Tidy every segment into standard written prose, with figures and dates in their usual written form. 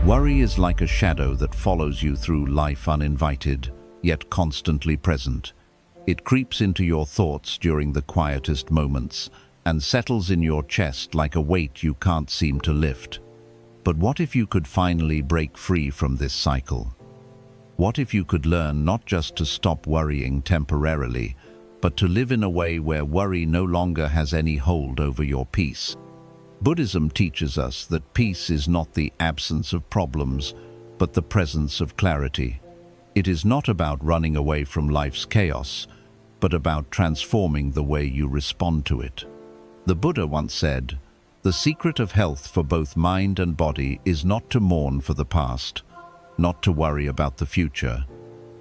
Worry is like a shadow that follows you through life uninvited, yet constantly present. It creeps into your thoughts during the quietest moments and settles in your chest like a weight you can't seem to lift. But what if you could finally break free from this cycle? What if you could learn not just to stop worrying temporarily, but to live in a way where worry no longer has any hold over your peace? Buddhism teaches us that peace is not the absence of problems, but the presence of clarity. It is not about running away from life's chaos, but about transforming the way you respond to it. The Buddha once said, "The secret of health for both mind and body is not to mourn for the past, not to worry about the future,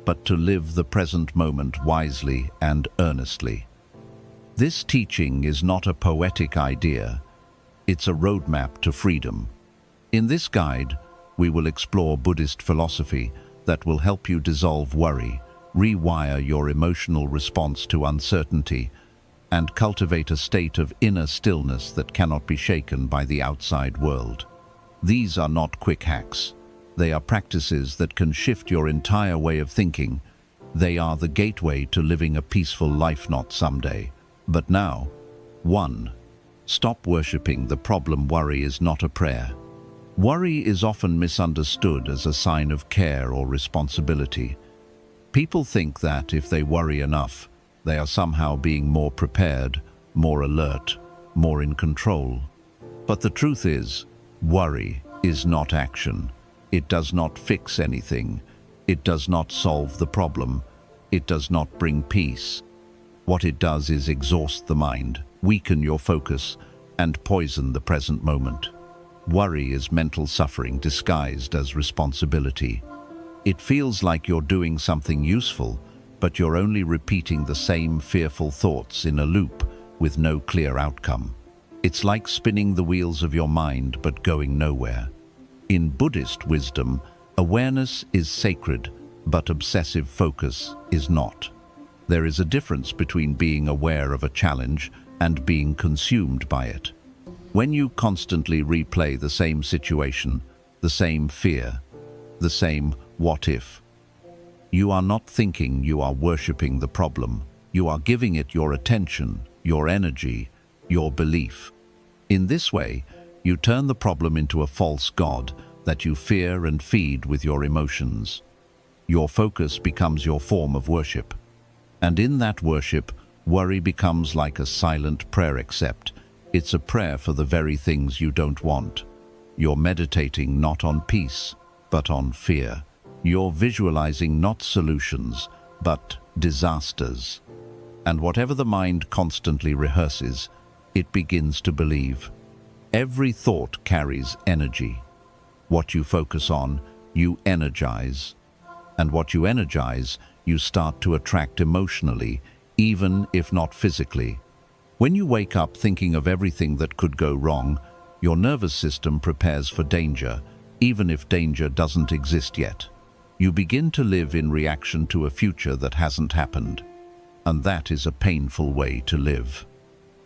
but to live the present moment wisely and earnestly." This teaching is not a poetic idea. It's a roadmap to freedom. In this guide, we will explore Buddhist philosophy that will help you dissolve worry, rewire your emotional response to uncertainty, and cultivate a state of inner stillness that cannot be shaken by the outside world. These are not quick hacks. They are practices that can shift your entire way of thinking. They are the gateway to living a peaceful life, not someday, but now. 1. Stop worshipping the problem. Worry is not a prayer. Worry is often misunderstood as a sign of care or responsibility. People think that if they worry enough, they are somehow being more prepared, more alert, more in control. But the truth is, worry is not action. It does not fix anything. It does not solve the problem. It does not bring peace. What it does is exhaust the mind, weaken your focus, and poison the present moment. Worry is mental suffering disguised as responsibility. It feels like you're doing something useful, but you're only repeating the same fearful thoughts in a loop with no clear outcome. It's like spinning the wheels of your mind but going nowhere. In Buddhist wisdom, awareness is sacred, but obsessive focus is not. There is a difference between being aware of a challenge and being consumed by it. When you constantly replay the same situation, the same fear, the same what if, you are not thinking, you are worshipping the problem. You are giving it your attention, your energy, your belief. In this way, you turn the problem into a false god that you fear and feed with your emotions. Your focus becomes your form of worship. And in that worship, worry becomes like a silent prayer, except it's a prayer for the very things you don't want. You're meditating not on peace, but on fear. You're visualizing not solutions, but disasters. And whatever the mind constantly rehearses, it begins to believe. Every thought carries energy. What you focus on, you energize. And what you energize, you start to attract emotionally, even if not physically. When you wake up thinking of everything that could go wrong, your nervous system prepares for danger, even if danger doesn't exist yet. You begin to live in reaction to a future that hasn't happened. And that is a painful way to live.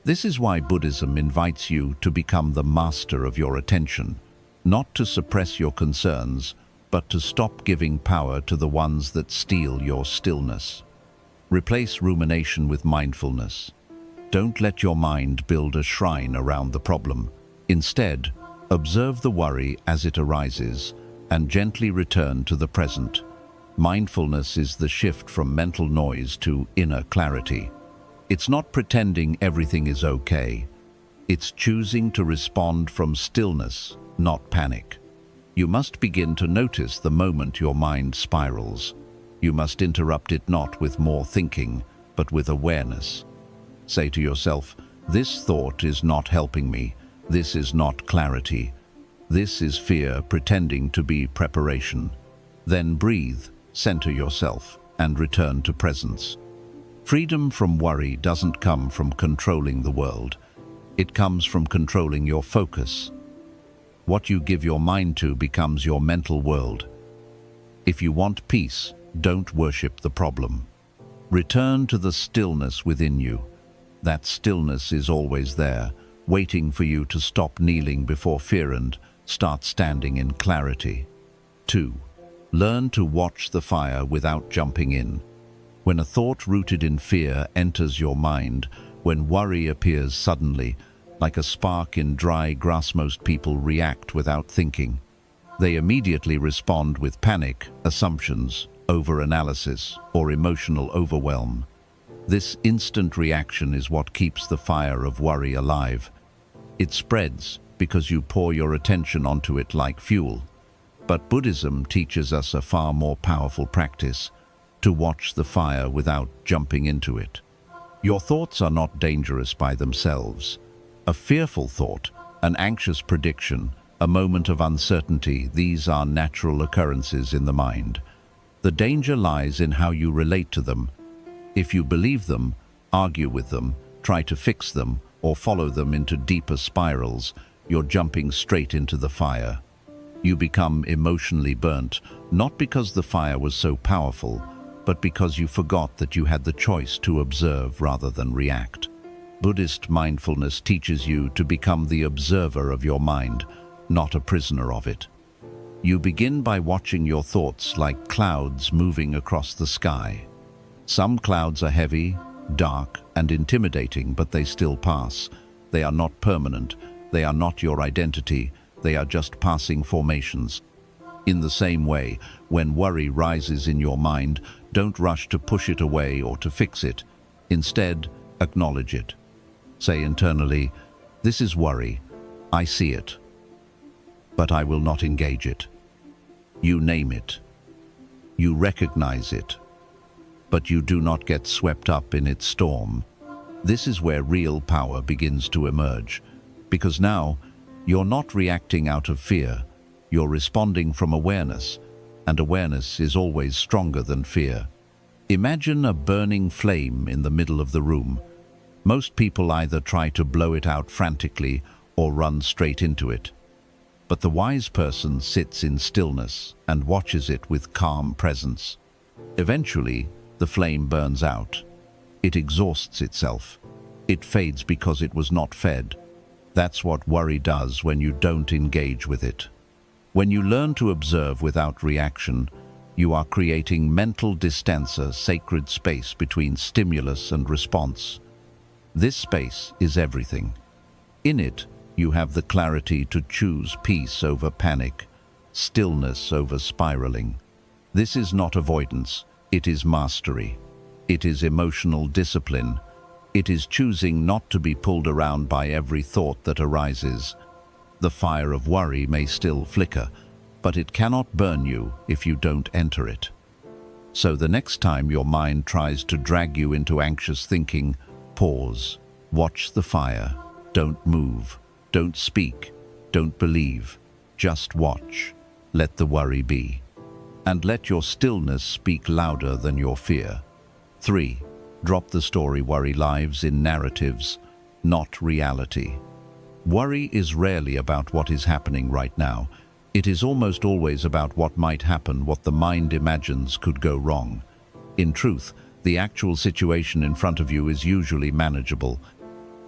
This is why Buddhism invites you to become the master of your attention, not to suppress your concerns, but to stop giving power to the ones that steal your stillness. Replace rumination with mindfulness. Don't let your mind build a shrine around the problem. Instead, observe the worry as it arises and gently return to the present. Mindfulness is the shift from mental noise to inner clarity. It's not pretending everything is okay. It's choosing to respond from stillness, not panic. You must begin to notice the moment your mind spirals. You must interrupt it not with more thinking, but with awareness. Say to yourself, this thought is not helping me. This is not clarity. This is fear pretending to be preparation. Then breathe, center yourself, and return to presence. Freedom from worry doesn't come from controlling the world. It comes from controlling your focus. What you give your mind to becomes your mental world. If you want peace, don't worship the problem. Return to the stillness within you. That stillness is always there, waiting for you to stop kneeling before fear and Start standing in clarity. 2. Learn to watch the fire without jumping in. When a thought rooted in fear enters your mind, when worry appears suddenly, like a spark in dry grass, most people react without thinking. They immediately respond with panic, assumptions, overanalysis, or emotional overwhelm. This instant reaction is what keeps the fire of worry alive. It spreads because you pour your attention onto it like fuel. But Buddhism teaches us a far more powerful practice: to watch the fire without jumping into it. Your thoughts are not dangerous by themselves. A fearful thought, an anxious prediction, a moment of uncertainty, these are natural occurrences in the mind. The danger lies in how you relate to them. If you believe them, argue with them, try to fix them, or follow them into deeper spirals, you're jumping straight into the fire. You become emotionally burnt, not because the fire was so powerful, but because you forgot that you had the choice to observe rather than react. Buddhist mindfulness teaches you to become the observer of your mind, not a prisoner of it. You begin by watching your thoughts like clouds moving across the sky. Some clouds are heavy, dark, and intimidating, but they still pass. They are not permanent. They are not your identity. They are just passing formations. In the same way, when worry rises in your mind, don't rush to push it away or to fix it. Instead, acknowledge it. Say internally, "This is worry. I see it. But I will not engage it." You name it. You recognize it. But you do not get swept up in its storm. This is where real power begins to emerge. Because now, you're not reacting out of fear. You're responding from awareness, and awareness is always stronger than fear. Imagine a burning flame in the middle of the room. Most people either try to blow it out frantically or run straight into it. But the wise person sits in stillness and watches it with calm presence. Eventually, the flame burns out. It exhausts itself. It fades because it was not fed. That's what worry does when you don't engage with it. When you learn to observe without reaction, you are creating mental distance, a sacred space between stimulus and response. This space is everything. In it, you have the clarity to choose peace over panic, stillness over spiraling. This is not avoidance, it is mastery. It is emotional discipline. It is choosing not to be pulled around by every thought that arises. The fire of worry may still flicker, but it cannot burn you if you don't enter it. So the next time your mind tries to drag you into anxious thinking, pause, watch the fire, don't move, don't speak, don't believe, just watch. Let the worry be. And let your stillness speak louder than your fear. 3. Drop the story. Worry lives in narratives, not reality. Worry is rarely about what is happening right now. It is almost always about what might happen, what the mind imagines could go wrong. In truth, the actual situation in front of you is usually manageable,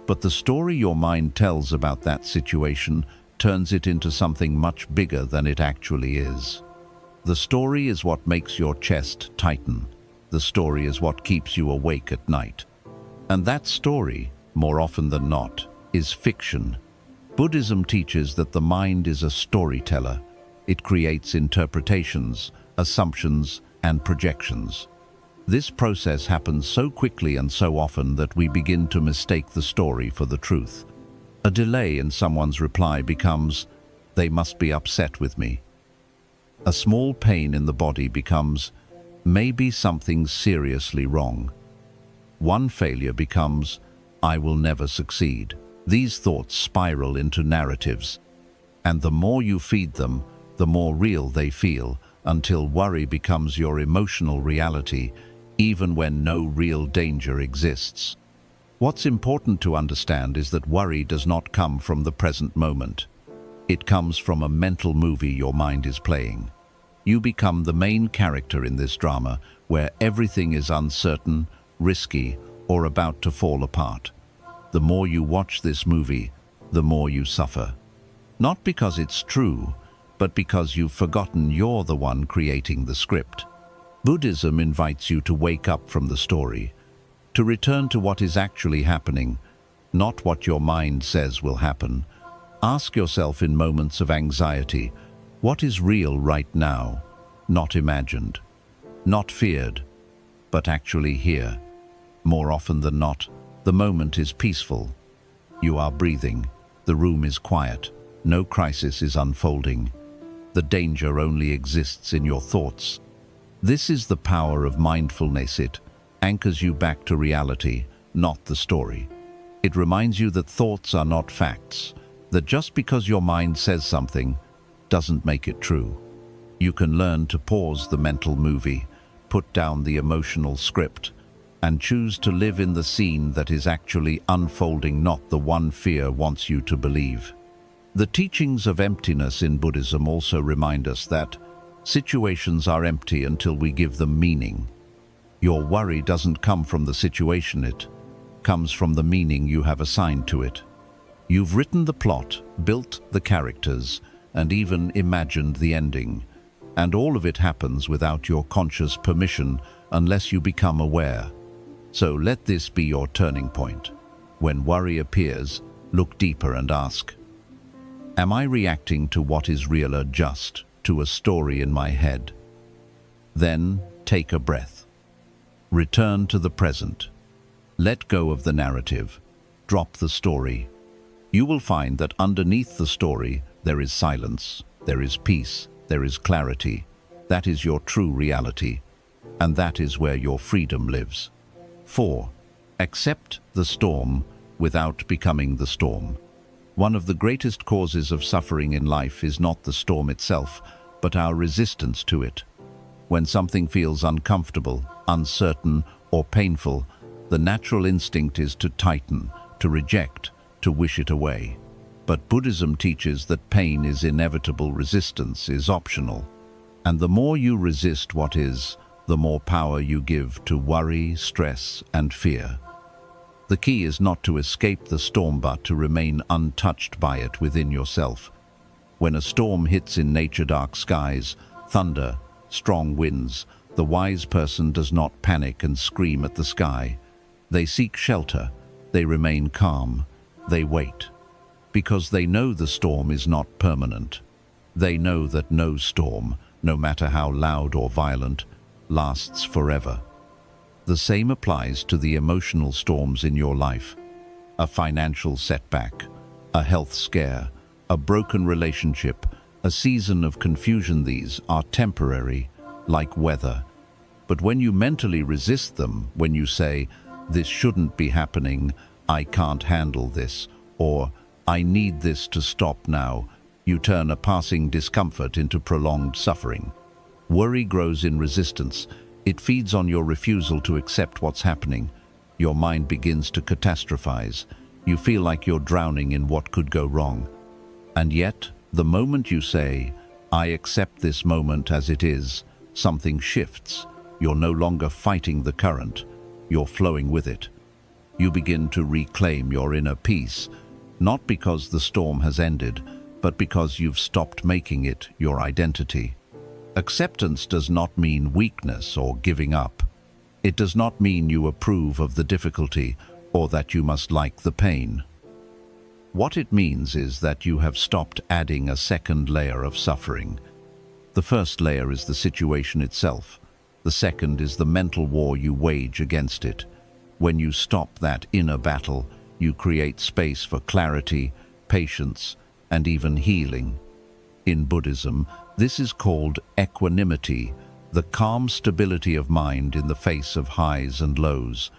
but the story your mind tells about that situation turns it into something much bigger than it actually is. The story is what makes your chest tighten. The story is what keeps you awake at night. And that story, more often than not, is fiction. Buddhism teaches that the mind is a storyteller. It creates interpretations, assumptions, and projections. This process happens so quickly and so often that we begin to mistake the story for the truth. A delay in someone's reply becomes, "They must be upset with me." A small pain in the body becomes, "Maybe something's seriously wrong." One failure becomes, "I will never succeed." These thoughts spiral into narratives, and the more you feed them, the more real they feel, until worry becomes your emotional reality, even when no real danger exists. What's important to understand is that worry does not come from the present moment. It comes from a mental movie your mind is playing. You become the main character in this drama, where everything is uncertain, risky, or about to fall apart. The more you watch this movie, the more you suffer. Not because it's true, but because you've forgotten you're the one creating the script. Buddhism invites you to wake up from the story, to return to what is actually happening, not what your mind says will happen. Ask yourself in moments of anxiety, what is real right now, not imagined, not feared, but actually here. More often than not, the moment is peaceful. You are breathing, the room is quiet, no crisis is unfolding. The danger only exists in your thoughts. This is the power of mindfulness. It anchors you back to reality, not the story. It reminds you that thoughts are not facts, that just because your mind says something doesn't make it true. You can learn to pause the mental movie, put down the emotional script, and choose to live in the scene that is actually unfolding, not the one fear wants you to believe. The teachings of emptiness in Buddhism also remind us that situations are empty until we give them meaning. Your worry doesn't come from the situation, it comes from the meaning you have assigned to it. You've written the plot, built the characters, and even imagined the ending. And all of it happens without your conscious permission unless you become aware. So let this be your turning point. When worry appears, look deeper and ask, am I reacting to what is real or just to a story in my head? Then take a breath. Return to the present. Let go of the narrative. Drop the story. You will find that underneath the story there is silence, there is peace, there is clarity. That is your true reality, and that is where your freedom lives. 4. Accept the storm without becoming the storm. One of the greatest causes of suffering in life is not the storm itself, but our resistance to it. When something feels uncomfortable, uncertain, or painful, the natural instinct is to tighten, to reject, to wish it away. But Buddhism teaches that pain is inevitable, resistance is optional. And the more you resist what is, the more power you give to worry, stress, and fear. The key is not to escape the storm, but to remain untouched by it within yourself. When a storm hits in nature, dark skies, thunder, strong winds, the wise person does not panic and scream at the sky. They seek shelter, they remain calm, they wait. Because they know the storm is not permanent. They know that no storm, no matter how loud or violent, lasts forever. The same applies to the emotional storms in your life. A financial setback, a health scare, a broken relationship, a season of confusion. These are temporary, like weather. But when you mentally resist them, when you say, "This shouldn't be happening, I can't handle this," or "I need this to stop now," you turn a passing discomfort into prolonged suffering. Worry grows in resistance. It feeds on your refusal to accept what's happening. Your mind begins to catastrophize. You feel like you're drowning in what could go wrong. And yet, the moment you say, "I accept this moment as it is," something shifts. You're no longer fighting the current. You're flowing with it. You begin to reclaim your inner peace, not because the storm has ended, but because you've stopped making it your identity. Acceptance does not mean weakness or giving up. It does not mean you approve of the difficulty or that you must like the pain. What it means is that you have stopped adding a second layer of suffering. The first layer is the situation itself. The second is the mental war you wage against it. When you stop that inner battle, you create space for clarity, patience, and even healing. In Buddhism, this is called equanimity, the calm stability of mind in the face of highs and lows.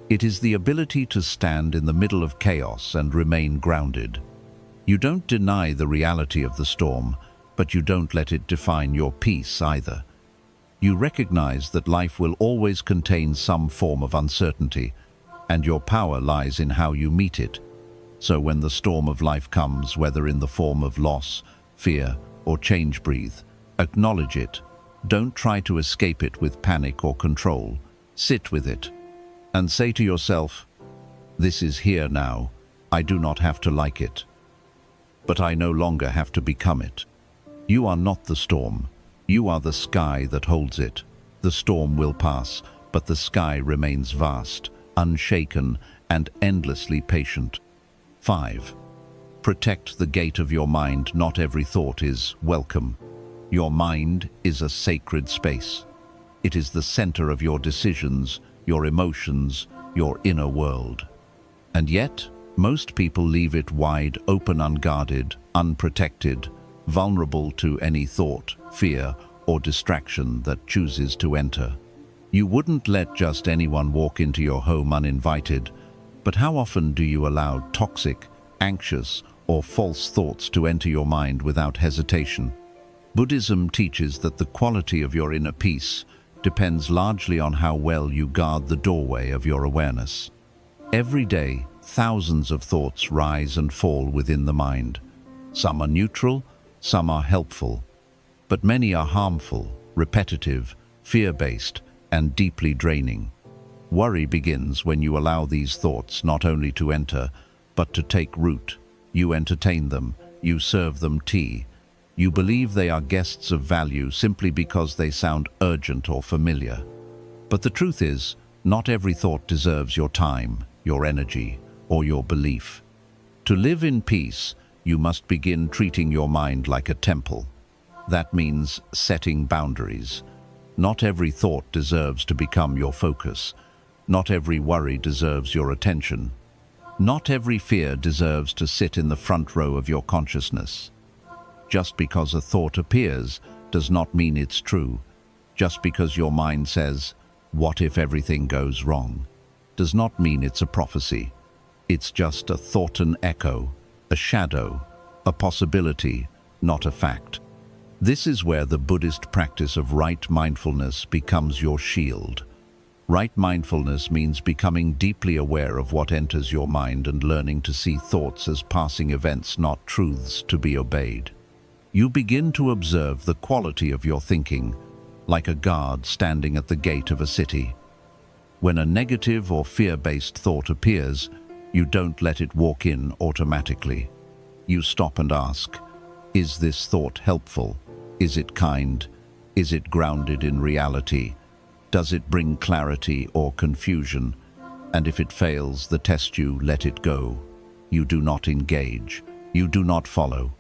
It is the ability to stand in the middle of chaos and remain grounded. You don't deny the reality of the storm, but you don't let it define your peace either. You recognize that life will always contain some form of uncertainty, and your power lies in how you meet it. So when the storm of life comes, whether in the form of loss, fear, or change, breathe. Acknowledge it. Don't try to escape it with panic or control. Sit with it and say to yourself, "This is here now. I do not have to like it." but I no longer have to become it. You are not the storm. You are the sky that holds it. The storm will pass, but the sky remains vast, unshaken, and endlessly patient. 5. Protect the gate of your mind. Not every thought is welcome. Your mind is a sacred space. It is the center of your decisions, your emotions, your inner world. And yet, most people leave it wide open, unguarded, unprotected, vulnerable to any thought, fear, or distraction that chooses to enter. You wouldn't let just anyone walk into your home uninvited, but how often do you allow toxic, anxious, or false thoughts to enter your mind without hesitation? Buddhism teaches that the quality of your inner peace depends largely on how well you guard the doorway of your awareness. Every day, thousands of thoughts rise and fall within the mind. Some are neutral, some are helpful, but many are harmful, repetitive, fear-based, and deeply draining. Worry begins when you allow these thoughts not only to enter, but to take root. You entertain them, you serve them tea. You believe they are guests of value simply because they sound urgent or familiar. But the truth is, not every thought deserves your time, your energy, or your belief. To live in peace, you must begin treating your mind like a temple. That means setting boundaries. Not every thought deserves to become your focus. Not every worry deserves your attention. Not every fear deserves to sit in the front row of your consciousness. Just because a thought appears does not mean it's true. Just because your mind says, "What if everything goes wrong?" does not mean it's a prophecy. It's just a thought, an echo, a shadow, a possibility, not a fact. This is where the Buddhist practice of right mindfulness becomes your shield. Right mindfulness means becoming deeply aware of what enters your mind and learning to see thoughts as passing events, not truths to be obeyed. You begin to observe the quality of your thinking, like a guard standing at the gate of a city. When a negative or fear-based thought appears, you don't let it walk in automatically. You stop and ask, is this thought helpful? Is it kind? Is it grounded in reality? Does it bring clarity or confusion? And if it fails the test, you let it go. You do not engage. You do not follow.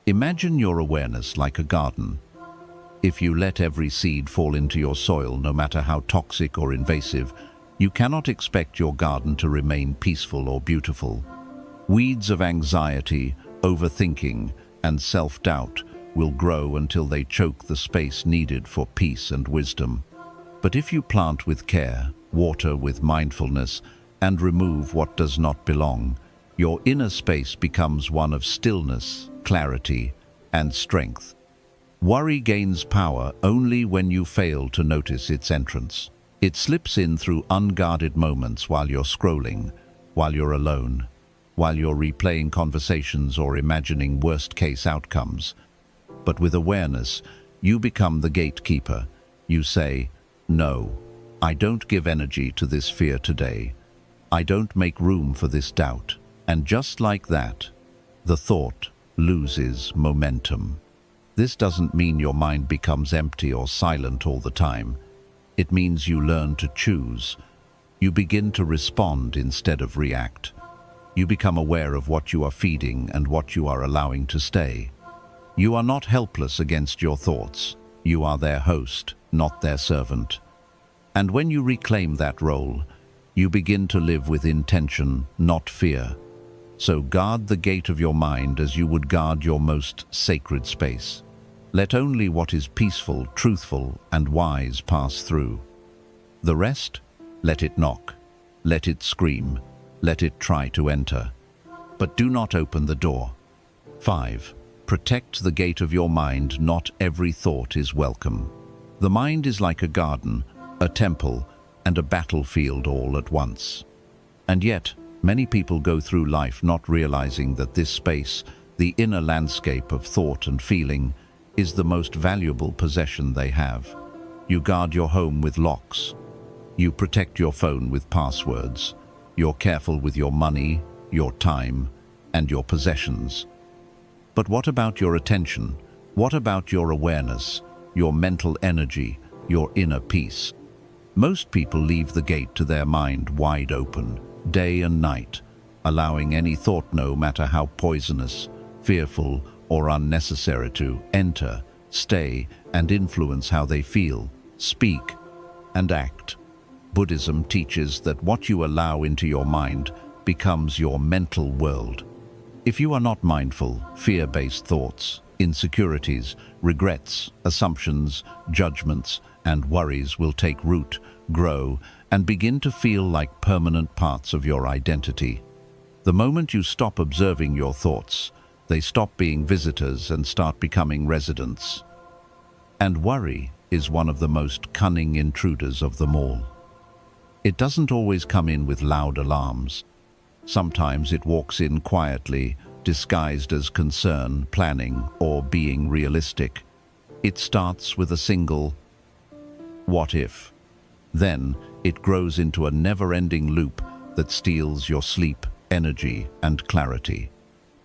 Imagine your awareness like a garden. If you let every seed fall into your soil, no matter how toxic or invasive, you cannot expect your garden to remain peaceful or beautiful. Weeds of anxiety, overthinking, and self-doubt will grow until they choke the space needed for peace and wisdom. But if you plant with care, water with mindfulness, and remove what does not belong, your inner space becomes one of stillness, clarity, and strength. Worry gains power only when you fail to notice its entrance. It slips in through unguarded moments while you're scrolling, while you're alone, while you're replaying conversations or imagining worst-case outcomes. But with awareness, you become the gatekeeper. You say, "No, I don't give energy to this fear today. I don't make room for this doubt." And just like that, the thought loses momentum. This doesn't mean your mind becomes empty or silent all the time. It means you learn to choose. You begin to respond instead of react. You become aware of what you are feeding and what you are allowing to stay. You are not helpless against your thoughts. You are their host, not their servant. And when you reclaim that role, you begin to live with intention, not fear. So guard the gate of your mind as you would guard your most sacred space. Let only what is peaceful, truthful, and wise pass through. The rest, let it knock, let it scream, let it try to enter. But do not open the door. 5. Protect the gate of your mind. Not every thought is welcome. The mind is like a garden, a temple, and a battlefield all at once. And yet, many people go through life not realizing that this space, the inner landscape of thought and feeling, is the most valuable possession they have. You guard your home with locks. You protect your phone with passwords. You're careful with your money, your time, and your possessions. But what about your attention? What about your awareness, your mental energy, your inner peace? Most people leave the gate to their mind wide open, day and night, allowing any thought, no matter how poisonous, fearful, or unnecessary, to enter, stay, and influence how they feel, speak, and act. Buddhism teaches that what you allow into your mind becomes your mental world. If you are not mindful, fear-based thoughts, insecurities, regrets, assumptions, judgments, and worries will take root, grow, and begin to feel like permanent parts of your identity. The moment you stop observing your thoughts, they stop being visitors and start becoming residents. And worry is one of the most cunning intruders of them all. It doesn't always come in with loud alarms. Sometimes it walks in quietly, disguised as concern, planning, or being realistic. It starts with a single "what if?" Then it grows into a never-ending loop that steals your sleep, energy, and clarity.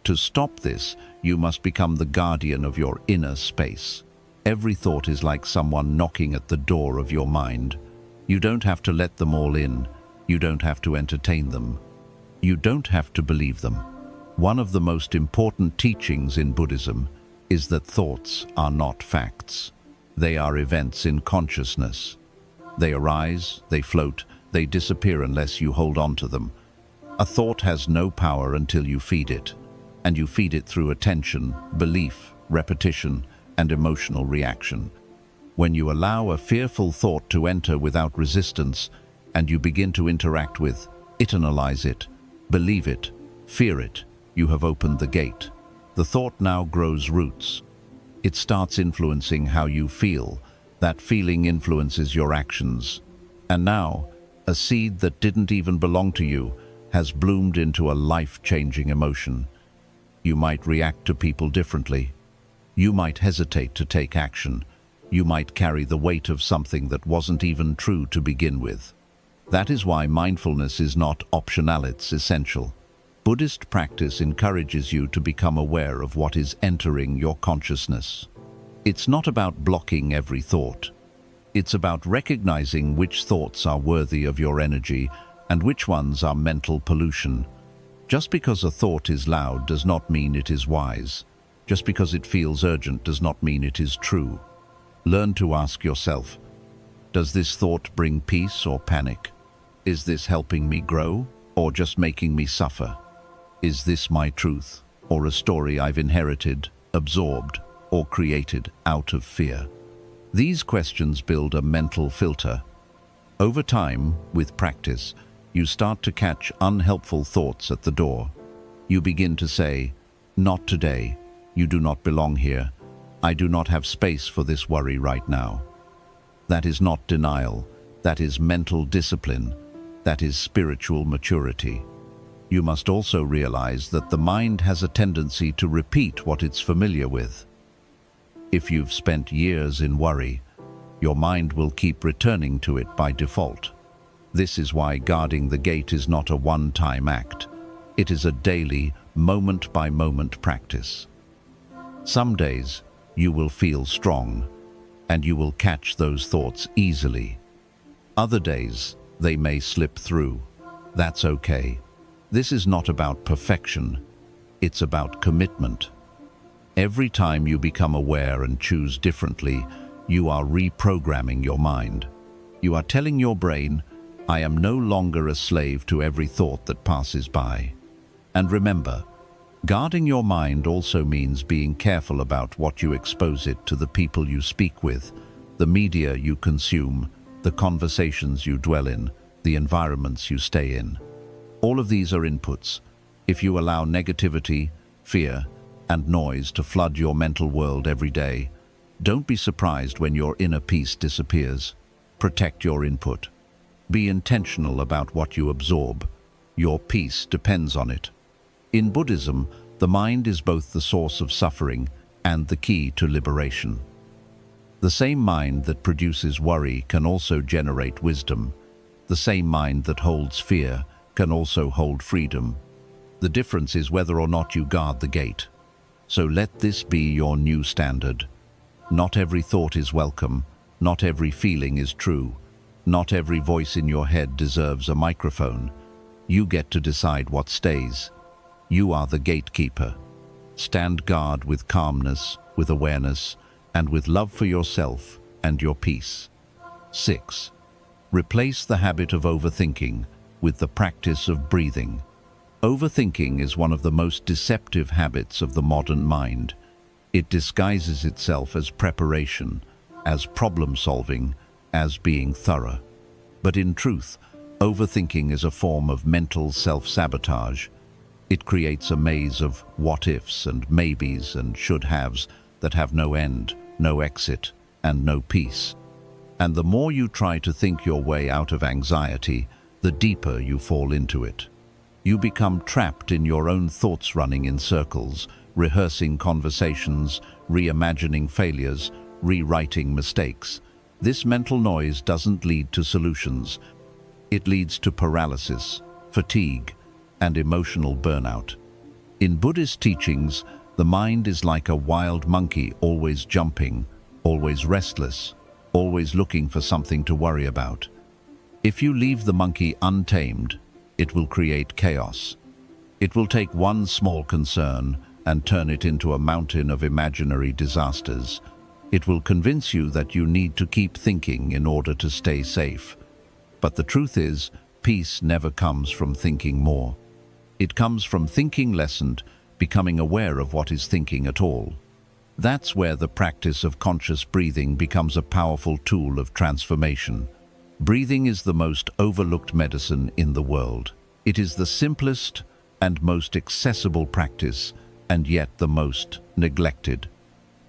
To stop this, you must become the guardian of your inner space. Every thought is like someone knocking at the door of your mind. You don't have to let them all in. You don't have to entertain them. You don't have to believe them. One of the most important teachings in Buddhism is that thoughts are not facts. They are events in consciousness. They arise, they float, they disappear unless you hold on to them. A thought has no power until you feed it, and you feed it through attention, belief, repetition, and emotional reaction. When you allow a fearful thought to enter without resistance, and you begin to interact with it, analyze it, believe it, fear it, you have opened the gate. The thought now grows roots. It starts influencing how you feel. That feeling influences your actions. And now, a seed that didn't even belong to you has bloomed into a life-changing emotion. You might react to people differently. You might hesitate to take action. You might carry the weight of something that wasn't even true to begin with. That is why mindfulness is not optional, it's essential. Buddhist practice encourages you to become aware of what is entering your consciousness. It's not about blocking every thought. It's about recognizing which thoughts are worthy of your energy and which ones are mental pollution. Just because a thought is loud does not mean it is wise. Just because it feels urgent does not mean it is true. Learn to ask yourself, does this thought bring peace or panic? Is this helping me grow or just making me suffer? Is this my truth or a story I've inherited, absorbed, or created out of fear? These questions build a mental filter. Over time, with practice, you start to catch unhelpful thoughts at the door. You begin to say, "Not today. You do not belong here. I do not have space for this worry right now." That is not denial. That is mental discipline. That is spiritual maturity. You must also realize that the mind has a tendency to repeat what it's familiar with. If you've spent years in worry, your mind will keep returning to it by default. This is why guarding the gate is not a one-time act. It is a daily, moment-by-moment practice. Some days, you will feel strong, and you will catch those thoughts easily. Other days, they may slip through. That's okay. This is not about perfection. It's about commitment. Every time you become aware and choose differently, you are reprogramming your mind. You are telling your brain, "I am no longer a slave to every thought that passes by." And remember, guarding your mind also means being careful about what you expose it to, the people you speak with, the media you consume, the conversations you dwell in, the environments you stay in. All of these are inputs. If you allow negativity, fear, and noise to flood your mental world every day, don't be surprised when your inner peace disappears. Protect your input. Be intentional about what you absorb. Your peace depends on it. In Buddhism, the mind is both the source of suffering and the key to liberation. The same mind that produces worry can also generate wisdom. The same mind that holds fear can also hold freedom. The difference is whether or not you guard the gate. So let this be your new standard. Not every thought is welcome, not every feeling is true, not every voice in your head deserves a microphone. You get to decide what stays. You are the gatekeeper. Stand guard with calmness, with awareness, and with love for yourself and your peace. 6. Replace the habit of overthinking with the practice of breathing. Overthinking is one of the most deceptive habits of the modern mind. It disguises itself as preparation, as problem-solving, as being thorough. But in truth, overthinking is a form of mental self-sabotage. It creates a maze of what-ifs and maybes and should-haves that have no end, no exit, and no peace. And the more you try to think your way out of anxiety, the deeper you fall into it. You become trapped in your own thoughts running in circles, rehearsing conversations, reimagining failures, rewriting mistakes. This mental noise doesn't lead to solutions. It leads to paralysis, fatigue, and emotional burnout. In Buddhist teachings, the mind is like a wild monkey, always jumping, always restless, always looking for something to worry about. If you leave the monkey untamed, it will create chaos. It will take one small concern and turn it into a mountain of imaginary disasters. It will convince you that you need to keep thinking in order to stay safe. But the truth is, peace never comes from thinking more. It comes from thinking lessened, becoming aware of what is thinking at all. That's where the practice of conscious breathing becomes a powerful tool of transformation. Breathing is the most overlooked medicine in the world. It is the simplest and most accessible practice, and yet the most neglected.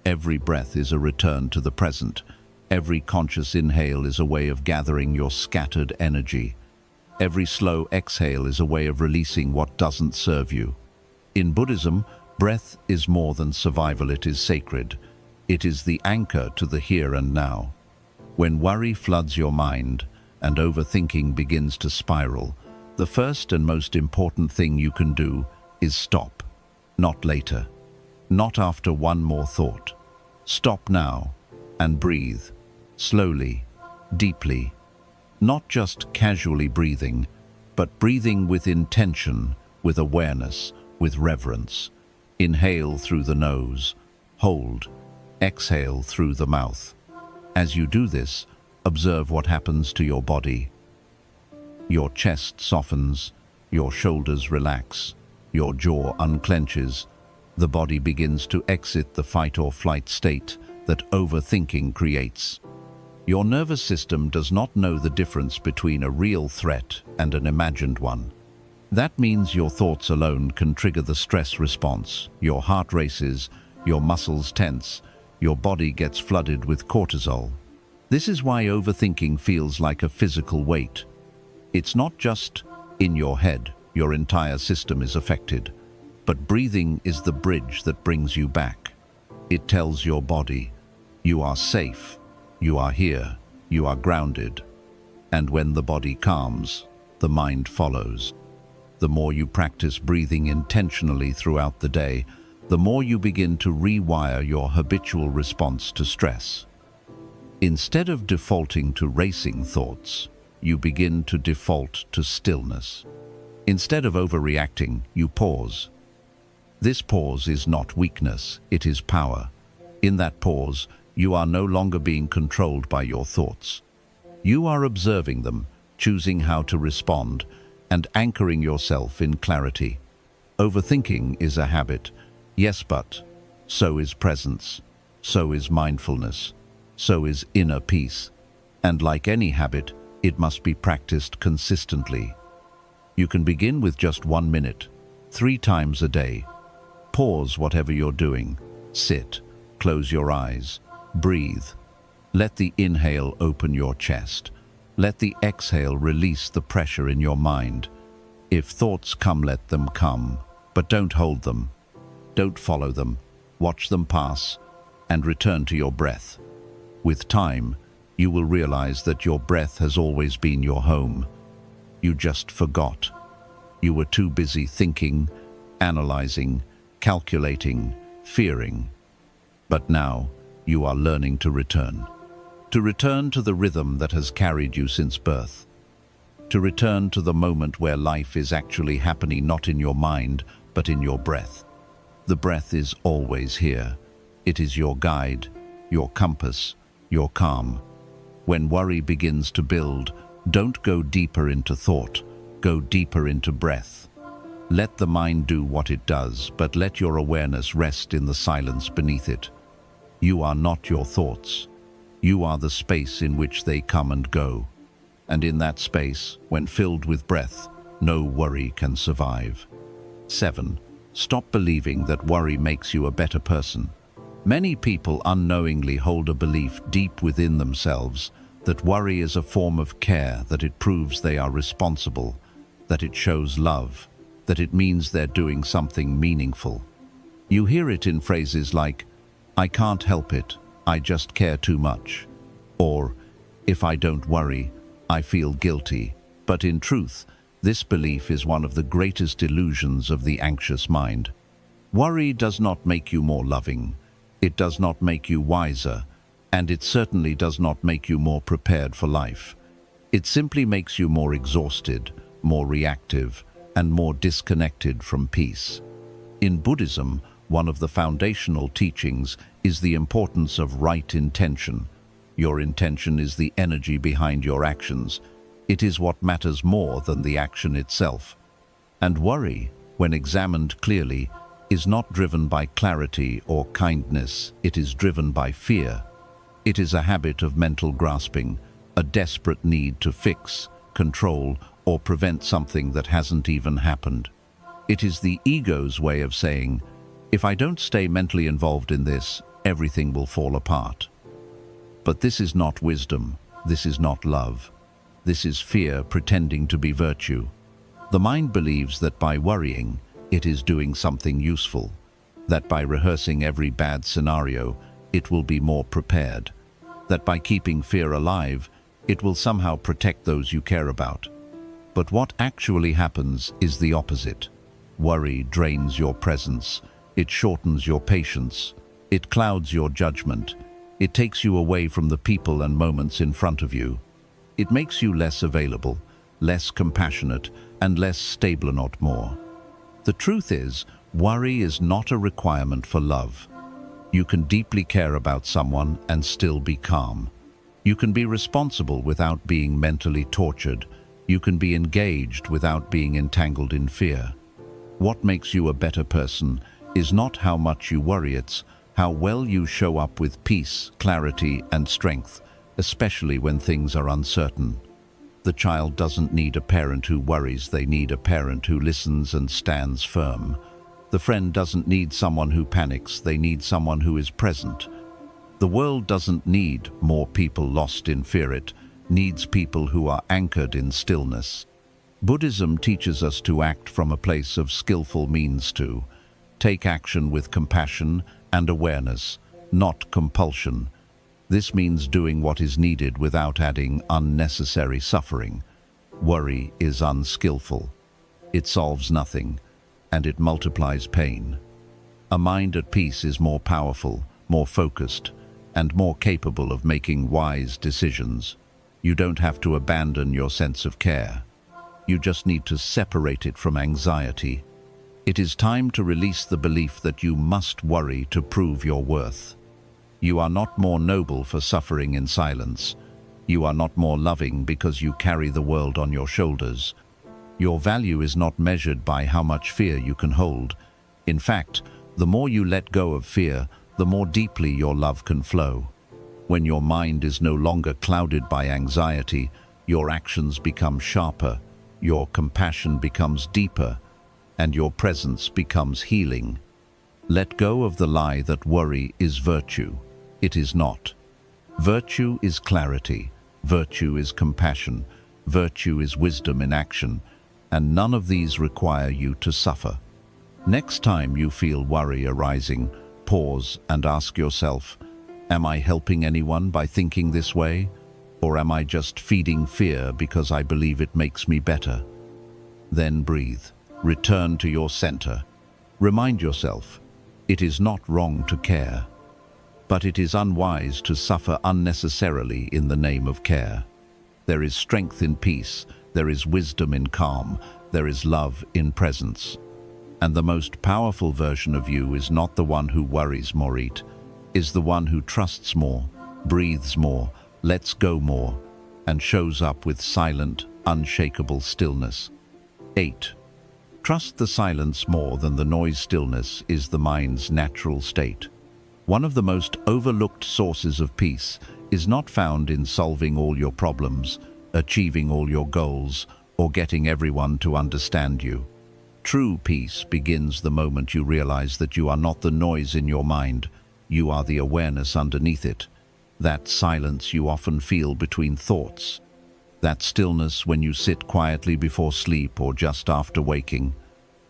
Every breath is a return to the present. Every conscious inhale is a way of gathering your scattered energy. Every slow exhale is a way of releasing what doesn't serve you. In Buddhism, breath is more than survival, it is sacred. It is the anchor to the here and now. When worry floods your mind and overthinking begins to spiral, the first and most important thing you can do is stop. Not later. Not after one more thought. Stop now and breathe. Slowly, deeply. Not just casually breathing, but breathing with intention, with awareness, with reverence. Inhale through the nose. Hold. Exhale through the mouth. As you do this, observe what happens to your body. Your chest softens, your shoulders relax, your jaw unclenches. The body begins to exit the fight or flight state that overthinking creates. Your nervous system does not know the difference between a real threat and an imagined one. That means your thoughts alone can trigger the stress response. Your heart races, your muscles tense, your body gets flooded with cortisol. This is why overthinking feels like a physical weight. It's not just in your head, your entire system is affected. But breathing is the bridge that brings you back. It tells your body, you are safe, you are here, you are grounded. And when the body calms, the mind follows. The more you practice breathing intentionally throughout the day, the more you begin to rewire your habitual response to stress. Instead of defaulting to racing thoughts, you begin to default to stillness. Instead of overreacting, you pause. This pause is not weakness, it is power. In that pause, you are no longer being controlled by your thoughts. You are observing them, choosing how to respond, and anchoring yourself in clarity. Overthinking is a habit, yes, but so is presence, so is mindfulness, so is inner peace. And like any habit, it must be practiced consistently. You can begin with just 1 minute, 3 times a day. Pause whatever you're doing. Sit, close your eyes, breathe. Let the inhale open your chest. Let the exhale release the pressure in your mind. If thoughts come, let them come, but don't hold them. Don't follow them. Watch them pass and return to your breath. With time, you will realize that your breath has always been your home. You just forgot. You were too busy thinking, analyzing, calculating, fearing. But now, you are learning to return. To return to the rhythm that has carried you since birth. To return to the moment where life is actually happening not in your mind, but in your breath. The breath is always here. It is your guide, your compass, your calm. When worry begins to build, don't go deeper into thought, go deeper into breath. Let the mind do what it does, but let your awareness rest in the silence beneath it. You are not your thoughts. You are the space in which they come and go. And in that space, when filled with breath, no worry can survive. 7. Stop believing that worry makes you a better person. Many people unknowingly hold a belief deep within themselves that worry is a form of care, that it proves they are responsible, that it shows love, that it means they're doing something meaningful. You hear it in phrases like, "I can't help it, I just care too much," or, "If I don't worry, I feel guilty." But in truth, this belief is one of the greatest illusions of the anxious mind. Worry does not make you more loving, it does not make you wiser, and it certainly does not make you more prepared for life. It simply makes you more exhausted, more reactive, and more disconnected from peace. In Buddhism, one of the foundational teachings is the importance of right intention. Your intention is the energy behind your actions. It is what matters more than the action itself. And worry, when examined clearly, is not driven by clarity or kindness. It is driven by fear. It is a habit of mental grasping, a desperate need to fix, control, or prevent something that hasn't even happened. It is the ego's way of saying, "If I don't stay mentally involved in this, everything will fall apart." But this is not wisdom. This is not love. This is fear pretending to be virtue. The mind believes that by worrying, it is doing something useful, that by rehearsing every bad scenario, it will be more prepared, that by keeping fear alive, it will somehow protect those you care about. But what actually happens is the opposite. Worry drains your presence, it shortens your patience, it clouds your judgment, it takes you away from the people and moments in front of you. It makes you less available, less compassionate, and less stable, not more. The truth is, worry is not a requirement for love. You can deeply care about someone and still be calm. You can be responsible without being mentally tortured. You can be engaged without being entangled in fear. What makes you a better person is not how much you worry, it's how well you show up with peace, clarity, and strength, especially when things are uncertain. The child doesn't need a parent who worries, they need a parent who listens and stands firm. The friend doesn't need someone who panics, they need someone who is present. The world doesn't need more people lost in fear, it needs people who are anchored in stillness. Buddhism teaches us to act from a place of skillful means, to take action with compassion and awareness, not compulsion. This means doing what is needed without adding unnecessary suffering. Worry is unskillful. It solves nothing, and it multiplies pain. A mind at peace is more powerful, more focused, and more capable of making wise decisions. You don't have to abandon your sense of care. You just need to separate it from anxiety. It is time to release the belief that you must worry to prove your worth. You are not more noble for suffering in silence. You are not more loving because you carry the world on your shoulders. Your value is not measured by how much fear you can hold. In fact, the more you let go of fear, the more deeply your love can flow. When your mind is no longer clouded by anxiety, your actions become sharper, your compassion becomes deeper, and your presence becomes healing. Let go of the lie that worry is virtue. It is not. Virtue is clarity, virtue is compassion, virtue is wisdom in action, and none of these require you to suffer. Next time you feel worry arising, pause and ask yourself, am I helping anyone by thinking this way? Or am I just feeding fear because I believe it makes me better? Then breathe. Return to your center. Remind yourself, It is not wrong to care, but it is unwise to suffer unnecessarily in the name of care. There is strength in peace, there is wisdom in calm, there is love in presence. And the most powerful version of you is not the one who worries more, is the one who trusts more, breathes more, lets go more, and shows up with silent, unshakable stillness. 8. Trust the silence more than the noise. Stillness is the mind's natural state. One of the most overlooked sources of peace is not found in solving all your problems, achieving all your goals, or getting everyone to understand you. True peace begins the moment you realize that you are not the noise in your mind, you are the awareness underneath it. That silence you often feel between thoughts. That stillness when you sit quietly before sleep or just after waking.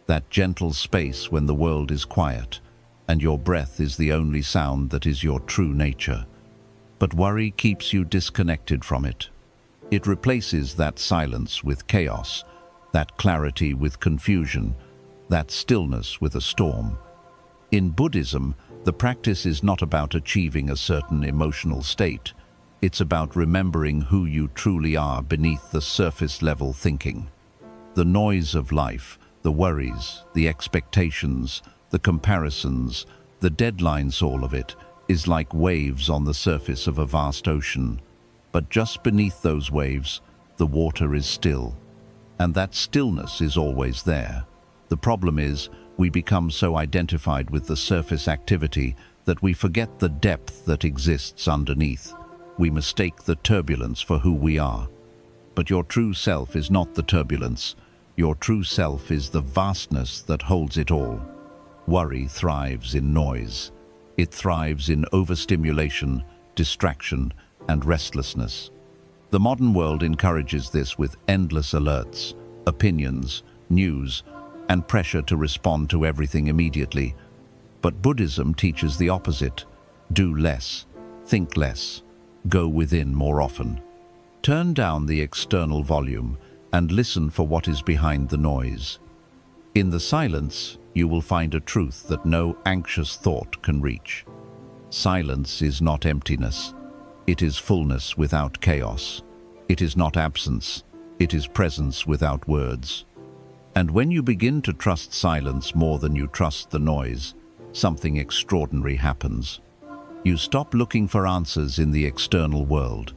That gentle space when the world is quiet, and your breath is the only sound that is your true nature. But worry keeps you disconnected from it. It replaces that silence with chaos, that clarity with confusion, that stillness with a storm. In Buddhism, the practice is not about achieving a certain emotional state. It's about remembering who you truly are beneath the surface-level thinking. The noise of life, the worries, the expectations, the comparisons, the deadlines, all of it is like waves on the surface of a vast ocean. But just beneath those waves, the water is still. And that stillness is always there. The problem is, we become so identified with the surface activity that we forget the depth that exists underneath. We mistake the turbulence for who we are. But your true self is not the turbulence. Your true self is the vastness that holds it all. Worry thrives in noise. It thrives in overstimulation, distraction, and restlessness. The modern world encourages this with endless alerts, opinions, news, and pressure to respond to everything immediately. But Buddhism teaches the opposite. Do less, think less, go within more often. Turn down the external volume and listen for what is behind the noise. In the silence, you will find a truth that no anxious thought can reach. Silence is not emptiness. It is fullness without chaos. It is not absence. It is presence without words. And when you begin to trust silence more than you trust the noise, something extraordinary happens. You stop looking for answers in the external world.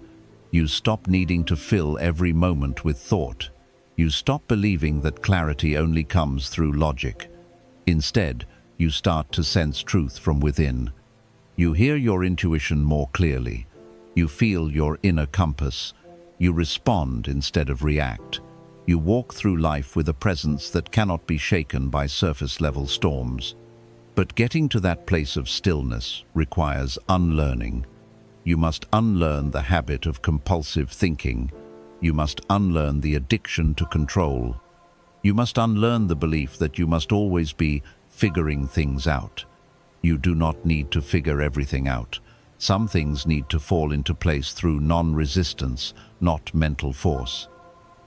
You stop needing to fill every moment with thought. You stop believing that clarity only comes through logic. Instead, you start to sense truth from within. You hear your intuition more clearly. You feel your inner compass. You respond instead of react. You walk through life with a presence that cannot be shaken by surface-level storms. But getting to that place of stillness requires unlearning. You must unlearn the habit of compulsive thinking. You must unlearn the addiction to control. You must unlearn the belief that you must always be figuring things out. You do not need to figure everything out. Some things need to fall into place through non-resistance, not mental force.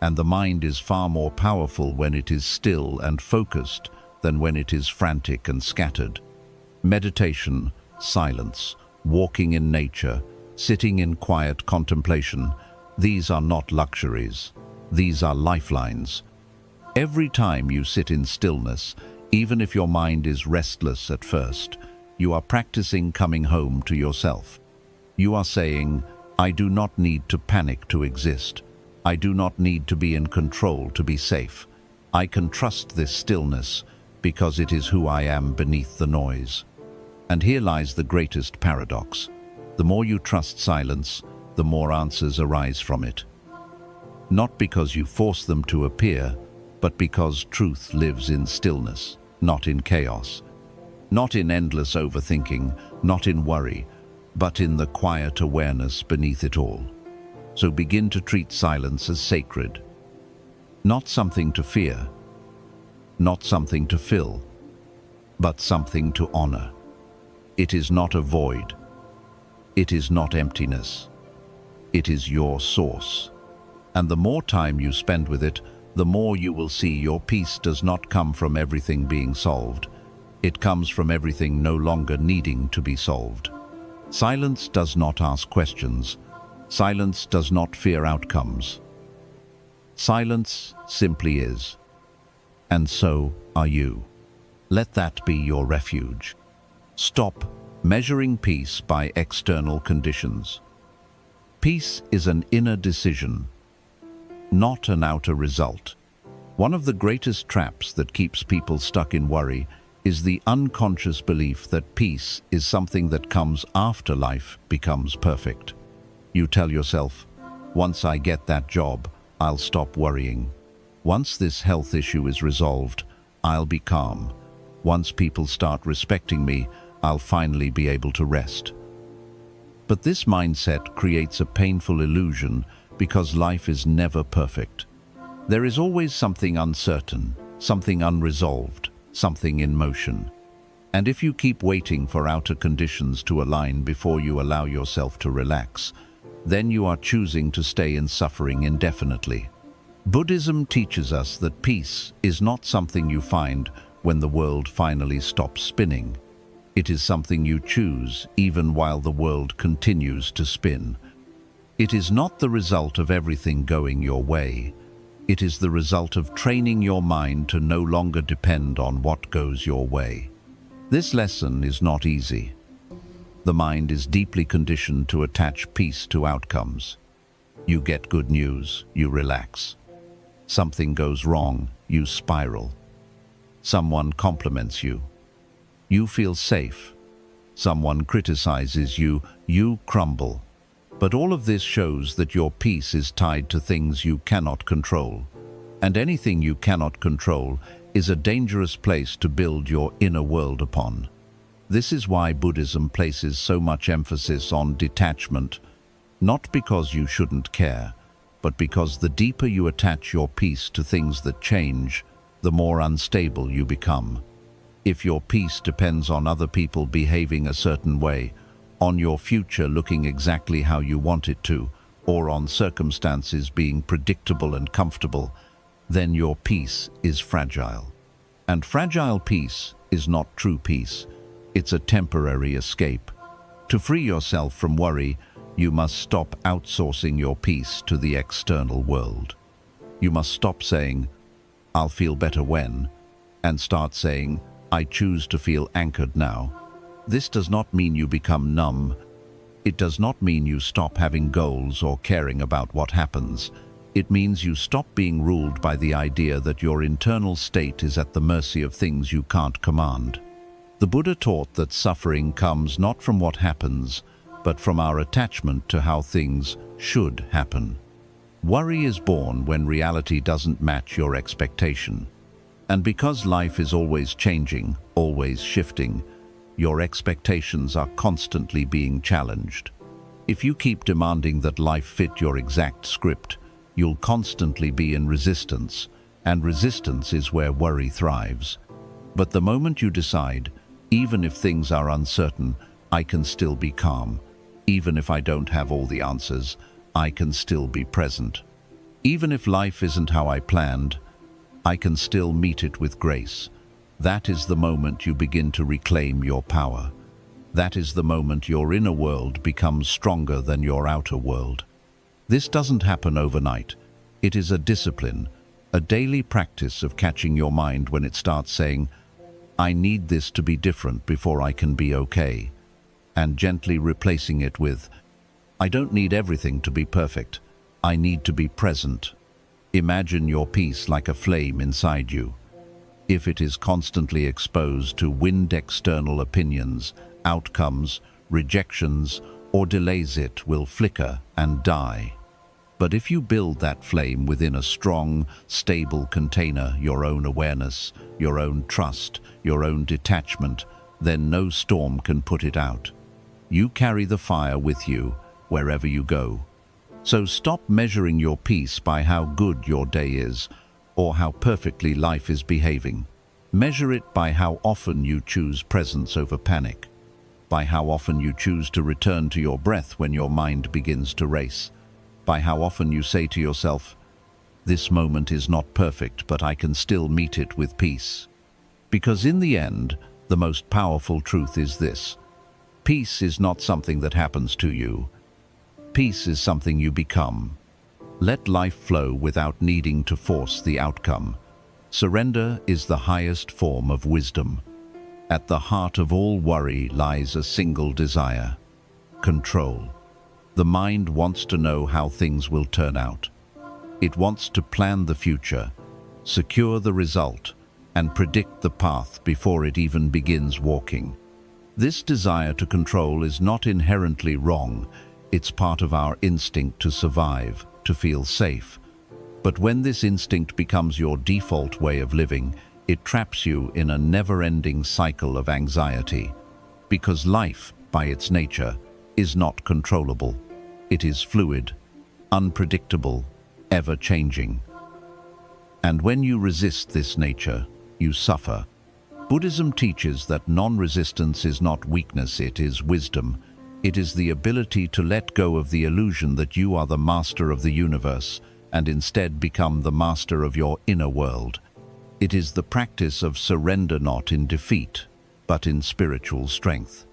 And the mind is far more powerful when it is still and focused than when it is frantic and scattered. Meditation, silence, walking in nature, sitting in quiet contemplation, these are not luxuries. These are lifelines. Every time you sit in stillness, even if your mind is restless at first, you are practicing coming home to yourself. You are saying, I do not need to panic to exist. I do not need to be in control to be safe. I can trust this stillness because it is who I am beneath the noise. And here lies the greatest paradox. The more you trust silence, the more answers arise from it. Not because you force them to appear, but because truth lives in stillness, not in chaos. Not in endless overthinking, not in worry, but in the quiet awareness beneath it all. So begin to treat silence as sacred. Not something to fear, not something to fill, but something to honor. It is not a void. It is not emptiness. It is your source. And the more time you spend with it, the more you will see your peace does not come from everything being solved. It comes from everything no longer needing to be solved. Silence does not ask questions. Silence does not fear outcomes. Silence simply is. And so are you. Let that be your refuge. Stop measuring peace by external conditions. Peace is an inner decision, not an outer result. One of the greatest traps that keeps people stuck in worry is the unconscious belief that peace is something that comes after life becomes perfect. You tell yourself, once I get that job, I'll stop worrying. Once this health issue is resolved, I'll be calm. Once people start respecting me, I'll finally be able to rest. But this mindset creates a painful illusion because life is never perfect. There is always something uncertain, something unresolved, something in motion. And if you keep waiting for outer conditions to align before you allow yourself to relax, then you are choosing to stay in suffering indefinitely. Buddhism teaches us that peace is not something you find when the world finally stops spinning. It is something you choose even while the world continues to spin. It is not the result of everything going your way. It is the result of training your mind to no longer depend on what goes your way. This lesson is not easy. The mind is deeply conditioned to attach peace to outcomes. You get good news, you relax. Something goes wrong, you spiral. Someone compliments you. You feel safe. Someone criticizes you, you crumble. But all of this shows that your peace is tied to things you cannot control. And anything you cannot control is a dangerous place to build your inner world upon. This is why Buddhism places so much emphasis on detachment, not because you shouldn't care, but because the deeper you attach your peace to things that change, the more unstable you become. If your peace depends on other people behaving a certain way, on your future looking exactly how you want it to, or on circumstances being predictable and comfortable, then your peace is fragile. And fragile peace is not true peace. It's a temporary escape. To free yourself from worry, you must stop outsourcing your peace to the external world. You must stop saying, "I'll feel better when," and start saying, "I choose to feel anchored now." This does not mean you become numb. It does not mean you stop having goals or caring about what happens. It means you stop being ruled by the idea that your internal state is at the mercy of things you can't command. The Buddha taught that suffering comes not from what happens, but from our attachment to how things should happen. Worry is born when reality doesn't match your expectation. And because life is always changing, always shifting, your expectations are constantly being challenged. If you keep demanding that life fit your exact script, you'll constantly be in resistance, and resistance is where worry thrives. But the moment you decide, even if things are uncertain, I can still be calm. Even if I don't have all the answers, I can still be present. Even if life isn't how I planned, I can still meet it with grace. That is the moment you begin to reclaim your power. That is the moment your inner world becomes stronger than your outer world. This doesn't happen overnight. It is a discipline, a daily practice of catching your mind when it starts saying, "I need this to be different before I can be okay," and gently replacing it with, "I don't need everything to be perfect. I need to be present." Imagine your peace like a flame inside you. If it is constantly exposed to wind external opinions, outcomes, rejections, or delays, it will flicker and die. But if you build that flame within a strong, stable container, your own awareness, your own trust, your own detachment, then no storm can put it out. You carry the fire with you wherever you go. So stop measuring your peace by how good your day is or how perfectly life is behaving. Measure it by how often you choose presence over panic, by how often you choose to return to your breath when your mind begins to race, by how often you say to yourself, "This moment is not perfect, but I can still meet it with peace." Because in the end, The most powerful truth is this: peace is not something that happens to you. Peace is something you become. Let life flow without needing to force the outcome. Surrender is the highest form of wisdom. At the heart of all worry lies a single desire: control. The mind wants to know how things will turn out. It wants to plan the future, secure the result, and predict the path before it even begins walking. This desire to control is not inherently wrong. It's part of our instinct to survive, to feel safe. But when this instinct becomes your default way of living, it traps you in a never-ending cycle of anxiety. Because life, by its nature, is not controllable. It is fluid, unpredictable, ever-changing. And when you resist this nature, you suffer. Buddhism teaches that non-resistance is not weakness, it is wisdom. It is the ability to let go of the illusion that you are the master of the universe and instead become the master of your inner world. It is the practice of surrender, not in defeat, but in spiritual strength.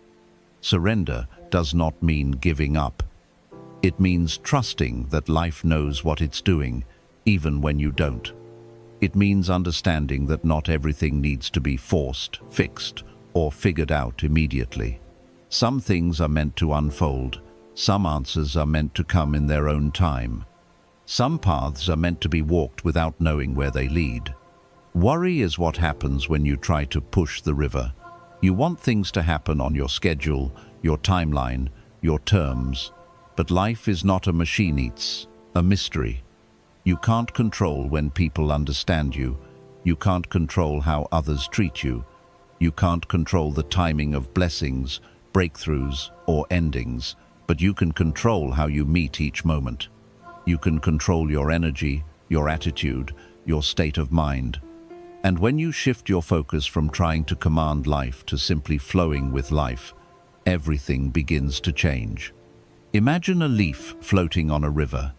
Surrender does not mean giving up. It means trusting that life knows what it's doing, even when you don't. It means understanding that not everything needs to be forced, fixed, or figured out immediately. Some things are meant to unfold. Some answers are meant to come in their own time. Some paths are meant to be walked without knowing where they lead. Worry is what happens when you try to push the river. You want things to happen on your schedule, your timeline, your terms. But life is not a machine, it's a mystery. You can't control when people understand you. You can't control how others treat you. You can't control the timing of blessings, breakthroughs, or endings, but you can control how you meet each moment. You can control your energy, your attitude, your state of mind. And when you shift your focus from trying to command life to simply flowing with life, everything begins to change. Imagine a leaf floating on a river.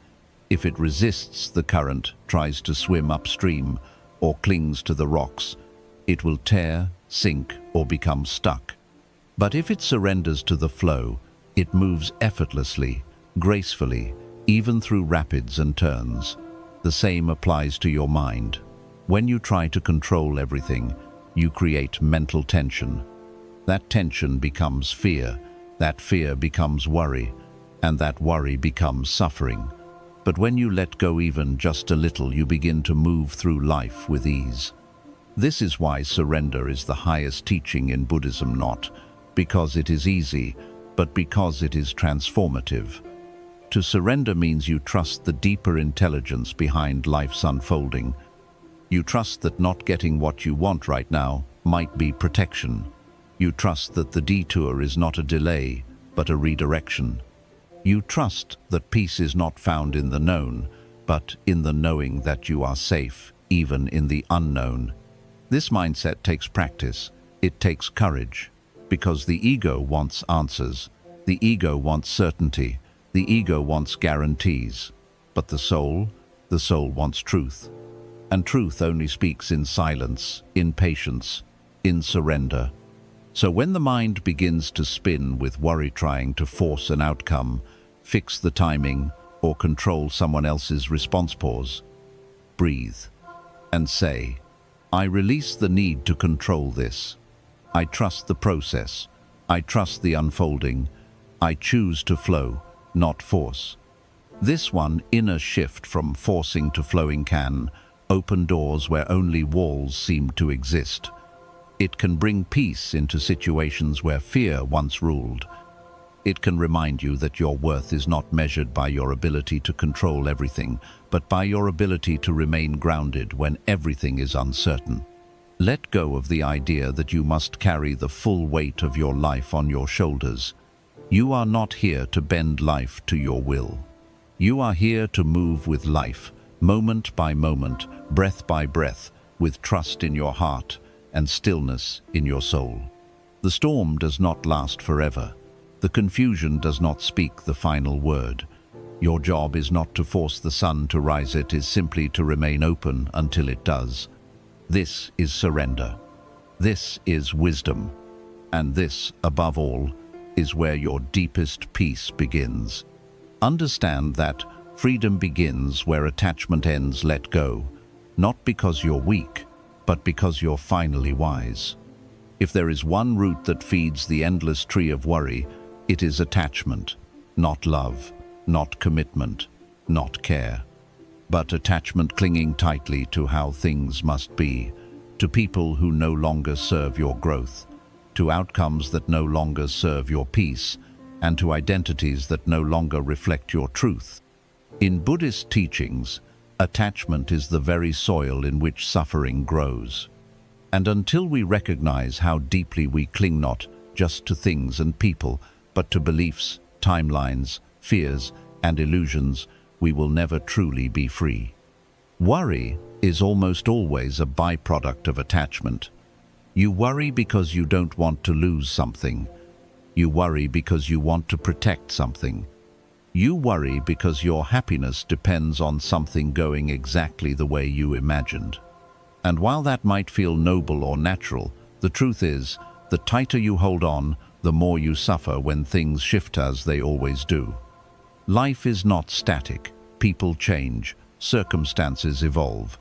If it resists the current, tries to swim upstream, or clings to the rocks, it will tear, sink, or become stuck. But if it surrenders to the flow, it moves effortlessly, gracefully, even through rapids and turns. The same applies to your mind. When you try to control everything, you create mental tension. That tension becomes fear, that fear becomes worry, and that worry becomes suffering. But when you let go even just a little, you begin to move through life with ease. This is why surrender is the highest teaching in Buddhism, not because it is easy, but because it is transformative. To surrender means you trust the deeper intelligence behind life's unfolding. You trust that not getting what you want right now might be protection. You trust that the detour is not a delay, but a redirection. You trust that peace is not found in the known, but in the knowing that you are safe, even in the unknown. This mindset takes practice. It takes courage, because the ego wants answers. The ego wants certainty. The ego wants guarantees. But the soul wants truth. And truth only speaks in silence, in patience, in surrender. So when the mind begins to spin with worry, trying to force an outcome, fix the timing, or control someone else's response, pause, breathe, and say, I release the need to control this. I trust the process. I trust the unfolding. I choose to flow, not force. This one inner shift from forcing to flowing can open doors where only walls seem to exist. It can bring peace into situations where fear once ruled. It can remind you that your worth is not measured by your ability to control everything, but by your ability to remain grounded when everything is uncertain. Let go of the idea that you must carry the full weight of your life on your shoulders. You are not here to bend life to your will. You are here to move with life, moment by moment, breath by breath, with trust in your heart and stillness in your soul. The storm does not last forever. The confusion does not speak the final word. Your job is not to force the sun to rise, it is simply to remain open until it does. This is surrender. This is wisdom, and this, above all, is where your deepest peace begins. Understand that freedom begins where attachment ends. Let go, not because you're weak, but because you're finally wise. If there is one root that feeds the endless tree of worry, it is attachment, not love, not commitment, not care, but attachment clinging tightly to how things must be, to people who no longer serve your growth, to outcomes that no longer serve your peace, and to identities that no longer reflect your truth. In Buddhist teachings, attachment is the very soil in which suffering grows. And until we recognize how deeply we cling not just to things and people, but to beliefs, timelines, fears, and illusions, we will never truly be free. Worry is almost always a byproduct of attachment. You worry because you don't want to lose something. You worry because you want to protect something. You worry because your happiness depends on something going exactly the way you imagined. And while that might feel noble or natural, the truth is, the tighter you hold on, the more you suffer when things shift, as they always do. Life is not static. People change. Circumstances evolve.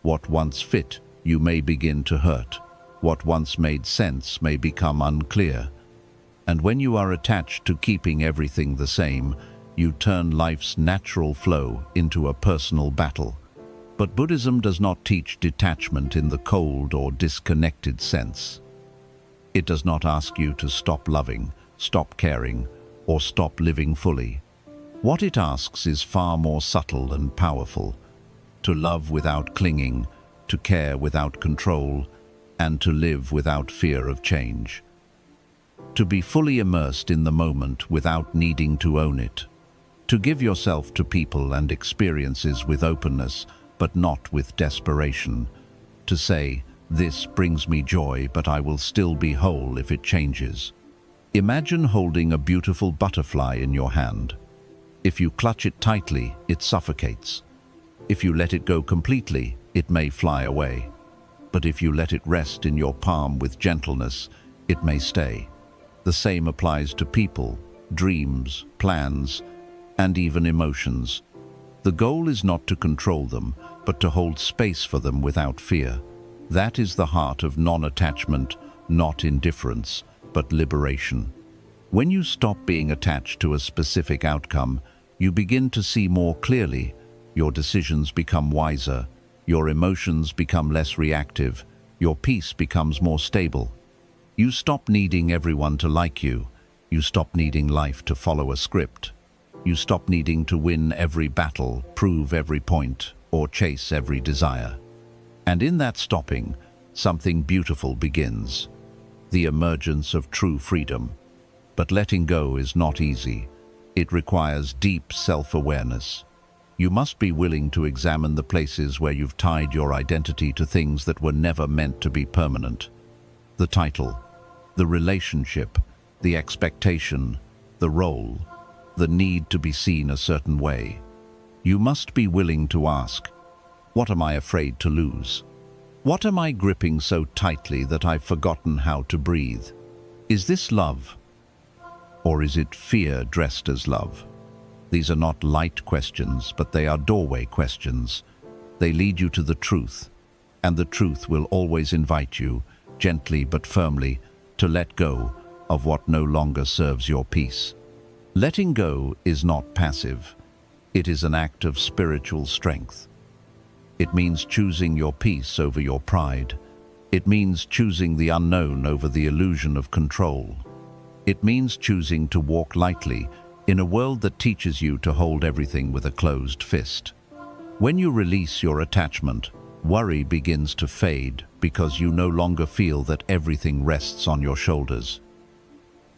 What once fit you may begin to hurt. What once made sense may become unclear. And when you are attached to keeping everything the same, you turn life's natural flow into a personal battle. But Buddhism does not teach detachment in the cold or disconnected sense. It does not ask you to stop loving, stop caring, or stop living fully. What it asks is far more subtle and powerful: to love without clinging, to care without control, and to live without fear of change. To be fully immersed in the moment without needing to own it. To give yourself to people and experiences with openness, but not with desperation. To say, "This brings me joy, but I will still be whole if it changes." Imagine holding a beautiful butterfly in your hand. If you clutch it tightly, it suffocates. If you let it go completely, it may fly away. But if you let it rest in your palm with gentleness, it may stay. The same applies to people, dreams, plans, and even emotions. The goal is not to control them, but to hold space for them without fear. That is the heart of non-attachment, not indifference, but liberation. When you stop being attached to a specific outcome, you begin to see more clearly. Your decisions become wiser, your emotions become less reactive, your peace becomes more stable. You stop needing everyone to like you. You stop needing life to follow a script. You stop needing to win every battle, prove every point, or chase every desire. And in that stopping, something beautiful begins: the emergence of true freedom. But letting go is not easy. It requires deep self-awareness. You must be willing to examine the places where you've tied your identity to things that were never meant to be permanent. The title, the relationship, the expectation, the role, the need to be seen a certain way. You must be willing to ask, what am I afraid to lose? What am I gripping so tightly that I've forgotten how to breathe? Is this love? Or is it fear dressed as love? These are not light questions, but they are doorway questions. They lead you to the truth, and the truth will always invite you, gently but firmly, to let go of what no longer serves your peace. Letting go is not passive. It is an act of spiritual strength. It means choosing your peace over your pride. It means choosing the unknown over the illusion of control. It means choosing to walk lightly in a world that teaches you to hold everything with a closed fist. When you release your attachment, worry begins to fade because you no longer feel that everything rests on your shoulders.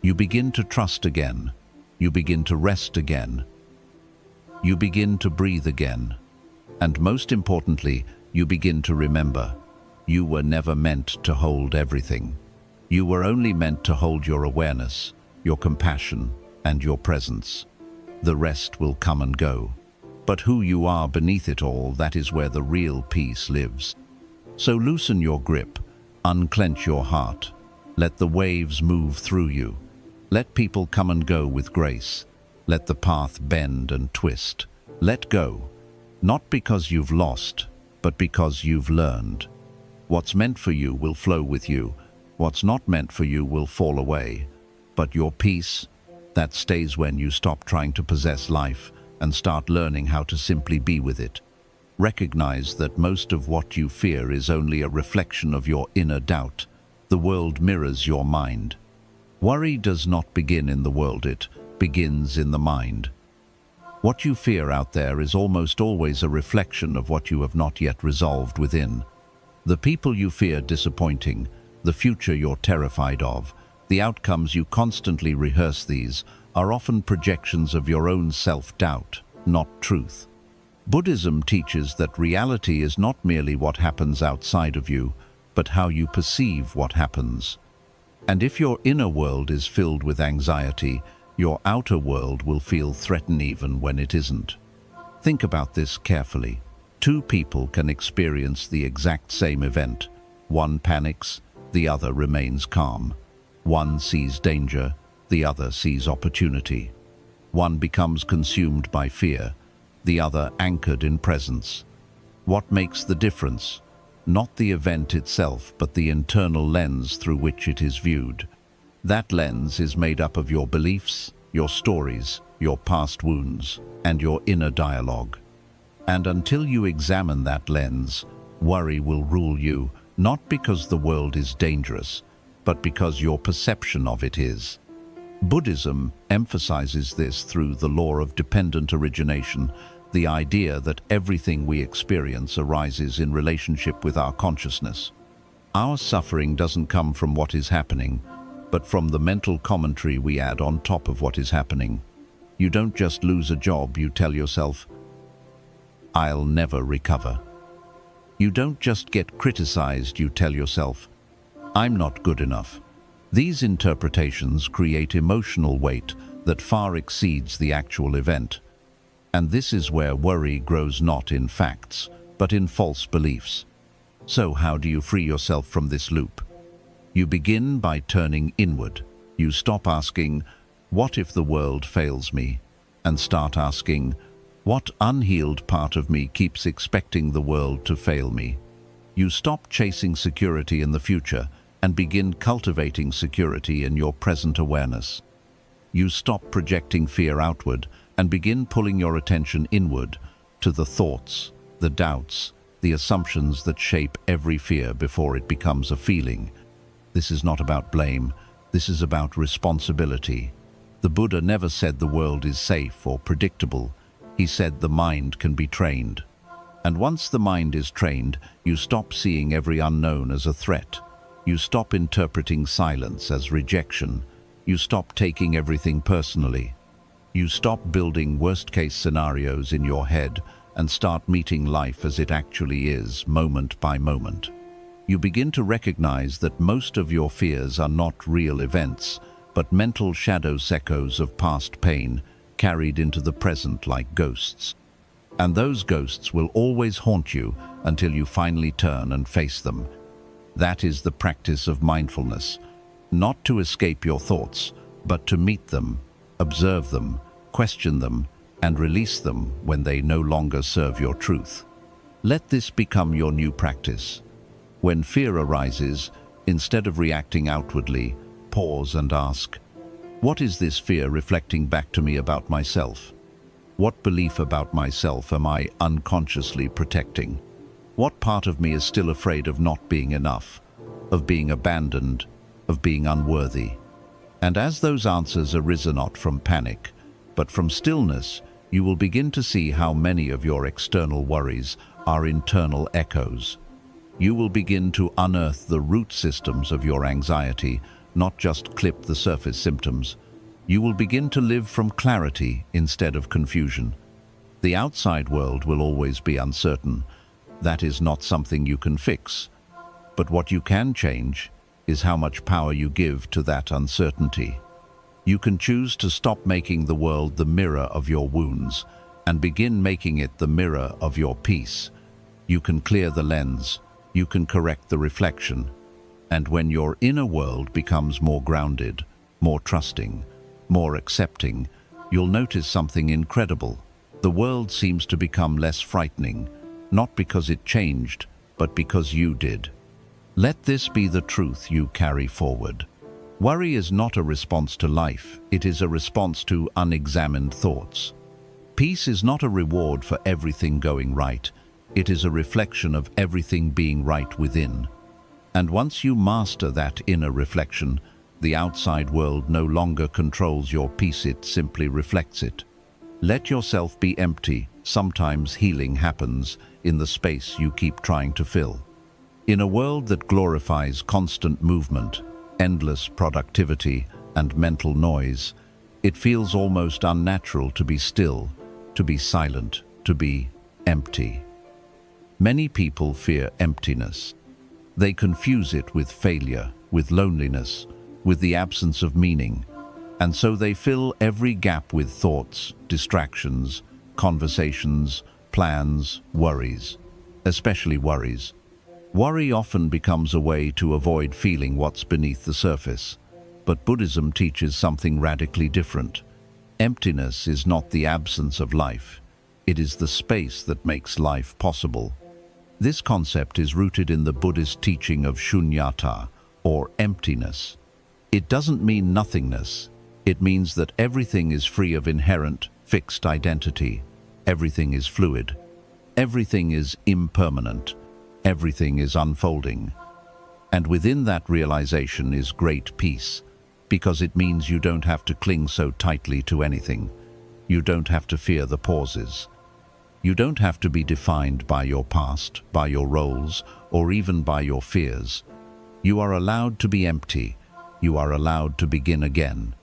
You begin to trust again. You begin to rest again. You begin to breathe again. And most importantly, you begin to remember, you were never meant to hold everything. You were only meant to hold your awareness, your compassion, and your presence. The rest will come and go. But who you are beneath it all, that is where the real peace lives. So loosen your grip, Unclench your heart. Let the waves move through you. Let people come and go with grace. Let the path bend and twist. Let go, not because you've lost, but because you've learned. What's meant for you will flow with you. What's not meant for you will fall away. But your peace, that stays when you stop trying to possess life and start learning how to simply be with it. Recognize that most of what you fear is only a reflection of your inner doubt. The world mirrors your mind. Worry does not begin in the world, it begins in the mind. What you fear out there is almost always a reflection of what you have not yet resolved within. The people you fear disappointing, the future you're terrified of, the outcomes you constantly rehearse, these are often projections of your own self-doubt, not truth. Buddhism teaches that reality is not merely what happens outside of you, but how you perceive what happens. And if your inner world is filled with anxiety, your outer world will feel threatened even when it isn't. Think about this carefully. Two people can experience the exact same event. One panics, the other remains calm. One sees danger, the other sees opportunity. One becomes consumed by fear, the other anchored in presence. What makes the difference? Not the event itself, but the internal lens through which it is viewed. That lens is made up of your beliefs, your stories, your past wounds, and your inner dialogue. And until you examine that lens, worry will rule you, not because the world is dangerous, but because your perception of it is. Buddhism emphasizes this through the law of dependent origination, the idea that everything we experience arises in relationship with our consciousness. Our suffering doesn't come from what is happening, but from the mental commentary we add on top of what is happening. You don't just lose a job, you tell yourself, "I'll never recover." You don't just get criticized, you tell yourself, "I'm not good enough." These interpretations create emotional weight that far exceeds the actual event. And this is where worry grows, not in facts, but in false beliefs. So how do you free yourself from this loop? You begin by turning inward. You stop asking, "What if the world fails me?" and start asking, "What unhealed part of me keeps expecting the world to fail me?" You stop chasing security in the future and begin cultivating security in your present awareness. You stop projecting fear outward and begin pulling your attention inward to the thoughts, the doubts, the assumptions that shape every fear before it becomes a feeling. This is not about blame, this is about responsibility. The Buddha never said the world is safe or predictable. He said the mind can be trained. And once the mind is trained, you stop seeing every unknown as a threat. You stop interpreting silence as rejection. You stop taking everything personally. You stop building worst-case scenarios in your head and start meeting life as it actually is, moment by moment. You begin to recognize that most of your fears are not real events, but mental shadow echoes of past pain carried into the present like ghosts. And those ghosts will always haunt you until you finally turn and face them. That is the practice of mindfulness, not to escape your thoughts, but to meet them, observe them, question them, and release them when they no longer serve your truth. Let this become your new practice. When fear arises, instead of reacting outwardly, pause and ask, what is this fear reflecting back to me about myself? What belief about myself am I unconsciously protecting? What part of me is still afraid of not being enough, of being abandoned, of being unworthy? And as those answers arise not from panic, but from stillness, you will begin to see how many of your external worries are internal echoes. You will begin to unearth the root systems of your anxiety, not just clip the surface symptoms. You will begin to live from clarity instead of confusion. The outside world will always be uncertain. That is not something you can fix. But what you can change is how much power you give to that uncertainty. You can choose to stop making the world the mirror of your wounds and begin making it the mirror of your peace. You can clear the lens. You can correct the reflection. And when your inner world becomes more grounded, more trusting, more accepting, you'll notice something incredible. The world seems to become less frightening, not because it changed, but because you did. Let this be the truth you carry forward. Worry is not a response to life, it is a response to unexamined thoughts. Peace is not a reward for everything going right, it is a reflection of everything being right within. And once you master that inner reflection, the outside world no longer controls your peace, it simply reflects it. Let yourself be empty. Sometimes healing happens in the space you keep trying to fill. In a world that glorifies constant movement, endless productivity, and mental noise, it feels almost unnatural to be still, to be silent, to be empty. Many people fear emptiness. They confuse it with failure, with loneliness, with the absence of meaning, and so they fill every gap with thoughts, distractions, conversations, plans, worries, especially worries. Worry often becomes a way to avoid feeling what's beneath the surface, but Buddhism teaches something radically different. Emptiness is not the absence of life, it is the space that makes life possible. This concept is rooted in the Buddhist teaching of shunyata, or emptiness. It doesn't mean nothingness. It means that everything is free of inherent, fixed identity. Everything is fluid. Everything is impermanent. Everything is unfolding. And within that realization is great peace, because it means you don't have to cling so tightly to anything. You don't have to fear the pauses. You don't have to be defined by your past, by your roles, or even by your fears. You are allowed to be empty. You are allowed to begin again.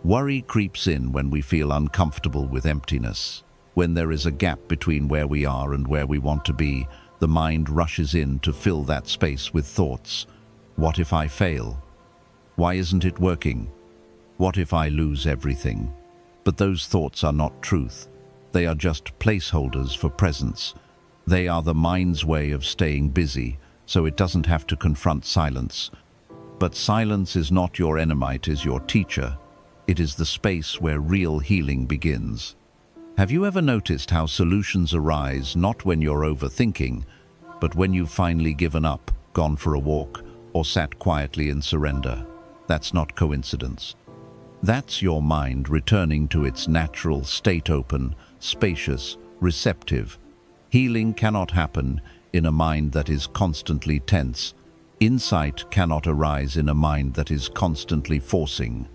Worry creeps in when we feel uncomfortable with emptiness. When there is a gap between where we are and where we want to be, the mind rushes in to fill that space with thoughts. What if I fail? Why isn't it working? What if I lose everything? But those thoughts are not truth. They are just placeholders for presence. They are the mind's way of staying busy, so it doesn't have to confront silence. But silence is not your enemy, it is your teacher. It is the space where real healing begins. Have you ever noticed how solutions arise not when you're overthinking, but when you've finally given up, gone for a walk, or sat quietly in surrender? That's not coincidence. That's your mind returning to its natural state, open, spacious, receptive. Healing cannot happen in a mind that is constantly tense. Insight cannot arise in a mind that is constantly forcing.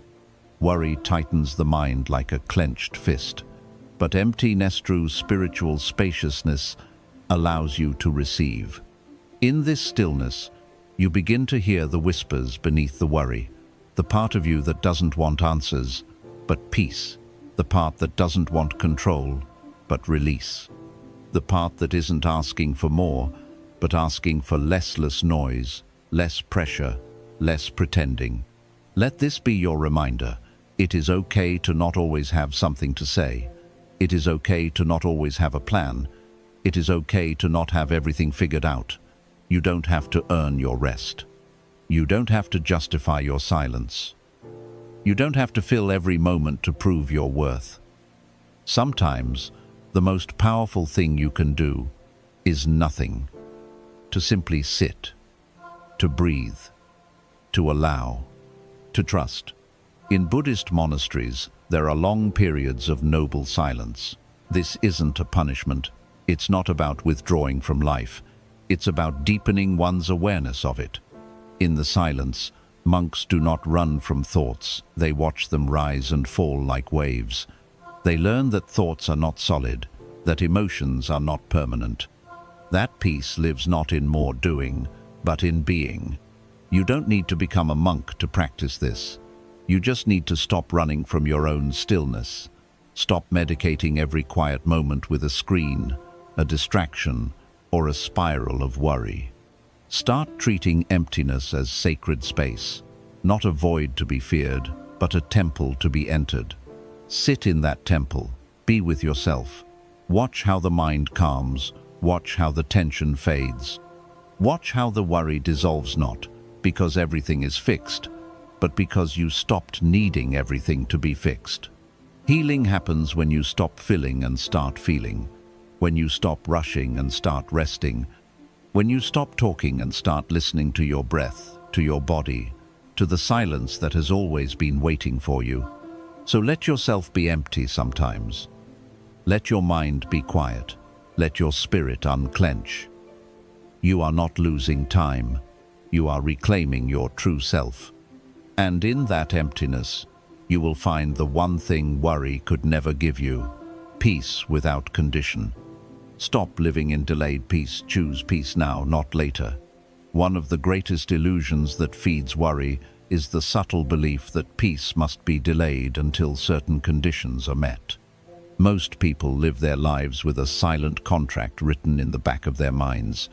Worry tightens the mind like a clenched fist, but emptiness through spiritual spaciousness allows you to receive. In this stillness, you begin to hear the whispers beneath the worry, the part of you that doesn't want answers, but peace, the part that doesn't want control, but release, the part that isn't asking for more, but asking for less noise, less pressure, less pretending. Let this be your reminder. It is okay to not always have something to say. It is okay to not always have a plan. It is okay to not have everything figured out. You don't have to earn your rest. You don't have to justify your silence. You don't have to fill every moment to prove your worth. Sometimes, the most powerful thing you can do is nothing. To simply sit, to breathe, to allow, to trust. In Buddhist monasteries, there are long periods of noble silence. This isn't a punishment. It's not about withdrawing from life. It's about deepening one's awareness of it. In the silence, monks do not run from thoughts. They watch them rise and fall like waves. They learn that thoughts are not solid, that emotions are not permanent. That peace lives not in more doing, but in being. You don't need to become a monk to practice this. You just need to stop running from your own stillness. Stop medicating every quiet moment with a screen, a distraction, or a spiral of worry. Start treating emptiness as sacred space, not a void to be feared, but a temple to be entered. Sit in that temple, be with yourself. Watch how the mind calms, watch how the tension fades. Watch how the worry dissolves not, because everything is fixed, but because you stopped needing everything to be fixed. Healing happens when you stop filling and start feeling, when you stop rushing and start resting, when you stop talking and start listening to your breath, to your body, to the silence that has always been waiting for you. So let yourself be empty sometimes. Let your mind be quiet. Let your spirit unclench. You are not losing time. You are reclaiming your true self. And in that emptiness, you will find the one thing worry could never give you: peace without condition. Stop living in delayed peace. Choose peace now, not later. One of the greatest illusions that feeds worry is the subtle belief that peace must be delayed until certain conditions are met. Most people live their lives with a silent contract written in the back of their minds.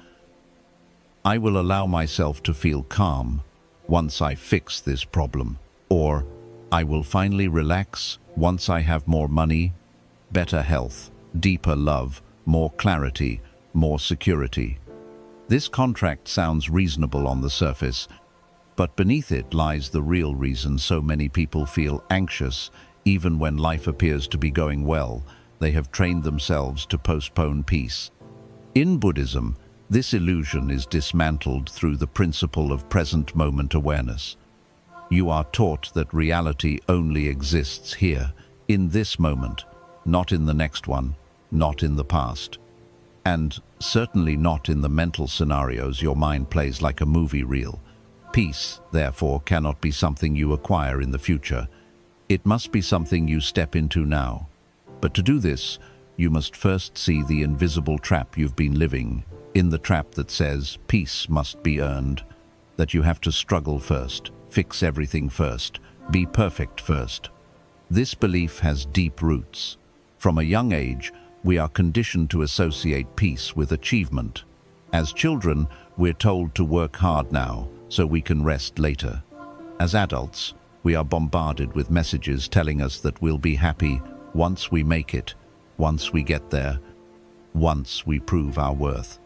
I will allow myself to feel calm once I fix this problem, or I will finally relax once I have more money, better health, deeper love, more clarity, more security. This contract sounds reasonable on the surface, but beneath it lies the real reason so many people feel anxious even when life appears to be going well. They have trained themselves to postpone peace. In Buddhism, this illusion is dismantled through the principle of present moment awareness. You are taught that reality only exists here, in this moment, not in the next one, not in the past, and certainly not in the mental scenarios your mind plays like a movie reel. Peace, therefore, cannot be something you acquire in the future. It must be something you step into now. But to do this, you must first see the invisible trap you've been living in, the trap that says peace must be earned, that you have to struggle first, fix everything first, be perfect first. This belief has deep roots. From a young age, we are conditioned to associate peace with achievement. As children, we're told to work hard now so we can rest later. As adults, we are bombarded with messages telling us that we'll be happy once we make it, once we get there, once we prove our worth.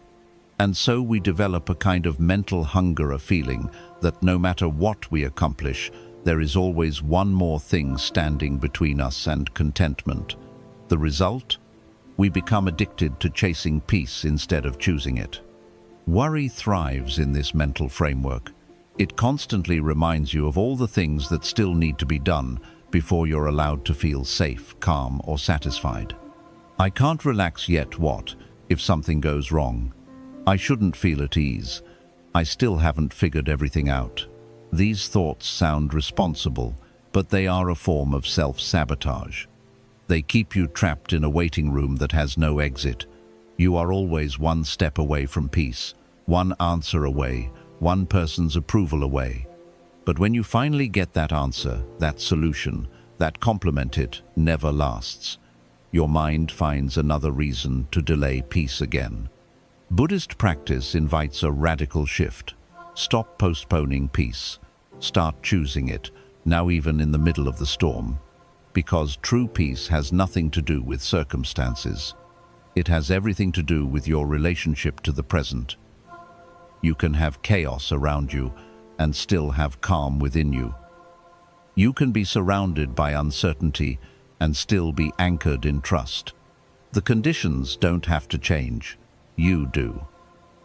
And so we develop a kind of mental hunger, a feeling that no matter what we accomplish, there is always one more thing standing between us and contentment. The result? We become addicted to chasing peace instead of choosing it. Worry thrives in this mental framework. It constantly reminds you of all the things that still need to be done before you're allowed to feel safe, calm, or satisfied. I can't relax yet. What if something goes wrong? I shouldn't feel at ease. I still haven't figured everything out. These thoughts sound responsible, but they are a form of self-sabotage. They keep you trapped in a waiting room that has no exit. You are always one step away from peace, one answer away, one person's approval away. But when you finally get that answer, that solution, that compliment, it never lasts. Your mind finds another reason to delay peace again. Buddhist practice invites a radical shift. Stop postponing peace. Start choosing it, now even in the middle of the storm. Because true peace has nothing to do with circumstances. It has everything to do with your relationship to the present. You can have chaos around you and still have calm within you. You can be surrounded by uncertainty and still be anchored in trust. The conditions don't have to change. You do.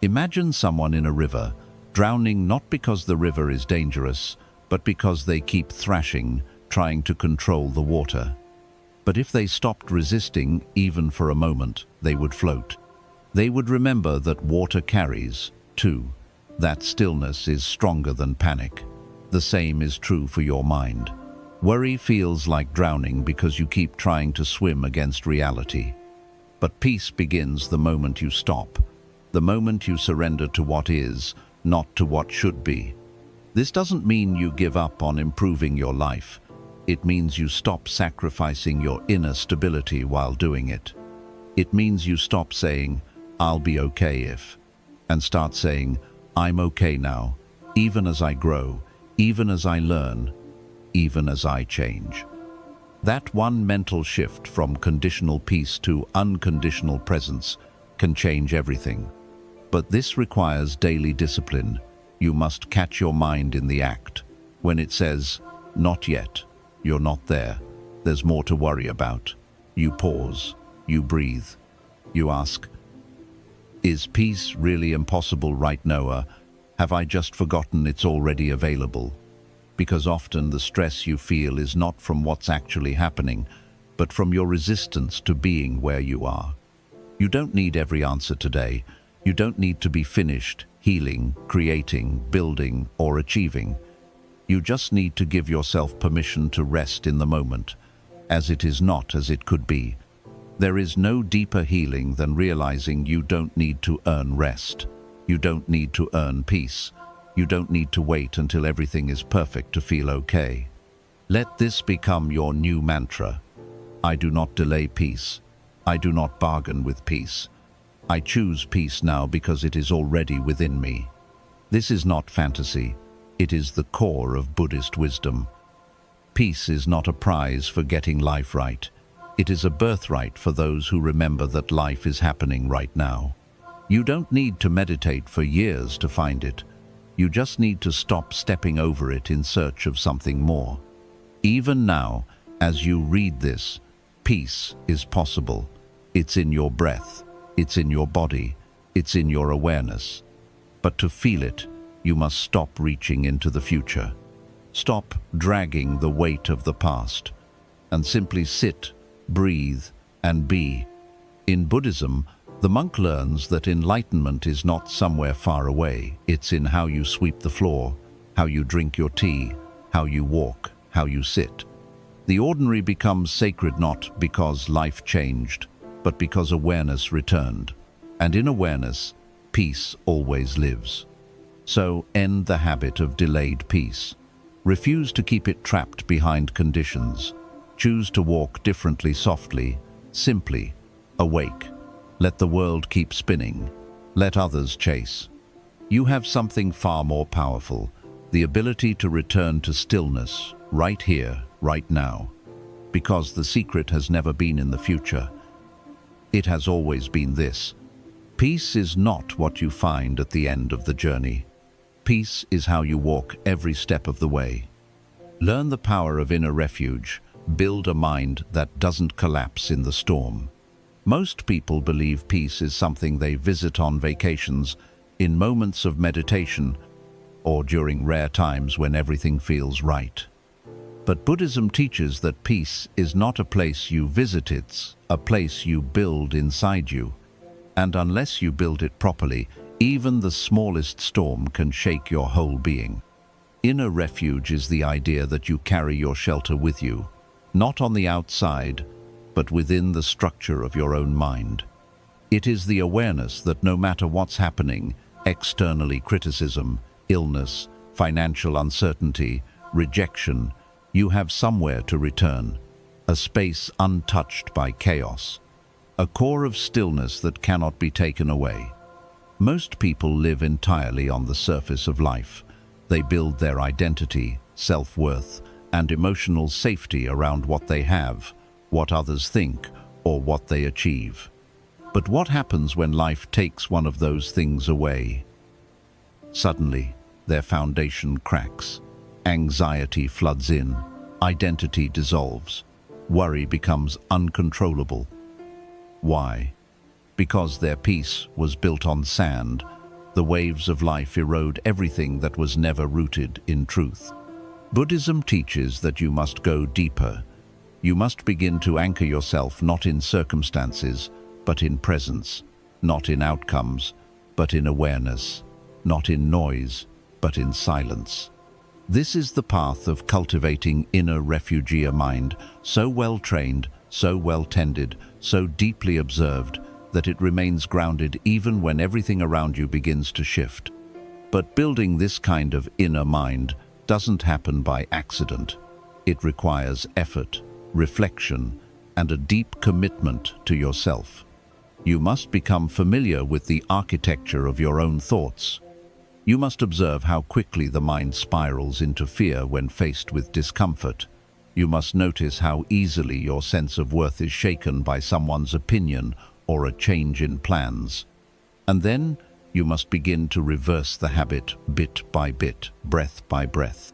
Imagine someone in a river, drowning not because the river is dangerous, but because they keep thrashing, trying to control the water. But if they stopped resisting, even for a moment, they would float. They would remember that water carries, too. That stillness is stronger than panic. The same is true for your mind. Worry feels like drowning because you keep trying to swim against reality. But peace begins the moment you stop, the moment you surrender to what is, not to what should be. This doesn't mean you give up on improving your life. It means you stop sacrificing your inner stability while doing it. It means you stop saying, "I'll be okay if," and start saying, "I'm okay now, even as I grow, even as I learn, even as I change." That one mental shift from conditional peace to unconditional presence can change everything. But this requires daily discipline. You must catch your mind in the act. When it says, "Not yet," you're not there. There's more to worry about. You pause. You breathe. You ask, "Is peace really impossible right now? Have I just forgotten it's already available?" Because often the stress you feel is not from what's actually happening, but from your resistance to being where you are. You don't need every answer today. You don't need to be finished, healing, creating, building, or achieving. You just need to give yourself permission to rest in the moment, as it is not as it could be. There is no deeper healing than realizing you don't need to earn rest. You don't need to earn peace. You don't need to wait until everything is perfect to feel okay. Let this become your new mantra. I do not delay peace. I do not bargain with peace. I choose peace now because it is already within me. This is not fantasy. It is the core of Buddhist wisdom. Peace is not a prize for getting life right. It is a birthright for those who remember that life is happening right now. You don't need to meditate for years to find it. You just need to stop stepping over it in search of something more. Even now, as you read this, peace is possible. It's in your breath. It's in your body. It's in your awareness. But to feel it, you must stop reaching into the future. Stop dragging the weight of the past, and simply sit, breathe, and be. In Buddhism, the monk learns that enlightenment is not somewhere far away. It's in how you sweep the floor, how you drink your tea, how you walk, how you sit. The ordinary becomes sacred not because life changed, but because awareness returned. And in awareness, peace always lives. So end the habit of delayed peace. Refuse to keep it trapped behind conditions. Choose to walk differently, softly, simply, awake. Let the world keep spinning. Let others chase. You have something far more powerful, the ability to return to stillness, right here, right now. Because the secret has never been in the future. It has always been this. Peace is not what you find at the end of the journey. Peace is how you walk every step of the way. Learn the power of inner refuge. Build a mind that doesn't collapse in the storm. Most people believe peace is something they visit on vacations, in moments of meditation, or during rare times when everything feels right. But Buddhism teaches that peace is not a place you visit, it's a place you build inside you. And unless you build it properly, even the smallest storm can shake your whole being. Inner refuge is the idea that you carry your shelter with you, not on the outside, but within the structure of your own mind. It is the awareness that no matter what's happening, externally criticism, illness, financial uncertainty, rejection, you have somewhere to return, a space untouched by chaos, a core of stillness that cannot be taken away. Most people live entirely on the surface of life. They build their identity, self-worth, and emotional safety around what they have, what others think, or what they achieve. But what happens when life takes one of those things away? Suddenly, their foundation cracks. Anxiety floods in. Identity dissolves. Worry becomes uncontrollable. Why? Because their peace was built on sand. The waves of life erode everything that was never rooted in truth. Buddhism teaches that you must go deeper. You must begin to anchor yourself not in circumstances, but in presence, not in outcomes, but in awareness, not in noise, but in silence. This is the path of cultivating inner refugee mind, so well trained, so well tended, so deeply observed, that it remains grounded even when everything around you begins to shift. But building this kind of inner mind doesn't happen by accident. It requires effort, reflection, and a deep commitment to yourself. You must become familiar with the architecture of your own thoughts. You must observe how quickly the mind spirals into fear when faced with discomfort. You must notice how easily your sense of worth is shaken by someone's opinion or a change in plans. And then You must begin to reverse the habit bit by bit, breath by breath.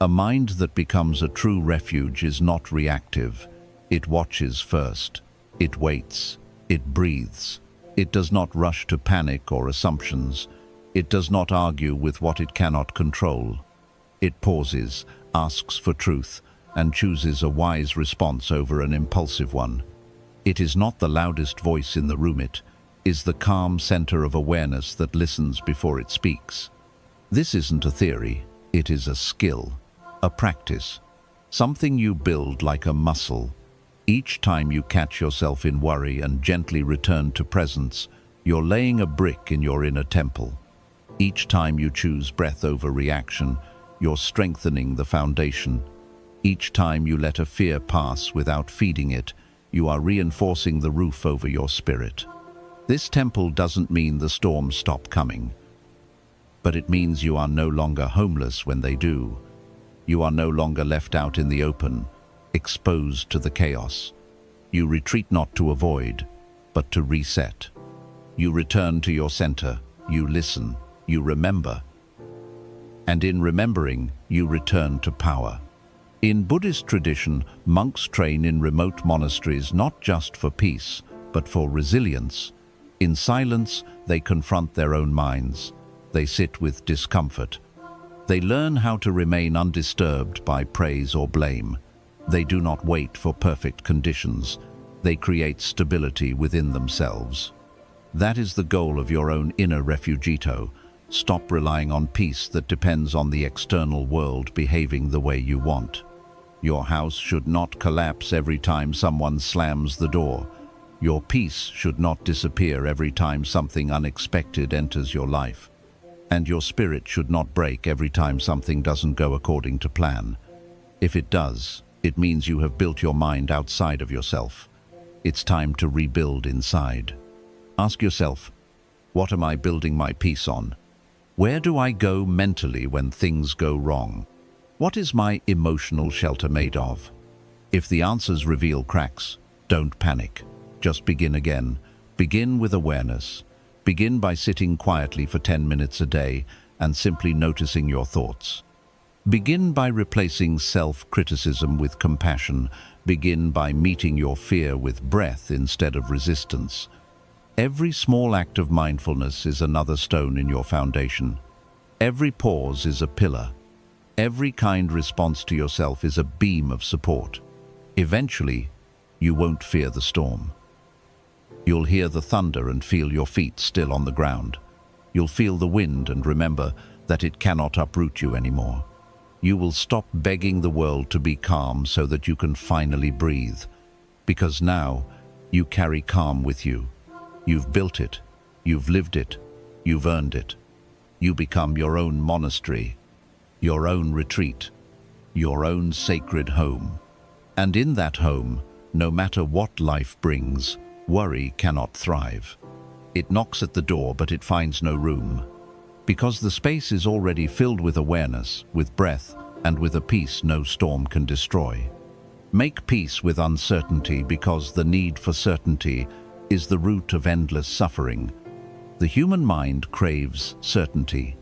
A mind that becomes a true refuge is not reactive. It watches first. It waits. It breathes. It does not rush to panic or assumptions. It does not argue with what it cannot control. It pauses, asks for truth, and chooses a wise response over an impulsive one. It is not the loudest voice in the room, it is the calm center of awareness that listens before it speaks. This isn't a theory, it is a skill, a practice, something you build like a muscle. Each time you catch yourself in worry and gently return to presence, you're laying a brick in your inner temple. Each time you choose breath over reaction, you're strengthening the foundation. Each time you let a fear pass without feeding it, you are reinforcing the roof over your spirit. This temple doesn't mean the storms stop coming, but it means you are no longer homeless when they do. You are no longer left out in the open, exposed to the chaos. You retreat not to avoid, but to reset. You return to your center, you listen, you remember. And in remembering, you return to power. In Buddhist tradition, monks train in remote monasteries not just for peace, but for resilience. In silence, they confront their own minds. They sit with discomfort. They learn how to remain undisturbed by praise or blame. They do not wait for perfect conditions. They create stability within themselves. That is the goal of your own inner refugito. Stop relying on peace that depends on the external world behaving the way you want. Your house should not collapse every time someone slams the door. Your peace should not disappear every time something unexpected enters your life. And your spirit should not break every time something doesn't go according to plan. If it does, it means you have built your mind outside of yourself. It's time to rebuild inside. Ask yourself, what am I building my peace on? Where do I go mentally when things go wrong? What is my emotional shelter made of? If the answers reveal cracks, don't panic. Just begin again. Begin with awareness. Begin by sitting quietly for 10 minutes a day and simply noticing your thoughts. Begin by replacing self-criticism with compassion. Begin by meeting your fear with breath instead of resistance. Every small act of mindfulness is another stone in your foundation. Every pause is a pillar. Every kind response to yourself is a beam of support. Eventually, you won't fear the storm. You'll hear the thunder and feel your feet still on the ground. You'll feel the wind and remember that it cannot uproot you anymore. You will stop begging the world to be calm so that you can finally breathe. Because now, you carry calm with you. You've built it. You've lived it. You've earned it. You become your own monastery, your own retreat, your own sacred home. And in that home, no matter what life brings, worry cannot thrive. It knocks at the door, but it finds no room. Because the space is already filled with awareness, with breath, and with a peace no storm can destroy. Make peace with uncertainty, because the need for certainty is the root of endless suffering. The human mind craves certainty.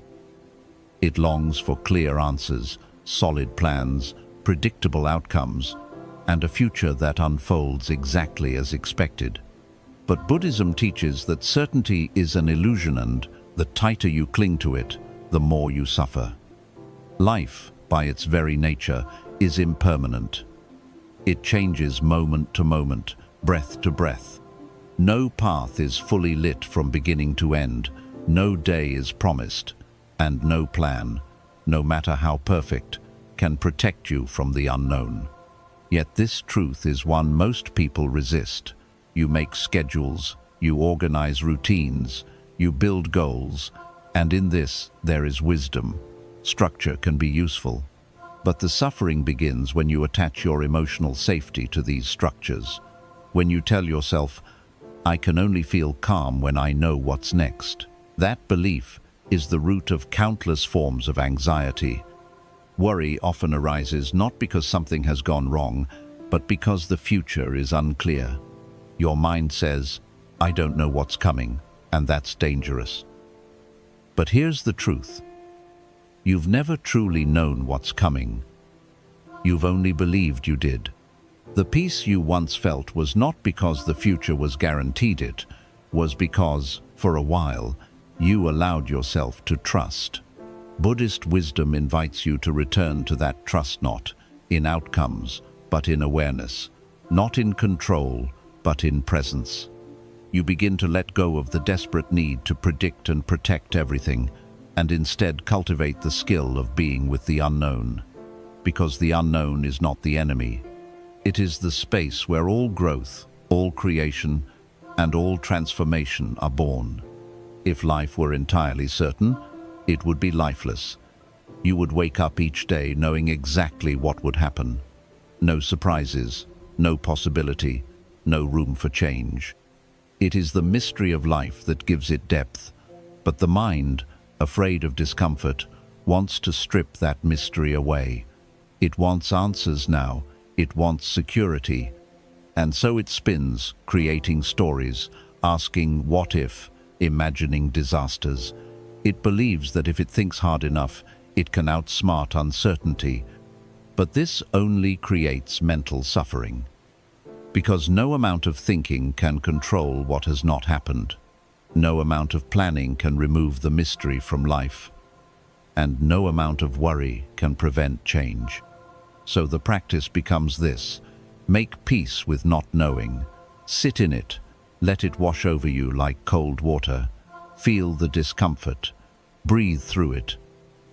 It longs for clear answers, solid plans, predictable outcomes, and a future that unfolds exactly as expected. But Buddhism teaches that certainty is an illusion, and the tighter you cling to it, the more you suffer. Life, by its very nature, is impermanent. It changes moment to moment, breath to breath. No path is fully lit from beginning to end. No day is promised, and no plan, no matter how perfect, can protect you from the unknown. Yet this truth is one most people resist. You make schedules, you organize routines, you build goals, and in this there is wisdom. Structure can be useful, but the suffering begins when you attach your emotional safety to these structures. When you tell yourself, I can only feel calm when I know what's next. That belief is the root of countless forms of anxiety. Worry often arises not because something has gone wrong, but because the future is unclear. Your mind says, I don't know what's coming, and that's dangerous. But here's the truth. You've never truly known what's coming. You've only believed you did. The peace you once felt was not because the future was guaranteed, it was because, for a while, you allowed yourself to trust. Buddhist wisdom invites you to return to that trust, not in outcomes, but in awareness, not in control, but in presence. You begin to let go of the desperate need to predict and protect everything, and instead cultivate the skill of being with the unknown. Because the unknown is not the enemy. It is the space where all growth, all creation, and all transformation are born. If life were entirely certain, it would be lifeless. You would wake up each day knowing exactly what would happen. No surprises, no possibility, no room for change. It is the mystery of life that gives it depth, but the mind, afraid of discomfort, wants to strip that mystery away. It wants answers now. It wants security. And so it spins, creating stories, asking what if, imagining disasters. It believes that if it thinks hard enough, it can outsmart uncertainty. But this only creates mental suffering. Because no amount of thinking can control what has not happened. No amount of planning can remove the mystery from life. And no amount of worry can prevent change. So the practice becomes this: make peace with not knowing. Sit in it. Let it wash over you like cold water. Feel the discomfort. Breathe through it.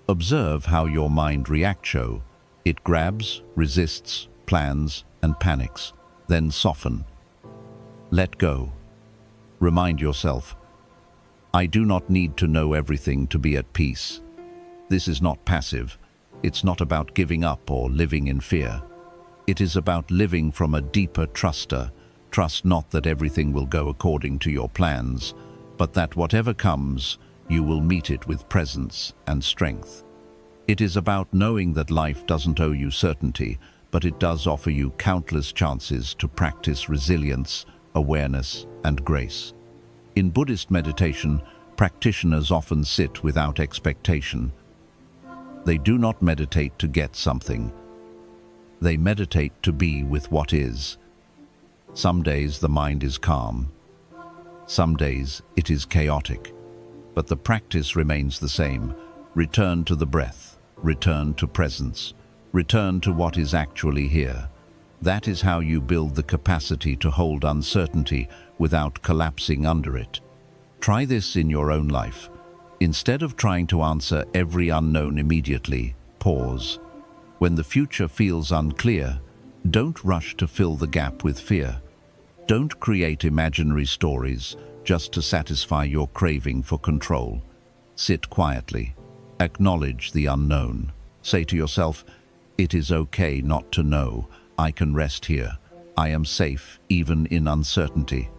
Observe how your mind reacts. It grabs, resists, plans, and panics. Then soften. Let go. Remind yourself, I do not need to know everything to be at peace. This is not passive. It's not about giving up or living in fear. It is about living from a deeper truster. Trust not that everything will go according to your plans, but that whatever comes, you will meet it with presence and strength. It is about knowing that life doesn't owe you certainty, but it does offer you countless chances to practice resilience, awareness, and grace. In Buddhist meditation, practitioners often sit without expectation. They do not meditate to get something. They meditate to be with what is. Some days the mind is calm. Some days it is chaotic. But the practice remains the same. Return to the breath. Return to presence. Return to what is actually here. That is how you build the capacity to hold uncertainty without collapsing under it. Try this in your own life. Instead of trying to answer every unknown immediately, pause. When the future feels unclear, don't rush to fill the gap with fear. Don't create imaginary stories just to satisfy your craving for control. Sit quietly. Acknowledge the unknown. Say to yourself, it is okay not to know. I can rest here. I am safe even in uncertainty.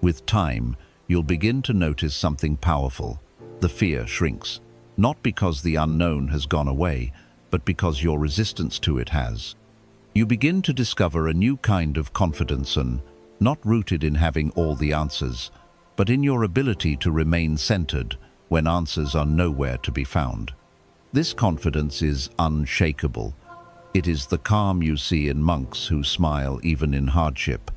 With time, you'll begin to notice something powerful. The fear shrinks, not because the unknown has gone away, but because your resistance to it has. You begin to discover a new kind of confidence, and not rooted in having all the answers, but in your ability to remain centered when answers are nowhere to be found. This confidence is unshakable. It is the calm you see in monks who smile even in hardship.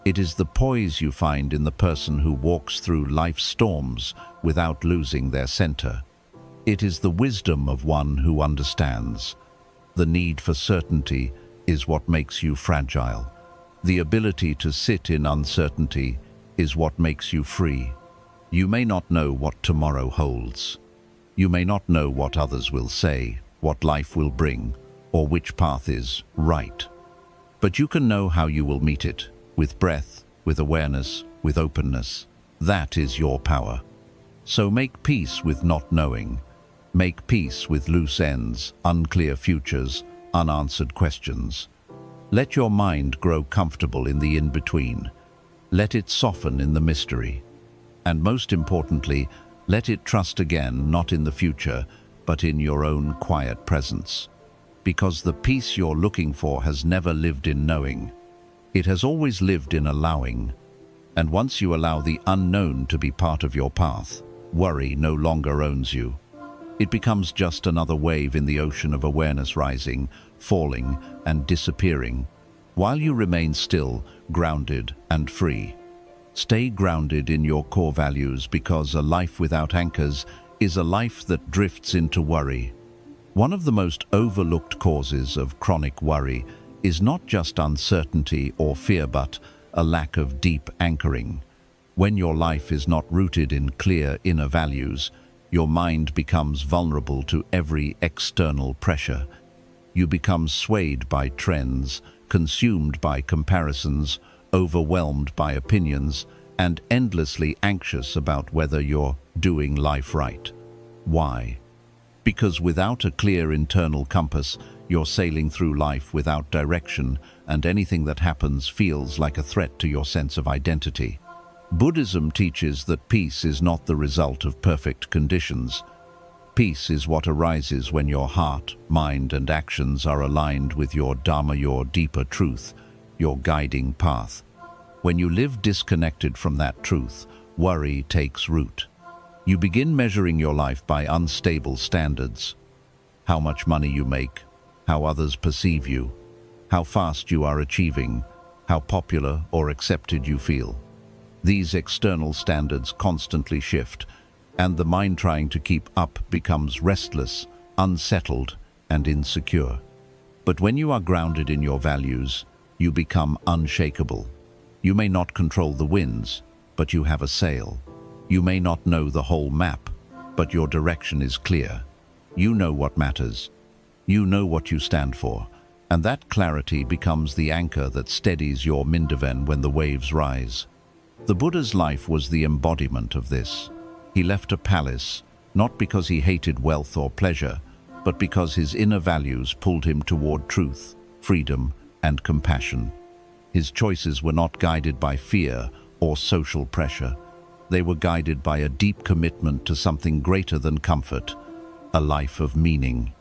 It is the poise you find in the person who walks through life's storms without losing their center. It is the wisdom of one who understands. The need for certainty is what makes you fragile. The ability to sit in uncertainty is what makes you free. You may not know what tomorrow holds. You may not know what others will say, what life will bring, or which path is right. But you can know how you will meet it. With breath, with awareness, with openness. That is your power. So make peace with not knowing. Make peace with loose ends, unclear futures, unanswered questions. Let your mind grow comfortable in the in-between. Let it soften in the mystery. And most importantly, let it trust again, not in the future, but in your own quiet presence. Because the peace you're looking for has never lived in knowing. It has always lived in allowing. And once you allow the unknown to be part of your path, worry no longer owns you. It becomes just another wave in the ocean of awareness, rising, falling, and disappearing, while you remain still, grounded, and free. Stay grounded in your core values, because a life without anchors is a life that drifts into worry. One of the most overlooked causes of chronic worry is not just uncertainty or fear, but a lack of deep anchoring. When your life is not rooted in clear inner values, your mind becomes vulnerable to every external pressure. You become swayed by trends, consumed by comparisons, overwhelmed by opinions, and endlessly anxious about whether you're doing life right. Why? Because without a clear internal compass, you're sailing through life without direction, and anything that happens feels like a threat to your sense of identity. Buddhism teaches that peace is not the result of perfect conditions. Peace is what arises when your heart, mind, and actions are aligned with your Dharma, your deeper truth, your guiding path. When you live disconnected from that truth, worry takes root. You begin measuring your life by unstable standards. How much money you make, how others perceive you, how fast you are achieving, how popular or accepted you feel. These external standards constantly shift, and the mind trying to keep up becomes restless, unsettled, and insecure. But when you are grounded in your values, you become unshakable. You may not control the winds, but you have a sail. You may not know the whole map, but your direction is clear. You know what matters. You know what you stand for, and that clarity becomes the anchor that steadies your mindaven when the waves rise. The Buddha's life was the embodiment of this. He left a palace, not because he hated wealth or pleasure, but because his inner values pulled him toward truth, freedom, and compassion. His choices were not guided by fear or social pressure. They were guided by a deep commitment to something greater than comfort, a life of meaning.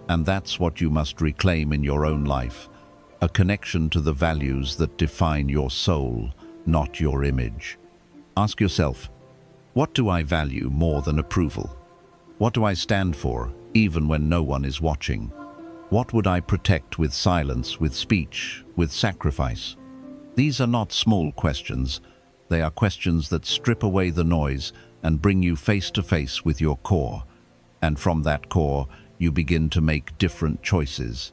And that's what you must reclaim in your own life, a connection to the values that define your soul, not your image. Ask yourself, what do I value more than approval? What do I stand for, even when no one is watching? What would I protect with silence, with speech, with sacrifice? These are not small questions. They are questions that strip away the noise and bring you face to face with your core. And from that core, you begin to make different choices.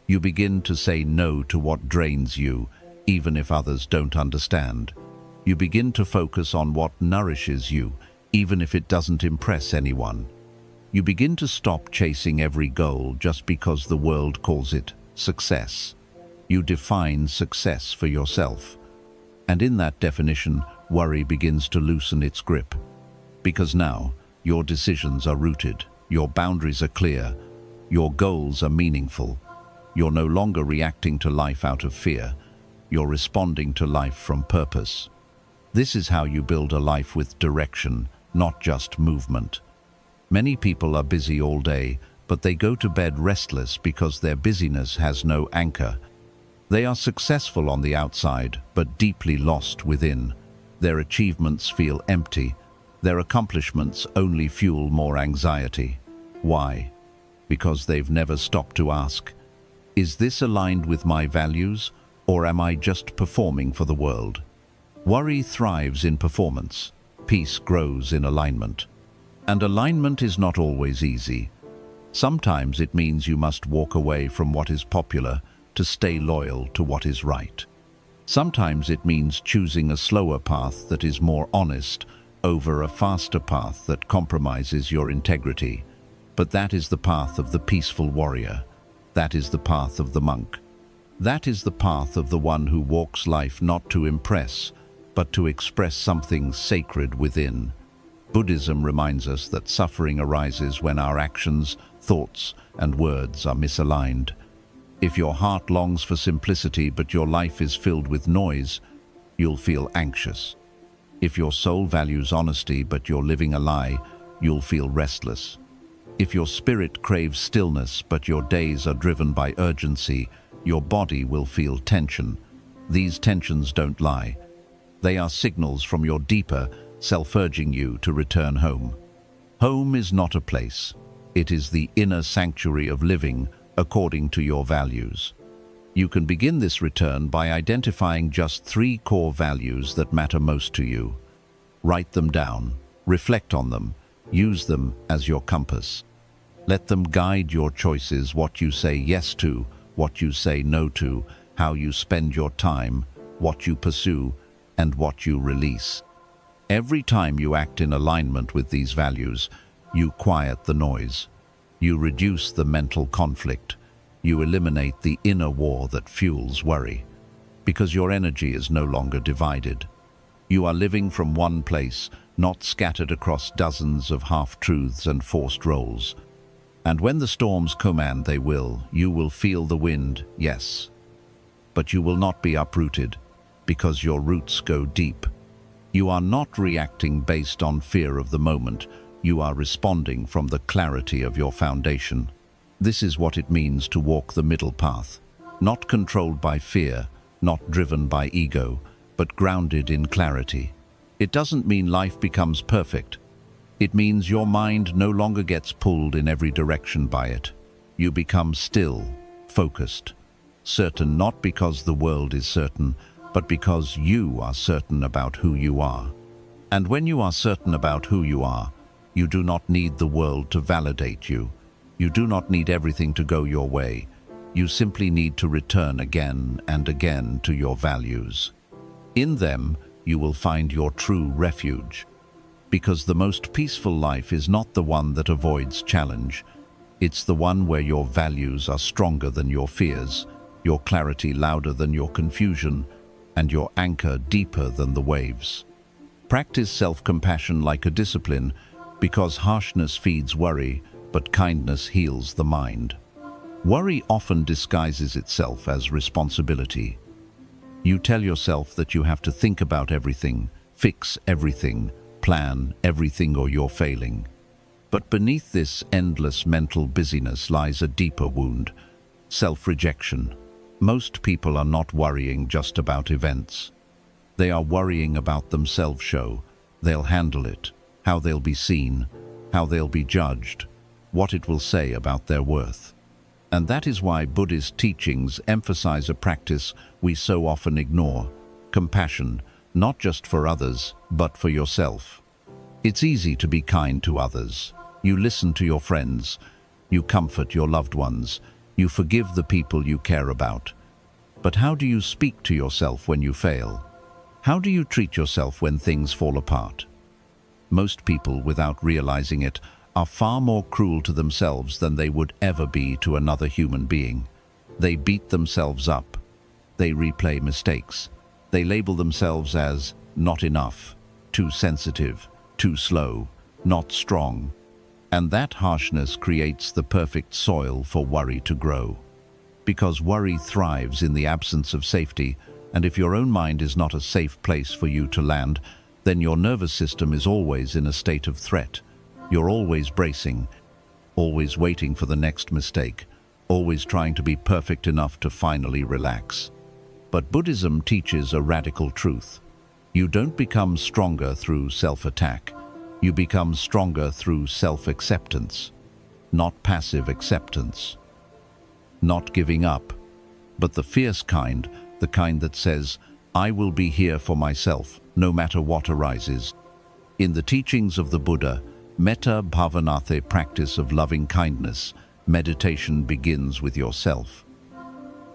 You begin to say no to what drains you, even if others don't understand. You begin to focus on what nourishes you, even if it doesn't impress anyone. You begin to stop chasing every goal just because the world calls it success. You define success for yourself. And in that definition, worry begins to loosen its grip. Because now, your decisions are rooted, your boundaries are clear, your goals are meaningful. You're no longer reacting to life out of fear. You're responding to life from purpose. This is how you build a life with direction, not just movement. Many people are busy all day, but they go to bed restless because their busyness has no anchor. They are successful on the outside, but deeply lost within. Their achievements feel empty. Their accomplishments only fuel more anxiety. Why? Because they've never stopped to ask, is this aligned with my values, or am I just performing for the world? Worry thrives in performance. Peace grows in alignment. And alignment is not always easy. Sometimes it means you must walk away from what is popular to stay loyal to what is right. Sometimes it means choosing a slower path that is more honest over a faster path that compromises your integrity. But that is the path of the peaceful warrior. That is the path of the monk. That is the path of the one who walks life not to impress, but to express something sacred within. Buddhism reminds us that suffering arises when our actions, thoughts, and words are misaligned. If your heart longs for simplicity but your life is filled with noise, you'll feel anxious. If your soul values honesty but you're living a lie, you'll feel restless. If your spirit craves stillness but your days are driven by urgency, your body will feel tension. These tensions don't lie. They are signals from your deeper, self-urging you to return home. Home is not a place. It is the inner sanctuary of living according to your values. You can begin this return by identifying just 3 core values that matter most to you. Write them down, reflect on them, use them as your compass. Let them guide your choices, what you say yes to, what you say no to, how you spend your time, what you pursue, and what you release. Every time you act in alignment with these values, you quiet the noise. You reduce the mental conflict. You eliminate the inner war that fuels worry, because your energy is no longer divided. You are living from one place, not scattered across dozens of half-truths and forced roles. And when the storms come, and they will, you will feel the wind, yes. But you will not be uprooted, because your roots go deep. You are not reacting based on fear of the moment. You are responding from the clarity of your foundation. This is what it means to walk the middle path, not controlled by fear, not driven by ego, but grounded in clarity. It doesn't mean life becomes perfect. It means your mind no longer gets pulled in every direction by it. You become still, focused, certain not because the world is certain, but because you are certain about who you are. And when you are certain about who you are, you do not need the world to validate you. You do not need everything to go your way. You simply need to return again and again to your values. In them, you will find your true refuge. Because the most peaceful life is not the one that avoids challenge. It's the one where your values are stronger than your fears, your clarity louder than your confusion, and your anchor deeper than the waves. Practice self-compassion like a discipline, because harshness feeds worry, but kindness heals the mind. Worry often disguises itself as responsibility. You tell yourself that you have to think about everything, fix everything, plan everything, or you're failing. But beneath this endless mental busyness lies a deeper wound: self-rejection. Most people are not worrying just about events. They are worrying about themselves. They'll handle it, how they'll be seen, how they'll be judged, what it will say about their worth. And that is why Buddhist teachings emphasize a practice we so often ignore: compassion, not just for others, but for yourself. It's easy to be kind to others. You listen to your friends, you comfort your loved ones, you forgive the people you care about. But how do you speak to yourself when you fail? How do you treat yourself when things fall apart? Most people, without realizing it, are far more cruel to themselves than they would ever be to another human being. They beat themselves up. They replay mistakes. They label themselves as not enough, too sensitive, too slow, not strong. And that harshness creates the perfect soil for worry to grow. Because worry thrives in the absence of safety, and if your own mind is not a safe place for you to land, then your nervous system is always in a state of threat. You're always bracing, always waiting for the next mistake, always trying to be perfect enough to finally relax. But Buddhism teaches a radical truth. You don't become stronger through self-attack. You become stronger through self-acceptance. Not passive acceptance. Not giving up, but the fierce kind, the kind that says, I will be here for myself, no matter what arises. In the teachings of the Buddha, Metta Bhavanathe, practice of loving kindness, meditation begins with yourself.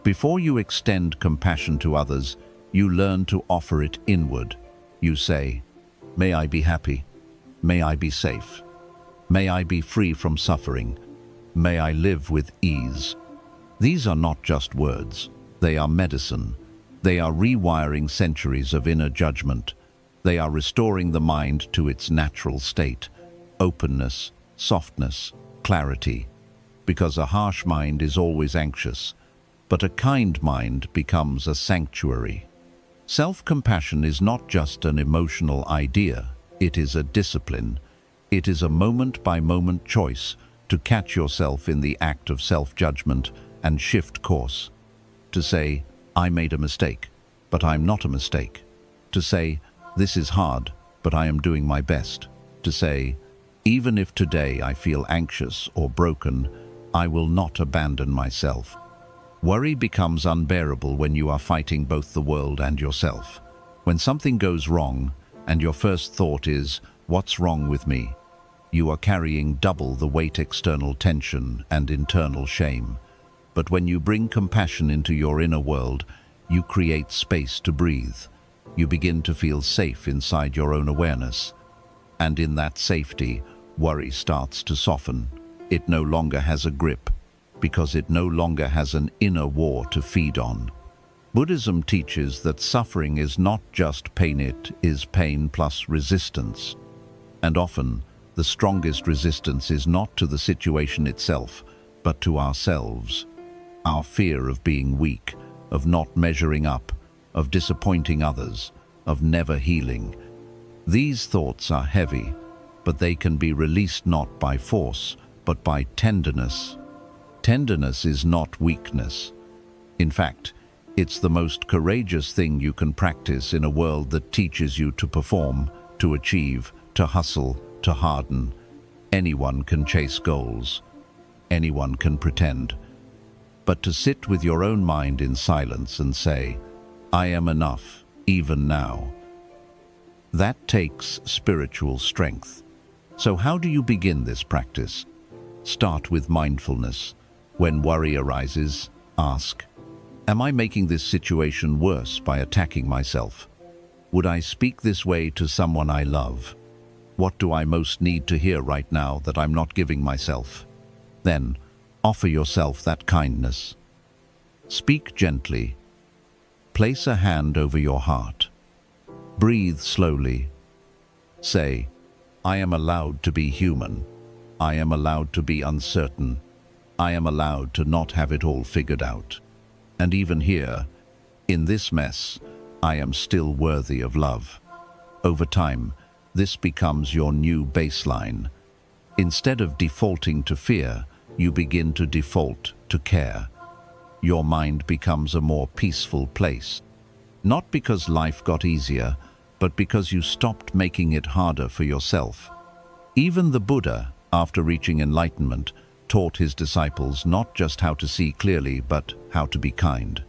Before you extend compassion to others, you learn to offer it inward. You say, may I be happy. May I be safe. May I be free from suffering. May I live with ease. These are not just words. They are medicine. They are rewiring centuries of inner judgment. They are restoring the mind to its natural state: openness, softness, clarity. Because a harsh mind is always anxious, but a kind mind becomes a sanctuary. Self-compassion is not just an emotional idea. It is a discipline. It is a moment-by-moment choice to catch yourself in the act of self-judgment and shift course. To say, I made a mistake, but I'm not a mistake. To say, this is hard, but I am doing my best. To say, even if today I feel anxious or broken, I will not abandon myself. Worry becomes unbearable when you are fighting both the world and yourself. When something goes wrong, and your first thought is, "What's wrong with me?" you are carrying double the weight external tension and internal shame. But when you bring compassion into your inner world, you create space to breathe. You begin to feel safe inside your own awareness. And in that safety, worry starts to soften. It no longer has a grip, because it no longer has an inner war to feed on. Buddhism teaches that suffering is not just pain, it is pain plus resistance. And often, the strongest resistance is not to the situation itself, but to ourselves. Our fear of being weak, of not measuring up, of disappointing others, of never healing. These thoughts are heavy, but they can be released not by force, but by tenderness. Tenderness is not weakness. In fact, it's the most courageous thing you can practice in a world that teaches you to perform, to achieve, to hustle, to harden. Anyone can chase goals. Anyone can pretend. But to sit with your own mind in silence and say, "I am enough, even now." That takes spiritual strength. So how do you begin this practice? Start with mindfulness. When worry arises, ask, "Am I making this situation worse by attacking myself? Would I speak this way to someone I love? What do I most need to hear right now that I'm not giving myself?" Then, offer yourself that kindness. Speak gently. Place a hand over your heart. Breathe slowly. Say, "I am allowed to be human. I am allowed to be uncertain. I am allowed to not have it all figured out. And even here, in this mess, I am still worthy of love." Over time, this becomes your new baseline. Instead of defaulting to fear, you begin to default to care. Your mind becomes a more peaceful place. Not because life got easier, but because you stopped making it harder for yourself. Even the Buddha, after reaching enlightenment, taught his disciples not just how to see clearly, but how to be kind.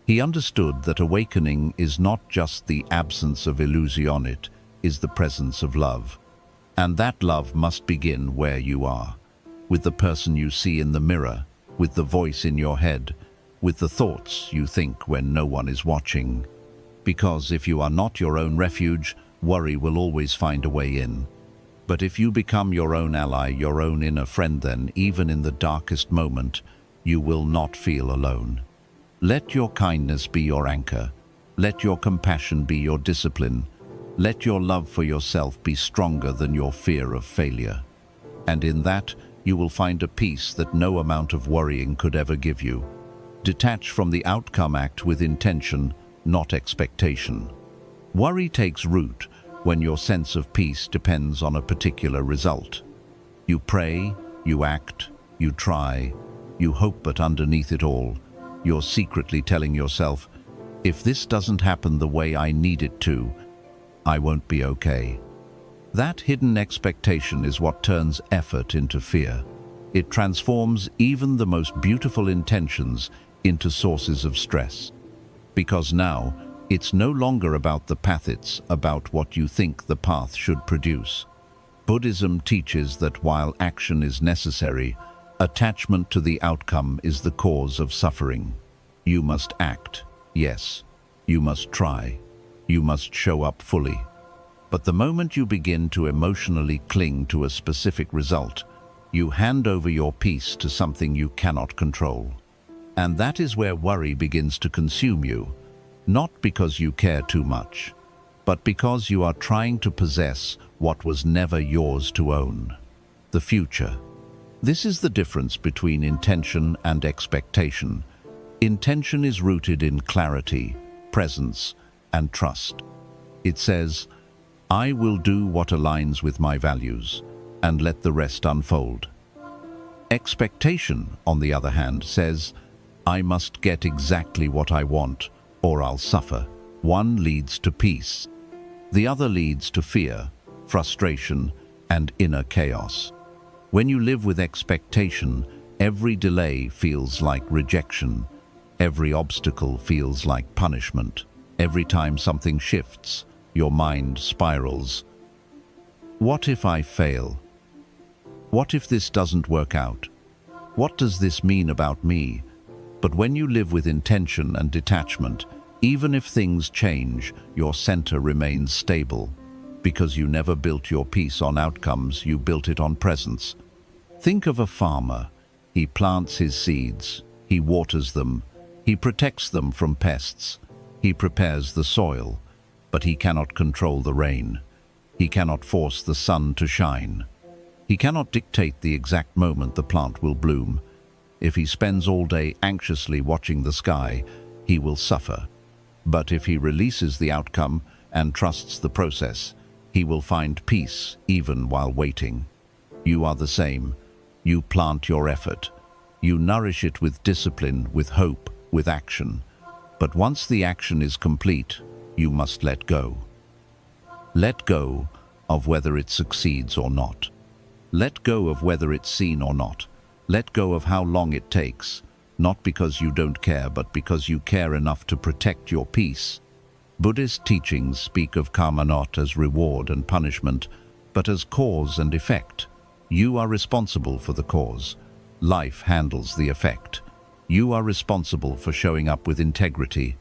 He understood that awakening is not just the absence of illusion, it is the presence of love. And that love must begin where you are, with the person you see in the mirror, with the voice in your head, with the thoughts you think when no one is watching. Because if you are not your own refuge, worry will always find a way in. But if you become your own ally, your own inner friend, then even in the darkest moment, you will not feel alone. Let your kindness be your anchor. Let your compassion be your discipline. Let your love for yourself be stronger than your fear of failure. And in that, you will find a peace that no amount of worrying could ever give you. Detach from the outcome, act with intention, not expectation. Worry takes root when your sense of peace depends on a particular result. You pray, you act, you try, you hope, but underneath it all, you're secretly telling yourself, "If this doesn't happen the way I need it to, I won't be okay." That hidden expectation is what turns effort into fear. It transforms even the most beautiful intentions into sources of stress. Because now, it's no longer about the path, it's about what you think the path should produce. Buddhism teaches that while action is necessary, attachment to the outcome is the cause of suffering. You must act, yes. You must try. You must show up fully. But the moment you begin to emotionally cling to a specific result, you hand over your peace to something you cannot control. And that is where worry begins to consume you, not because you care too much, but because you are trying to possess what was never yours to own: the future. This is the difference between intention and expectation. Intention is rooted in clarity, presence, and trust. It says, "I will do what aligns with my values, and let the rest unfold." Expectation, on the other hand, says, "I must get exactly what I want, or I'll suffer." One leads to peace. The other leads to fear, frustration, and inner chaos. When you live with expectation, every delay feels like rejection. Every obstacle feels like punishment. Every time something shifts, your mind spirals. What if I fail? What if this doesn't work out? What does this mean about me? But when you live with intention and detachment, even if things change, your center remains stable. Because you never built your peace on outcomes, you built it on presence. Think of a farmer. He plants his seeds, he waters them, he protects them from pests, he prepares the soil, but he cannot control the rain. He cannot force the sun to shine. He cannot dictate the exact moment the plant will bloom. If he spends all day anxiously watching the sky, he will suffer. But if he releases the outcome and trusts the process, he will find peace even while waiting. You are the same. You plant your effort. You nourish it with discipline, with hope, with action. But once the action is complete, you must let go. Let go of whether it succeeds or not. Let go of whether it's seen or not. Let go of how long it takes, not because you don't care, but because you care enough to protect your peace. Buddhist teachings speak of karma not as reward and punishment, but as cause and effect. You are responsible for the cause. Life handles the effect. You are responsible for showing up with integrity.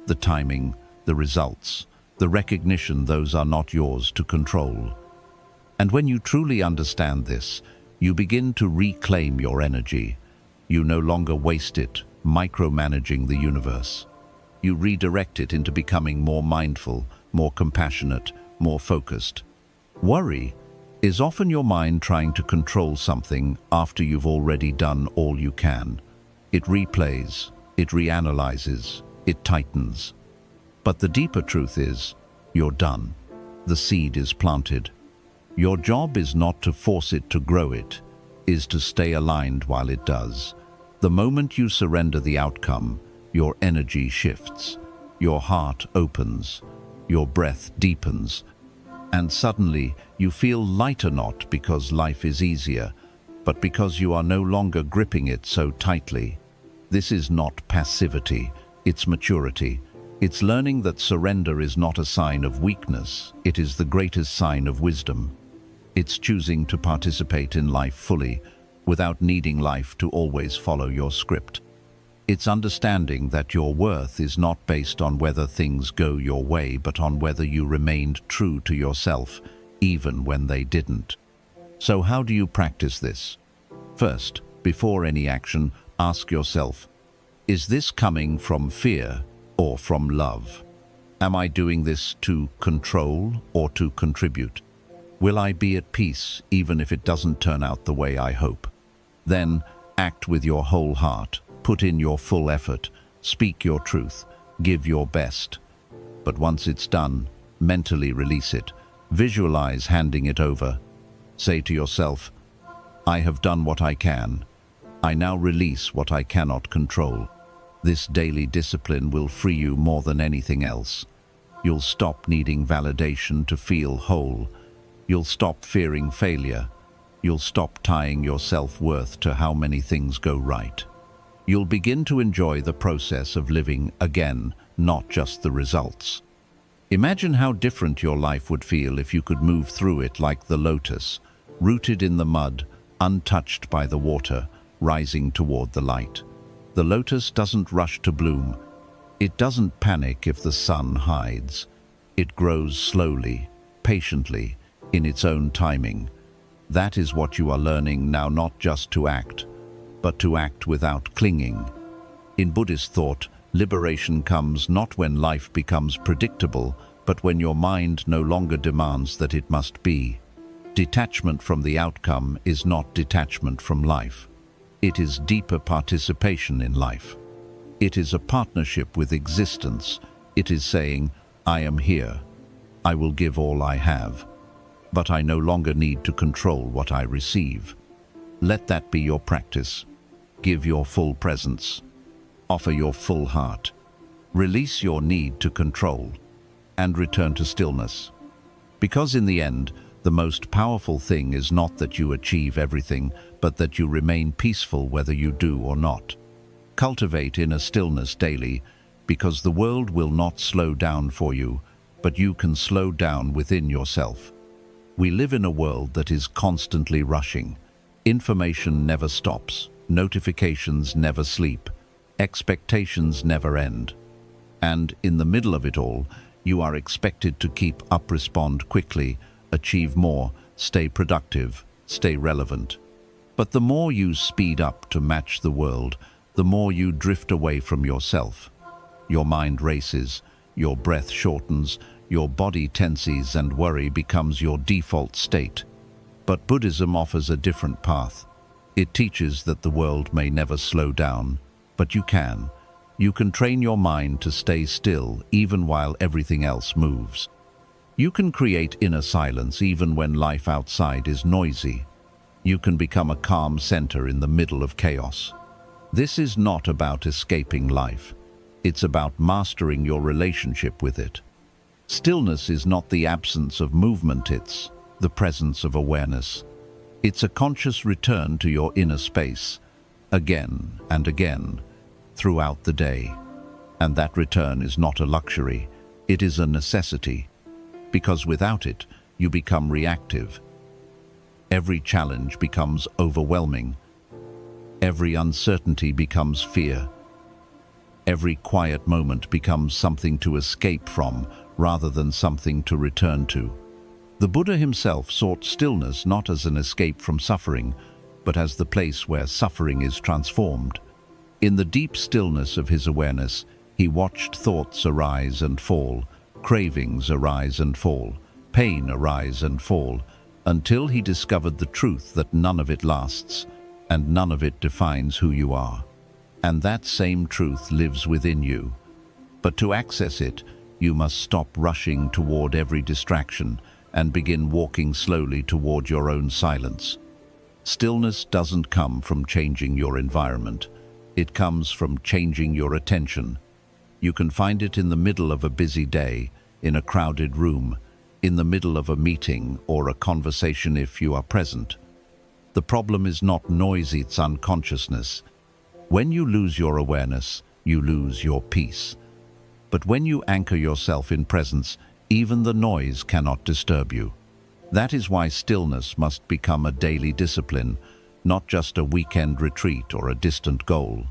The timing, the results, the recognition, those are not yours to control. And when you truly understand this, you begin to reclaim your energy. You no longer waste it, micromanaging the universe. You redirect it into becoming more mindful, more compassionate, more focused. Worry is often your mind trying to control something after you've already done all you can. It replays, it reanalyzes, it tightens. But the deeper truth is, you're done. The seed is planted. Your job is not to force it to grow, it is to stay aligned while it does. The moment you surrender the outcome, your energy shifts, your heart opens, your breath deepens, and suddenly you feel lighter, not because life is easier, but because you are no longer gripping it so tightly. This is not passivity, it's maturity. It's learning that surrender is not a sign of weakness, it is the greatest sign of wisdom. It's choosing to participate in life fully, without needing life to always follow your script. It's understanding that your worth is not based on whether things go your way, but on whether you remained true to yourself, even when they didn't. So how do you practice this? First, before any action, ask yourself, is this coming from fear or from love? Am I doing this to control or to contribute? Will I be at peace even if it doesn't turn out the way I hope? Then act with your whole heart. Put in your full effort, speak your truth, give your best. But once it's done, mentally release it. Visualize handing it over. Say to yourself, I have done what I can. I now release what I cannot control. This daily discipline will free you more than anything else. You'll stop needing validation to feel whole. You'll stop fearing failure. You'll stop tying your self-worth to how many things go right. You'll begin to enjoy the process of living again, not just the results. Imagine how different your life would feel if you could move through it like the lotus, rooted in the mud, untouched by the water, rising toward the light. The lotus doesn't rush to bloom. It doesn't panic if the sun hides. It grows slowly, patiently, in its own timing. That is what you are learning now, not just to act, but to act without clinging. In Buddhist thought, liberation comes not when life becomes predictable, but when your mind no longer demands that it must be. Detachment from the outcome is not detachment from life. It is deeper participation in life. It is a partnership with existence. It is saying, I am here. I will give all I have. But I no longer need to control what I receive. Let that be your practice. Give your full presence. Offer your full heart. Release your need to control. and return to stillness. Because in the end, the most powerful thing is not that you achieve everything, but that you remain peaceful whether you do or not. Cultivate inner stillness daily, because the world will not slow down for you, but you can slow down within yourself. We live in a world that is constantly rushing. Information never stops, notifications never sleep, expectations never end. And in the middle of it all, you are expected to keep up, respond quickly, achieve more, stay productive, stay relevant. But the more you speed up to match the world, the more you drift away from yourself. Your mind races, your breath shortens, your body tenses, and worry becomes your default state. But Buddhism offers a different path. It teaches that the world may never slow down, but you can. You can train your mind to stay still even while everything else moves. You can create inner silence even when life outside is noisy. You can become a calm center in the middle of chaos. This is not about escaping life. It's about mastering your relationship with it. Stillness is not the absence of movement, it's the presence of awareness. It's a conscious return to your inner space, again and again, throughout the day. And that return is not a luxury, it is a necessity. Because without it, you become reactive. Every challenge becomes overwhelming. Every uncertainty becomes fear. Every quiet moment becomes something to escape from rather than something to return to. The Buddha himself sought stillness not as an escape from suffering, but as the place where suffering is transformed. In the deep stillness of his awareness, he watched thoughts arise and fall, cravings arise and fall, pain arise and fall, until he discovered the truth that none of it lasts, and none of it defines who you are. And that same truth lives within you. But to access it, you must stop rushing toward every distraction and begin walking slowly toward your own silence. Stillness doesn't come from changing your environment. It comes from changing your attention. You can find it in the middle of a busy day, in a crowded room, in the middle of a meeting or a conversation if you are present. The problem is not noise, it's unconsciousness. When you lose your awareness, you lose your peace. But when you anchor yourself in presence, even the noise cannot disturb you. That is why stillness must become a daily discipline, not just a weekend retreat or a distant goal.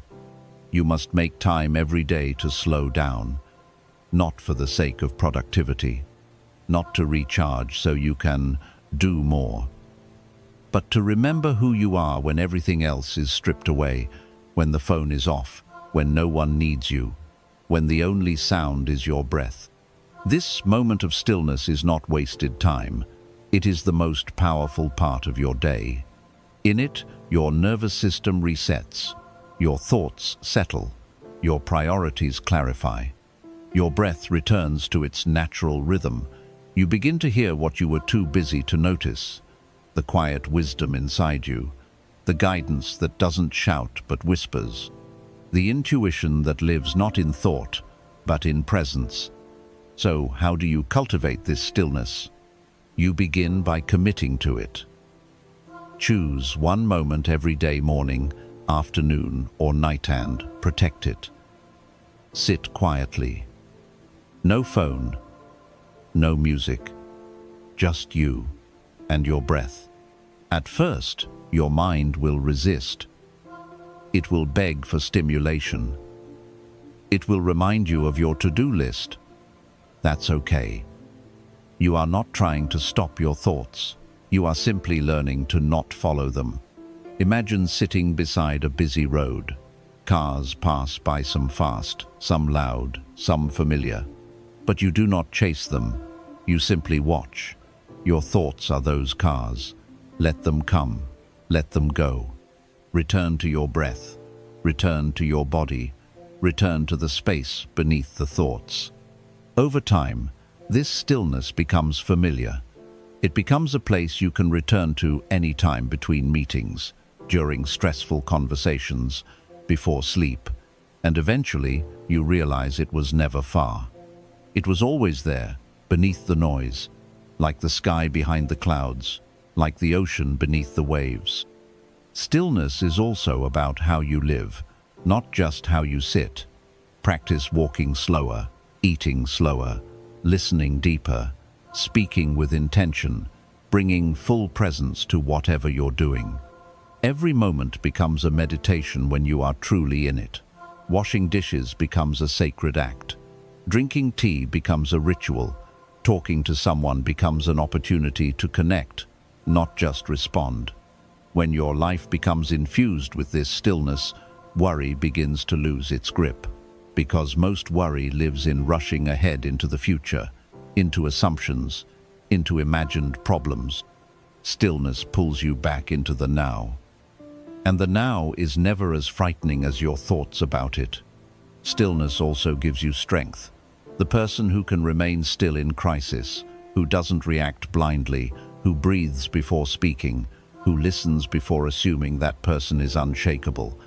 You must make time every day to slow down, not for the sake of productivity, not to recharge so you can do more, but to remember who you are when everything else is stripped away, when the phone is off, when no one needs you, when the only sound is your breath. This moment of stillness is not wasted time. It is the most powerful part of your day. In it, your nervous system resets, your thoughts settle, your priorities clarify. Your breath returns to its natural rhythm. You begin to hear what you were too busy to notice, the quiet wisdom inside you, the guidance that doesn't shout but whispers, the intuition that lives not in thought, but in presence. So, how do you cultivate this stillness? You begin by committing to it. Choose one moment every day, morning, afternoon, or night, and protect it. Sit quietly. No phone, no music, just you and your breath. At first, your mind will resist. It will beg for stimulation. It will remind you of your to-do list. That's okay. You are not trying to stop your thoughts. You are simply learning to not follow them. Imagine sitting beside a busy road. Cars pass by, some fast, some loud, some familiar. But you do not chase them. You simply watch. Your thoughts are those cars. Let them come. Let them go. Return to your breath. Return to your body. Return to the space beneath the thoughts. Over time, this stillness becomes familiar. It becomes a place you can return to any time between meetings, during stressful conversations, before sleep, and eventually you realize it was never far. It was always there, beneath the noise, like the sky behind the clouds, like the ocean beneath the waves. Stillness is also about how you live, not just how you sit. Practice walking slower, eating slower, listening deeper, speaking with intention, bringing full presence to whatever you're doing. Every moment becomes a meditation when you are truly in it. Washing dishes becomes a sacred act. Drinking tea becomes a ritual. Talking to someone becomes an opportunity to connect, not just respond. When your life becomes infused with this stillness, worry begins to lose its grip. Because most worry lives in rushing ahead into the future, into assumptions, into imagined problems. Stillness pulls you back into the now. And the now is never as frightening as your thoughts about it. Stillness also gives you strength. The person who can remain still in crisis, who doesn't react blindly, who breathes before speaking, who listens before assuming, that person is unshakable.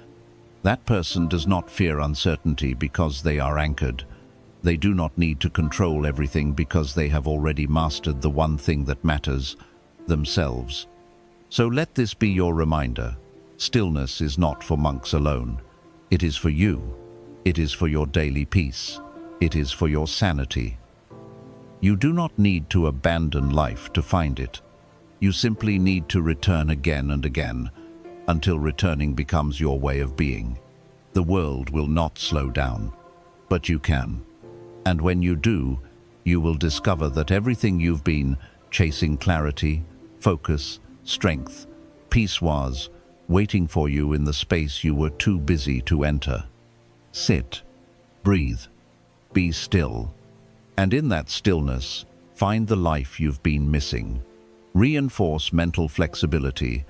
That person does not fear uncertainty because they are anchored. They do not need to control everything because they have already mastered the one thing that matters, themselves. So let this be your reminder. Stillness is not for monks alone. It is for you. It is for your daily peace. It is for your sanity. You do not need to abandon life to find it. You simply need to return again and again, until returning becomes your way of being. The world will not slow down, but you can. And when you do, you will discover that everything you've been chasing, clarity, focus, strength, peace, was waiting for you in the space you were too busy to enter. Sit, breathe, be still, and in that stillness, find the life you've been missing. Reinforce mental flexibility,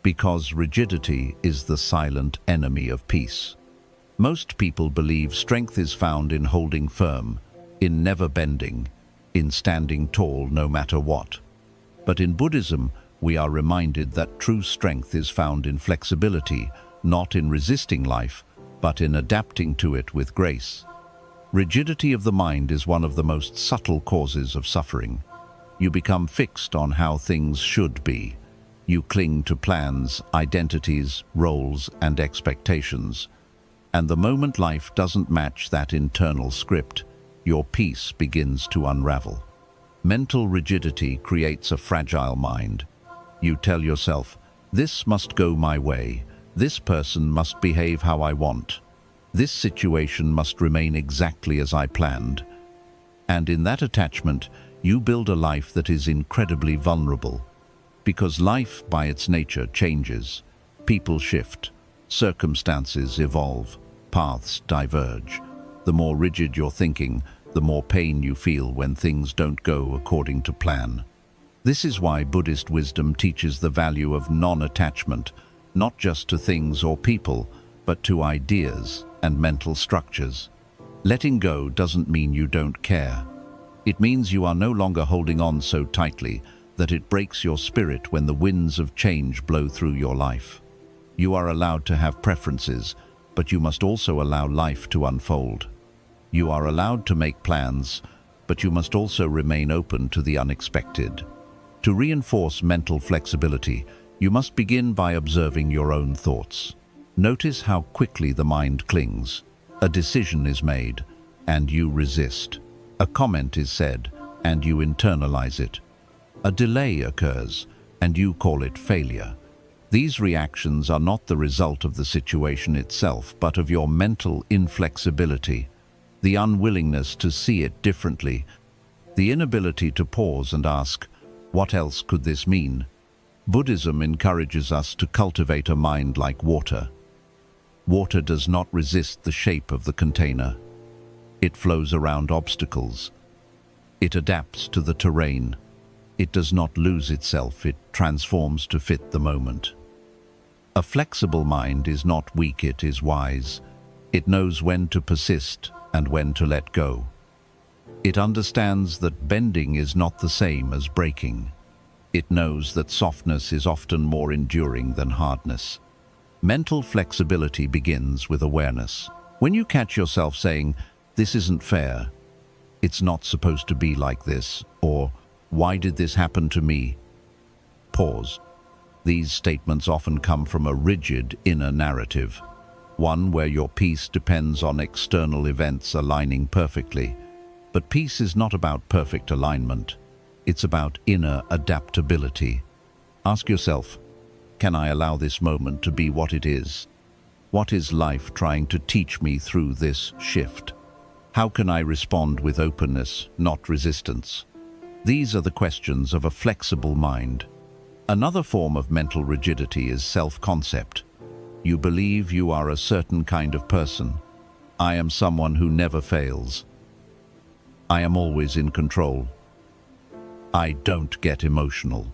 because rigidity is the silent enemy of peace. Most people believe strength is found in holding firm, in never bending, in standing tall no matter what. But in Buddhism, we are reminded that true strength is found in flexibility, not in resisting life, but in adapting to it with grace. Rigidity of the mind is one of the most subtle causes of suffering. You become fixed on how things should be. You cling to plans, identities, roles, and expectations. And the moment life doesn't match that internal script, your peace begins to unravel. Mental rigidity creates a fragile mind. You tell yourself, this must go my way. This person must behave how I want. This situation must remain exactly as I planned. And in that attachment, you build a life that is incredibly vulnerable. Because life, by its nature, changes. People shift. Circumstances evolve. Paths diverge. The more rigid your thinking, the more pain you feel when things don't go according to plan. This is why Buddhist wisdom teaches the value of non-attachment, not just to things or people, but to ideas and mental structures. Letting go doesn't mean you don't care. It means you are no longer holding on so tightly that it breaks your spirit when the winds of change blow through your life. You are allowed to have preferences, but you must also allow life to unfold. You are allowed to make plans, but you must also remain open to the unexpected. To reinforce mental flexibility, you must begin by observing your own thoughts. Notice how quickly the mind clings. A decision is made, and you resist. A comment is said, and you internalize it. A delay occurs, and you call it failure. These reactions are not the result of the situation itself, but of your mental inflexibility, the unwillingness to see it differently, the inability to pause and ask, what else could this mean? Buddhism encourages us to cultivate a mind like water. Water does not resist the shape of the container. It flows around obstacles. It adapts to the terrain. It does not lose itself, it transforms to fit the moment. A flexible mind is not weak, it is wise. It knows when to persist and when to let go. It understands that bending is not the same as breaking. It knows that softness is often more enduring than hardness. Mental flexibility begins with awareness. When you catch yourself saying, "This isn't fair," "It's not supposed to be like this," or "Why did this happen to me?" Pause. These statements often come from a rigid inner narrative, one where your peace depends on external events aligning perfectly. But peace is not about perfect alignment. It's about inner adaptability. Ask yourself, can I allow this moment to be what it is? What is life trying to teach me through this shift? How can I respond with openness, not resistance? These are the questions of a flexible mind. Another form of mental rigidity is self-concept. You believe you are a certain kind of person. I am someone who never fails. I am always in control. I don't get emotional.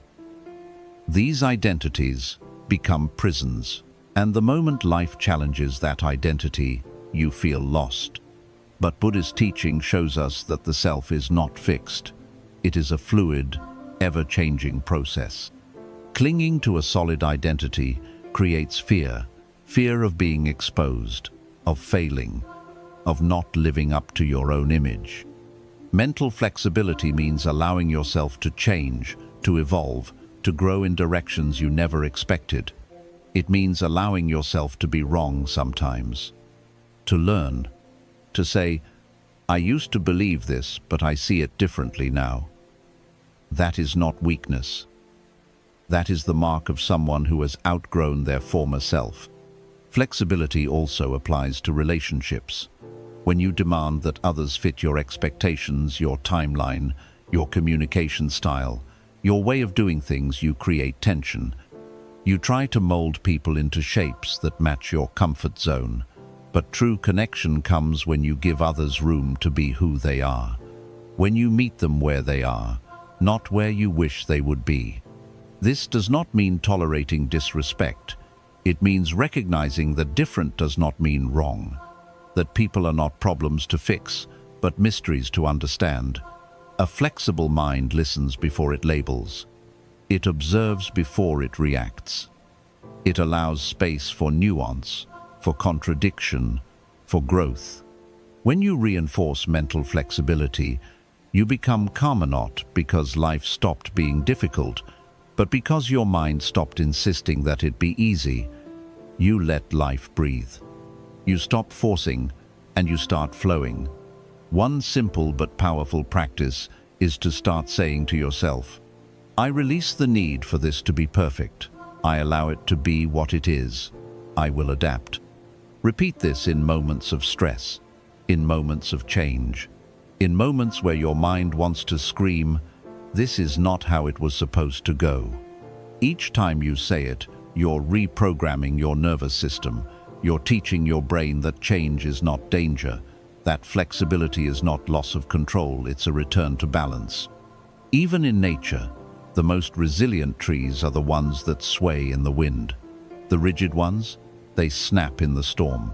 These identities become prisons, and the moment life challenges that identity, you feel lost. But Buddhist teaching shows us that the self is not fixed. It is a fluid, ever-changing process. Clinging to a solid identity creates fear, fear of being exposed, of failing, of not living up to your own image. Mental flexibility means allowing yourself to change, to evolve, to grow in directions you never expected. It means allowing yourself to be wrong sometimes, to learn, to say, "I used to believe this, but I see it differently now." That is not weakness. That is the mark of someone who has outgrown their former self. Flexibility also applies to relationships. When you demand that others fit your expectations, your timeline, your communication style, your way of doing things, you create tension. You try to mold people into shapes that match your comfort zone. But true connection comes when you give others room to be who they are. When you meet them where they are, not where you wish they would be. This does not mean tolerating disrespect. It means recognizing that different does not mean wrong. That people are not problems to fix, but mysteries to understand. A flexible mind listens before it labels. It observes before it reacts. It allows space for nuance, for contradiction, for growth. When you reinforce mental flexibility, you become calmer, not because life stopped being difficult, but because your mind stopped insisting that it be easy. You let life breathe. You stop forcing, and you start flowing. One simple but powerful practice is to start saying to yourself, "I release the need for this to be perfect. I allow it to be what it is. I will adapt." Repeat this in moments of stress, in moments of change, in moments where your mind wants to scream, "This is not how it was supposed to go." Each time you say it, you're reprogramming your nervous system. You're teaching your brain that change is not danger, that flexibility is not loss of control, it's a return to balance. Even in nature, the most resilient trees are the ones that sway in the wind. The rigid ones, they snap in the storm.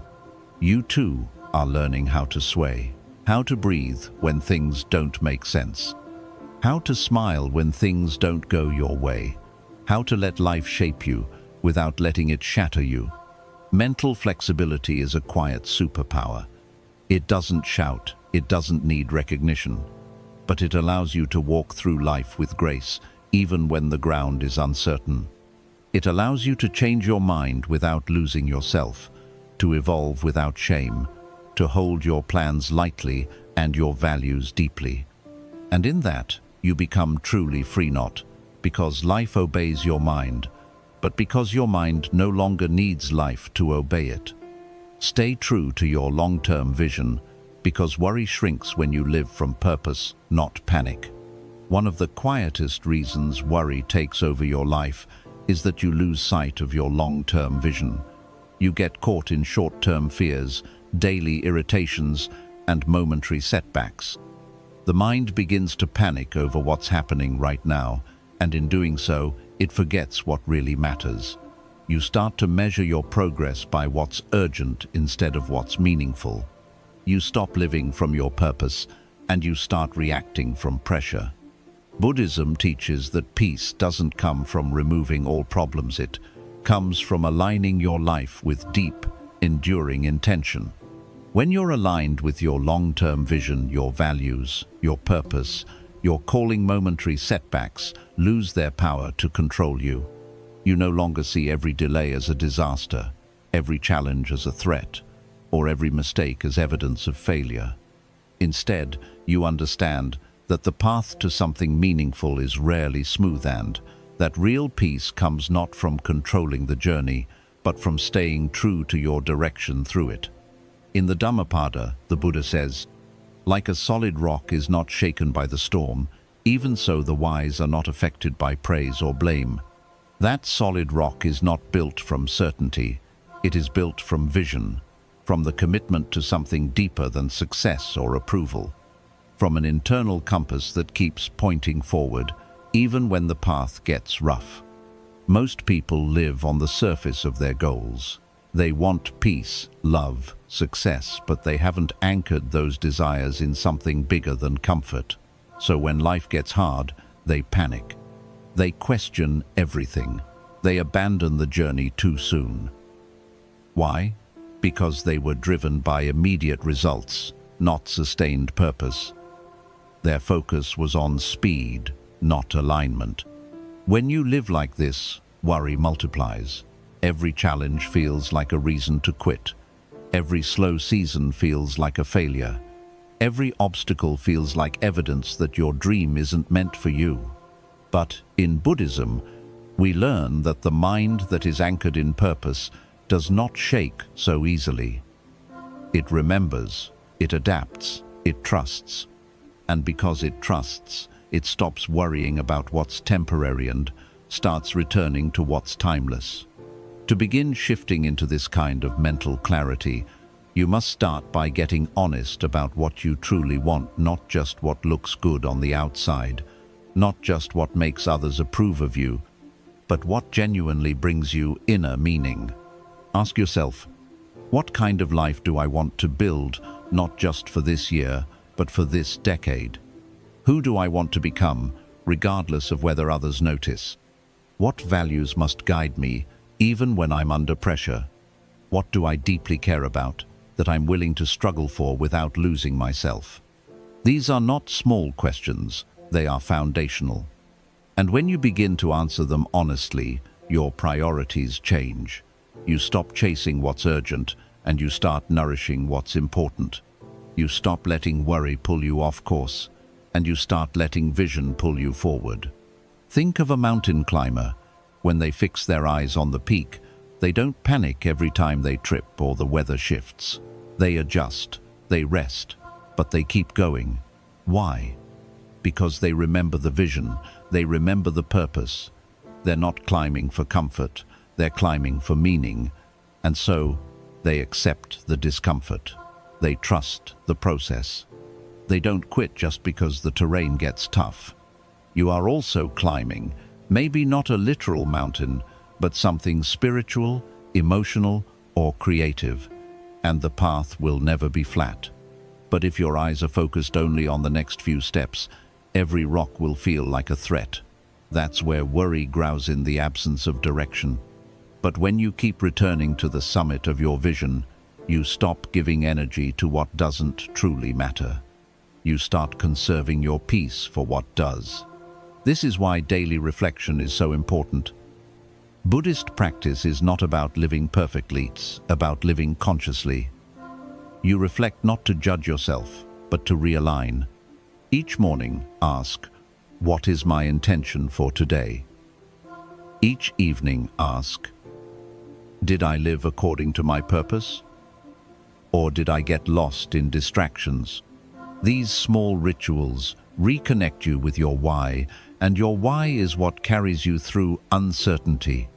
You too are learning how to sway, how to breathe when things don't make sense, how to smile when things don't go your way, how to let life shape you without letting it shatter you. Mental flexibility is a quiet superpower. It doesn't shout, it doesn't need recognition, but it allows you to walk through life with grace, even when the ground is uncertain. It allows you to change your mind without losing yourself, to evolve without shame, to hold your plans lightly and your values deeply. And in that, you become truly free, not because life obeys your mind, but because your mind no longer needs life to obey it. Stay true to your long-term vision, because worry shrinks when you live from purpose, not panic. One of the quietest reasons worry takes over your life is that you lose sight of your long-term vision. You get caught in short-term fears, daily irritations, and momentary setbacks. The mind begins to panic over what's happening right now, and in doing so, it forgets what really matters. You start to measure your progress by what's urgent instead of what's meaningful. You stop living from your purpose, and you start reacting from pressure. Buddhism teaches that peace doesn't come from removing all problems, it comes from aligning your life with deep, enduring intention. When you're aligned with your long-term vision, your values, your purpose, your calling, momentary setbacks lose their power to control you. You no longer see every delay as a disaster, every challenge as a threat, or every mistake as evidence of failure. Instead, you understand that the path to something meaningful is rarely smooth, and that real peace comes not from controlling the journey, but from staying true to your direction through it. In the Dhammapada, the Buddha says, "Like a solid rock is not shaken by the storm, even so the wise are not affected by praise or blame." That solid rock is not built from certainty, it is built from vision, from the commitment to something deeper than success or approval, from an internal compass that keeps pointing forward, even when the path gets rough. Most people live on the surface of their goals. They want peace, love, success, but they haven't anchored those desires in something bigger than comfort. So when life gets hard, they panic. They question everything. They abandon the journey too soon. Why? Because they were driven by immediate results, not sustained purpose. Their focus was on speed, not alignment. When you live like this, worry multiplies. Every challenge feels like a reason to quit. Every slow season feels like a failure. Every obstacle feels like evidence that your dream isn't meant for you. But in Buddhism, we learn that the mind that is anchored in purpose does not shake so easily. It remembers, it adapts, it trusts. And because it trusts, it stops worrying about what's temporary and starts returning to what's timeless. To begin shifting into this kind of mental clarity, you must start by getting honest about what you truly want, not just what looks good on the outside, not just what makes others approve of you, but what genuinely brings you inner meaning. Ask yourself, what kind of life do I want to build, not just for this year, but for this decade? Who do I want to become, regardless of whether others notice? What values must guide me, even when I'm under pressure? What do I deeply care about, that I'm willing to struggle for without losing myself? These are not small questions, they are foundational. And when you begin to answer them honestly, your priorities change. You stop chasing what's urgent, and you start nourishing what's important. You stop letting worry pull you off course, and you start letting vision pull you forward. Think of a mountain climber. When they fix their eyes on the peak, they don't panic every time they trip or the weather shifts. They adjust, they rest, but they keep going. Why? Because they remember the vision, they remember the purpose. They're not climbing for comfort, they're climbing for meaning. And so, they accept the discomfort. They trust the process. They don't quit just because the terrain gets tough. You are also climbing, maybe not a literal mountain, but something spiritual, emotional, or creative. And the path will never be flat. But if your eyes are focused only on the next few steps, every rock will feel like a threat. That's where worry grows in the absence of direction. But when you keep returning to the summit of your vision, you stop giving energy to what doesn't truly matter. You start conserving your peace for what does. This is why daily reflection is so important. Buddhist practice is not about living perfectly, it's about living consciously. You reflect not to judge yourself, but to realign. Each morning, ask, what is my intention for today? Each evening, ask, did I live according to my purpose? Or did I get lost in distractions? These small rituals reconnect you with your why, and your why is what carries you through uncertainty.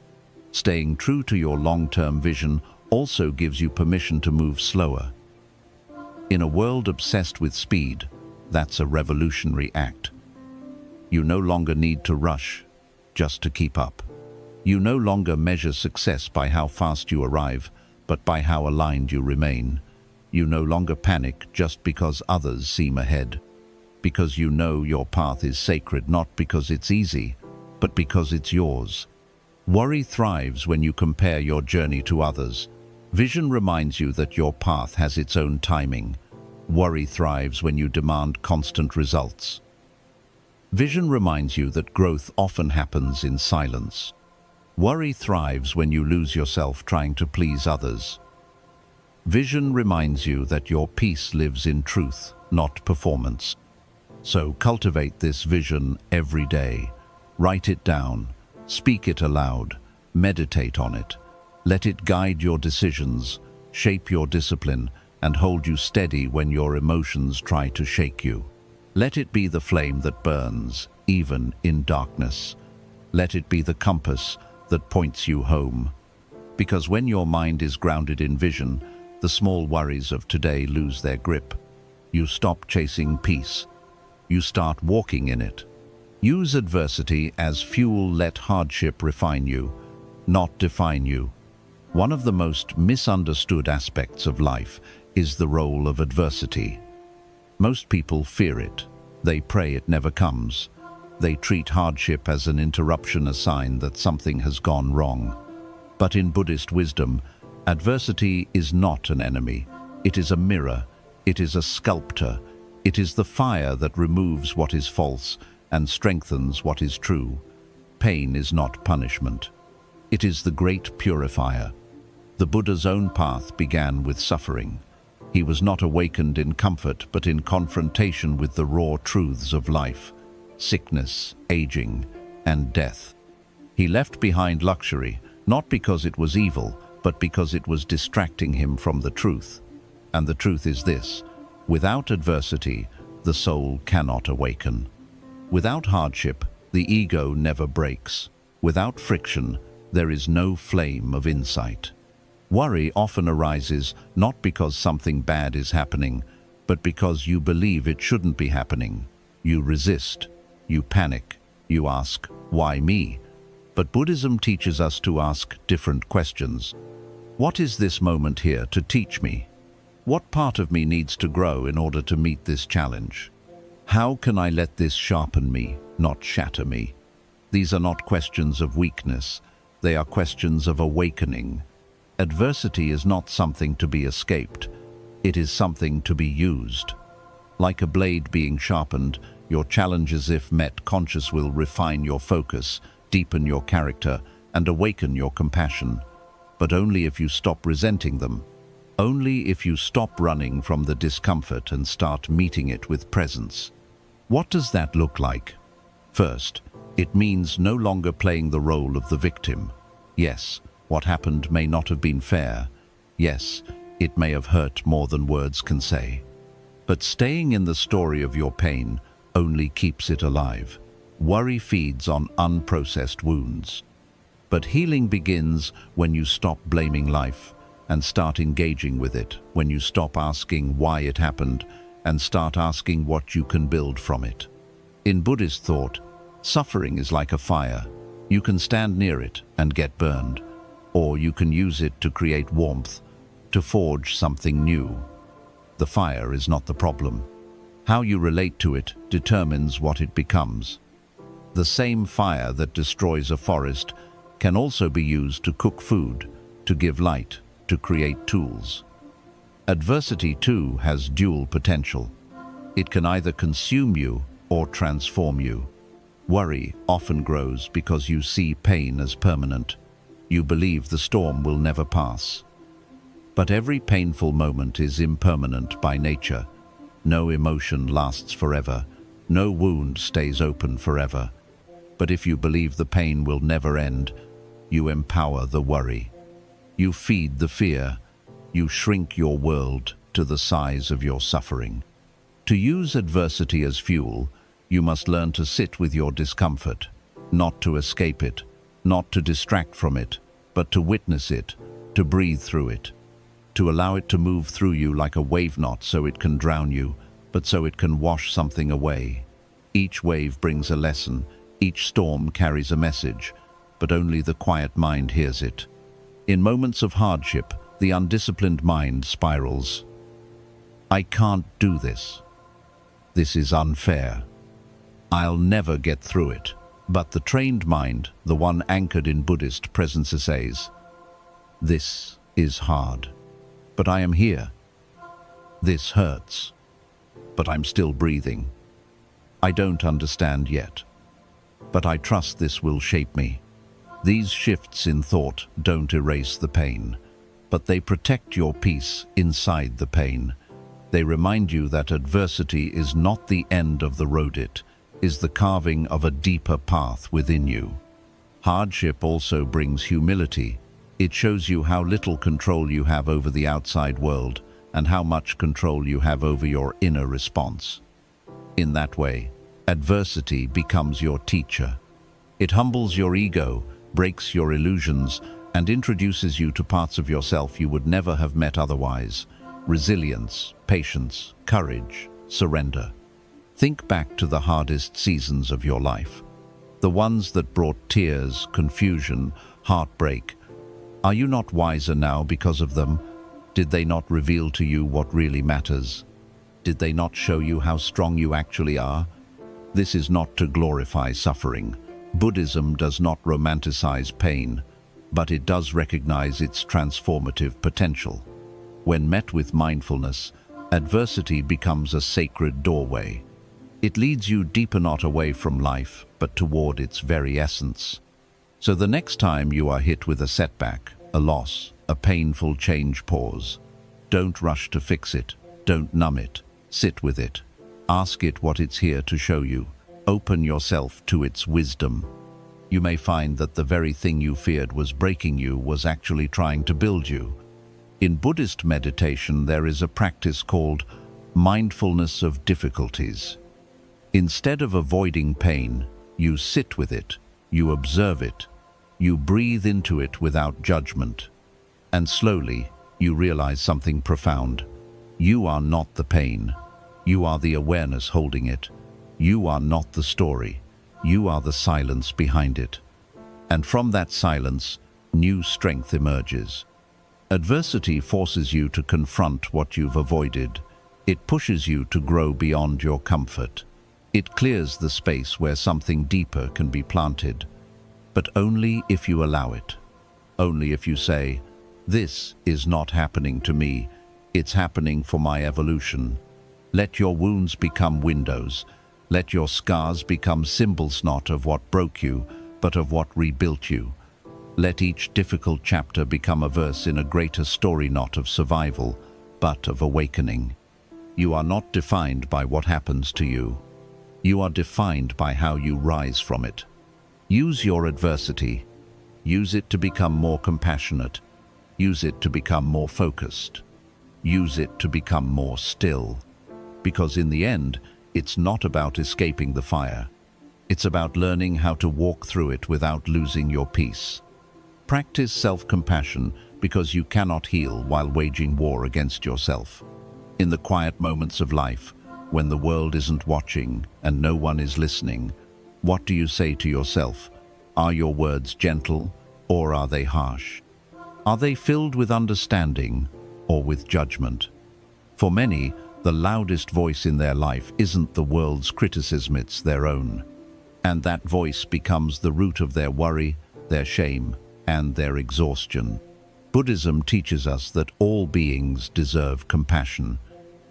Staying true to your long-term vision also gives you permission to move slower. In a world obsessed with speed, that's a revolutionary act. You no longer need to rush just to keep up. You no longer measure success by how fast you arrive, but by how aligned you remain. You no longer panic just because others seem ahead, because you know your path is sacred not because it's easy, but because it's yours. Worry thrives when you compare your journey to others. Vision reminds you that your path has its own timing. Worry thrives when you demand constant results. Vision reminds you that growth often happens in silence. Worry thrives when you lose yourself trying to please others. Vision reminds you that your peace lives in truth, not performance. So cultivate this vision every day. Write it down, speak it aloud, meditate on it. Let it guide your decisions, shape your discipline, and hold you steady when your emotions try to shake you. Let it be the flame that burns, even in darkness. Let it be the compass that points you home. Because when your mind is grounded in vision, the small worries of today lose their grip. You stop chasing peace. You start walking in it. Use adversity as fuel. Let hardship refine you, not define you. One of the most misunderstood aspects of life is the role of adversity. Most people fear it. They pray it never comes. They treat hardship as an interruption, a sign that something has gone wrong. But in Buddhist wisdom, adversity is not an enemy. It is a mirror. It is a sculptor. It is the fire that removes what is false and strengthens what is true. Pain is not punishment. It is the great purifier. The Buddha's own path began with suffering. He was not awakened in comfort, but in confrontation with the raw truths of life, sickness, aging, and death. He left behind luxury, not because it was evil, but because it was distracting him from the truth. And the truth is this: without adversity, the soul cannot awaken. Without hardship, the ego never breaks. Without friction, there is no flame of insight. Worry often arises not because something bad is happening, but because you believe it shouldn't be happening. You resist, you panic, you ask, "Why me?" But Buddhism teaches us to ask different questions. What is this moment here to teach me? What part of me needs to grow in order to meet this challenge? How can I let this sharpen me, not shatter me? These are not questions of weakness. They are questions of awakening. Adversity is not something to be escaped. It is something to be used. Like a blade being sharpened, your challenges, if met conscious, will refine your focus, deepen your character, and awaken your compassion. But only if you stop resenting them. Only if you stop running from the discomfort and start meeting it with presence. What does that look like? First, it means no longer playing the role of the victim. Yes, what happened may not have been fair. Yes, it may have hurt more than words can say. But staying in the story of your pain only keeps it alive. Worry feeds on unprocessed wounds. But healing begins when you stop blaming life and start engaging with it, when you stop asking why it happened and start asking what you can build from it. In Buddhist thought, suffering is like a fire. You can stand near it and get burned, or you can use it to create warmth, to forge something new. The fire is not the problem. How you relate to it determines what it becomes. The same fire that destroys a forest can also be used to cook food, to give light, to create tools. Adversity too has dual potential. It can either consume you or transform you. Worry often grows because you see pain as permanent. You believe the storm will never pass. But every painful moment is impermanent by nature. No emotion lasts forever. No wound stays open forever. But if you believe the pain will never end, you empower the worry. You feed the fear. You shrink your world to the size of your suffering. To use adversity as fuel, you must learn to sit with your discomfort, not to escape it, not to distract from it, but to witness it, to breathe through it, to allow it to move through you like a wave, not so it can drown you, but so it can wash something away. Each wave brings a lesson, each storm carries a message, but only the quiet mind hears it. In moments of hardship, the undisciplined mind spirals. I can't do this. This is unfair. I'll never get through it. But the trained mind, the one anchored in Buddhist presence, says, this is hard. But I am here. This hurts. But I'm still breathing. I don't understand yet. But I trust this will shape me. These shifts in thought don't erase the pain, but they protect your peace inside the pain. They remind you that adversity is not the end of the road, it is the carving of a deeper path within you. Hardship also brings humility. It shows you how little control you have over the outside world and how much control you have over your inner response. In that way, adversity becomes your teacher. It humbles your ego, breaks your illusions, and introduces you to parts of yourself you would never have met otherwise. Resilience, patience, courage, surrender. Think back to the hardest seasons of your life. The ones that brought tears, confusion, heartbreak. Are you not wiser now because of them? Did they not reveal to you what really matters? Did they not show you how strong you actually are? This is not to glorify suffering. Buddhism does not romanticize pain, but it does recognize its transformative potential. When met with mindfulness, adversity becomes a sacred doorway. It leads you deeper not away from life, but toward its very essence. So the next time you are hit with a setback, a loss, a painful change, pause. Don't rush to fix it. Don't numb it. Sit with it. Ask it what it's here to show you. Open yourself to its wisdom. You may find that the very thing you feared was breaking you was actually trying to build you. In Buddhist meditation, there is a practice called mindfulness of difficulties. Instead of avoiding pain, you sit with it, you observe it, you breathe into it without judgment. And slowly, you realize something profound. You are not the pain. You are the awareness holding it. You are not the story. You are the silence behind it. And from that silence, new strength emerges. Adversity forces you to confront what you've avoided. It pushes you to grow beyond your comfort. It clears the space where something deeper can be planted. But only if you allow it. Only if you say, "This is not happening to me. It's happening for my evolution." Let your wounds become windows. Let your scars become symbols not of what broke you, but of what rebuilt you. Let each difficult chapter become a verse in a greater story not of survival, but of awakening. You are not defined by what happens to you. You are defined by how you rise from it. Use your adversity. Use it to become more compassionate. Use it to become more focused. Use it to become more still. Because in the end, it's not about escaping the fire. It's about learning how to walk through it without losing your peace. Practice self-compassion because you cannot heal while waging war against yourself. In the quiet moments of life, when the world isn't watching and no one is listening, what do you say to yourself? Are your words gentle or are they harsh? Are they filled with understanding or with judgment? For many, the loudest voice in their life isn't the world's criticism, it's their own. And that voice becomes the root of their worry, their shame, and their exhaustion. Buddhism teaches us that all beings deserve compassion,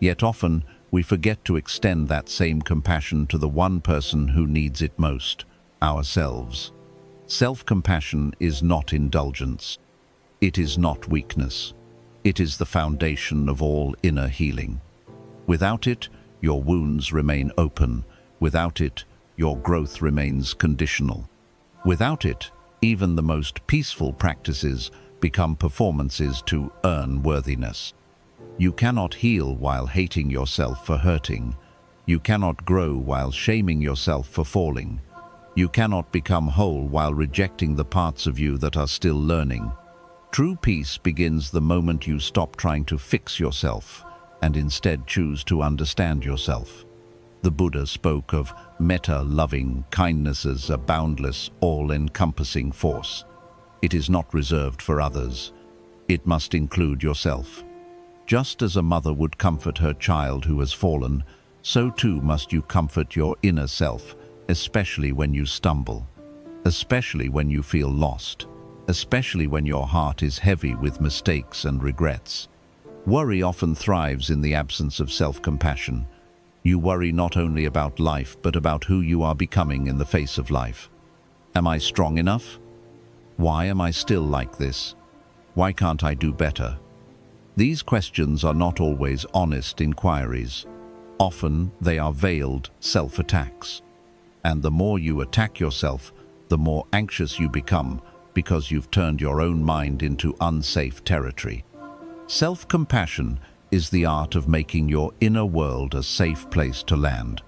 yet often we forget to extend that same compassion to the one person who needs it most, ourselves. Self-compassion is not indulgence. It is not weakness. It is the foundation of all inner healing. Without it, your wounds remain open. Without it, your growth remains conditional. Without it, even the most peaceful practices become performances to earn worthiness. You cannot heal while hating yourself for hurting. You cannot grow while shaming yourself for falling. You cannot become whole while rejecting the parts of you that are still learning. True peace begins the moment you stop trying to fix yourself and instead choose to understand yourself. The Buddha spoke of metta, loving kindness, as a boundless, all-encompassing force. It is not reserved for others. It must include yourself. Just as a mother would comfort her child who has fallen, so too must you comfort your inner self, especially when you stumble, especially when you feel lost. especially when your heart is heavy with mistakes and regrets. Worry often thrives in the absence of self-compassion. You worry not only about life, but about who you are becoming in the face of life. Am I strong enough? Why am I still like this? Why can't I do better? These questions are not always honest inquiries. Often they are veiled self-attacks. And the more you attack yourself, the more anxious you become because you've turned your own mind into unsafe territory. Self-compassion is the art of making your inner world a safe place to land.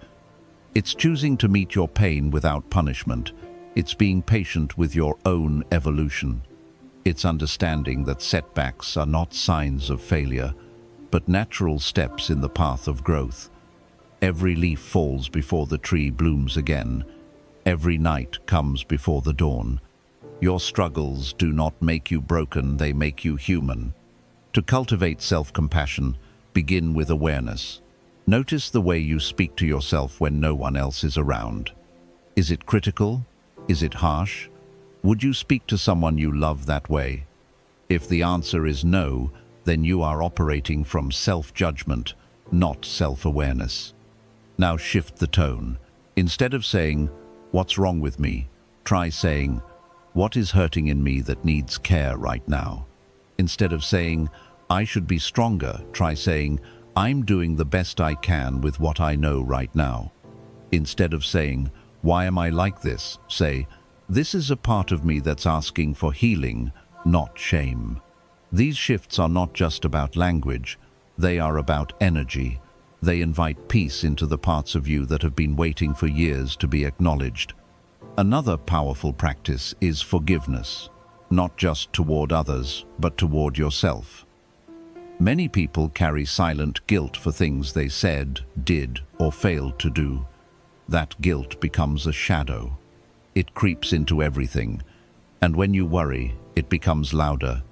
It's choosing to meet your pain without punishment. It's being patient with your own evolution. It's understanding that setbacks are not signs of failure, but natural steps in the path of growth. Every leaf falls before the tree blooms again. Every night comes before the dawn. Your struggles do not make you broken, they make you human. To cultivate self-compassion, begin with awareness. Notice the way you speak to yourself when no one else is around. Is it critical? Is it harsh? Would you speak to someone you love that way? If the answer is no, then you are operating from self-judgment, not self-awareness. Now shift the tone. Instead of saying, "What's wrong with me?" try saying, "What is hurting in me that needs care right now?" Instead of saying, "I should be stronger," try saying, "I'm doing the best I can with what I know right now." Instead of saying, "Why am I like this?" say, "This is a part of me that's asking for healing, not shame." These shifts are not just about language, they are about energy. They invite peace into the parts of you that have been waiting for years to be acknowledged. Another powerful practice is forgiveness, not just toward others, but toward yourself. Many people carry silent guilt for things they said, did, or failed to do. That guilt becomes a shadow. It creeps into everything, and when you worry, it becomes louder.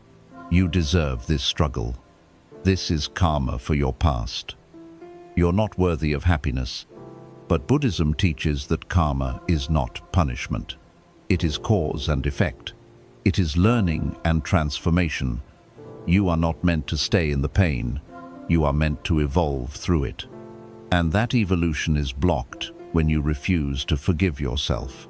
You deserve this struggle. This is karma for your past. You're not worthy of happiness, but Buddhism teaches that karma is not punishment. It is cause and effect. It is learning and transformation. You are not meant to stay in the pain. You are meant to evolve through it. And that evolution is blocked when you refuse to forgive yourself.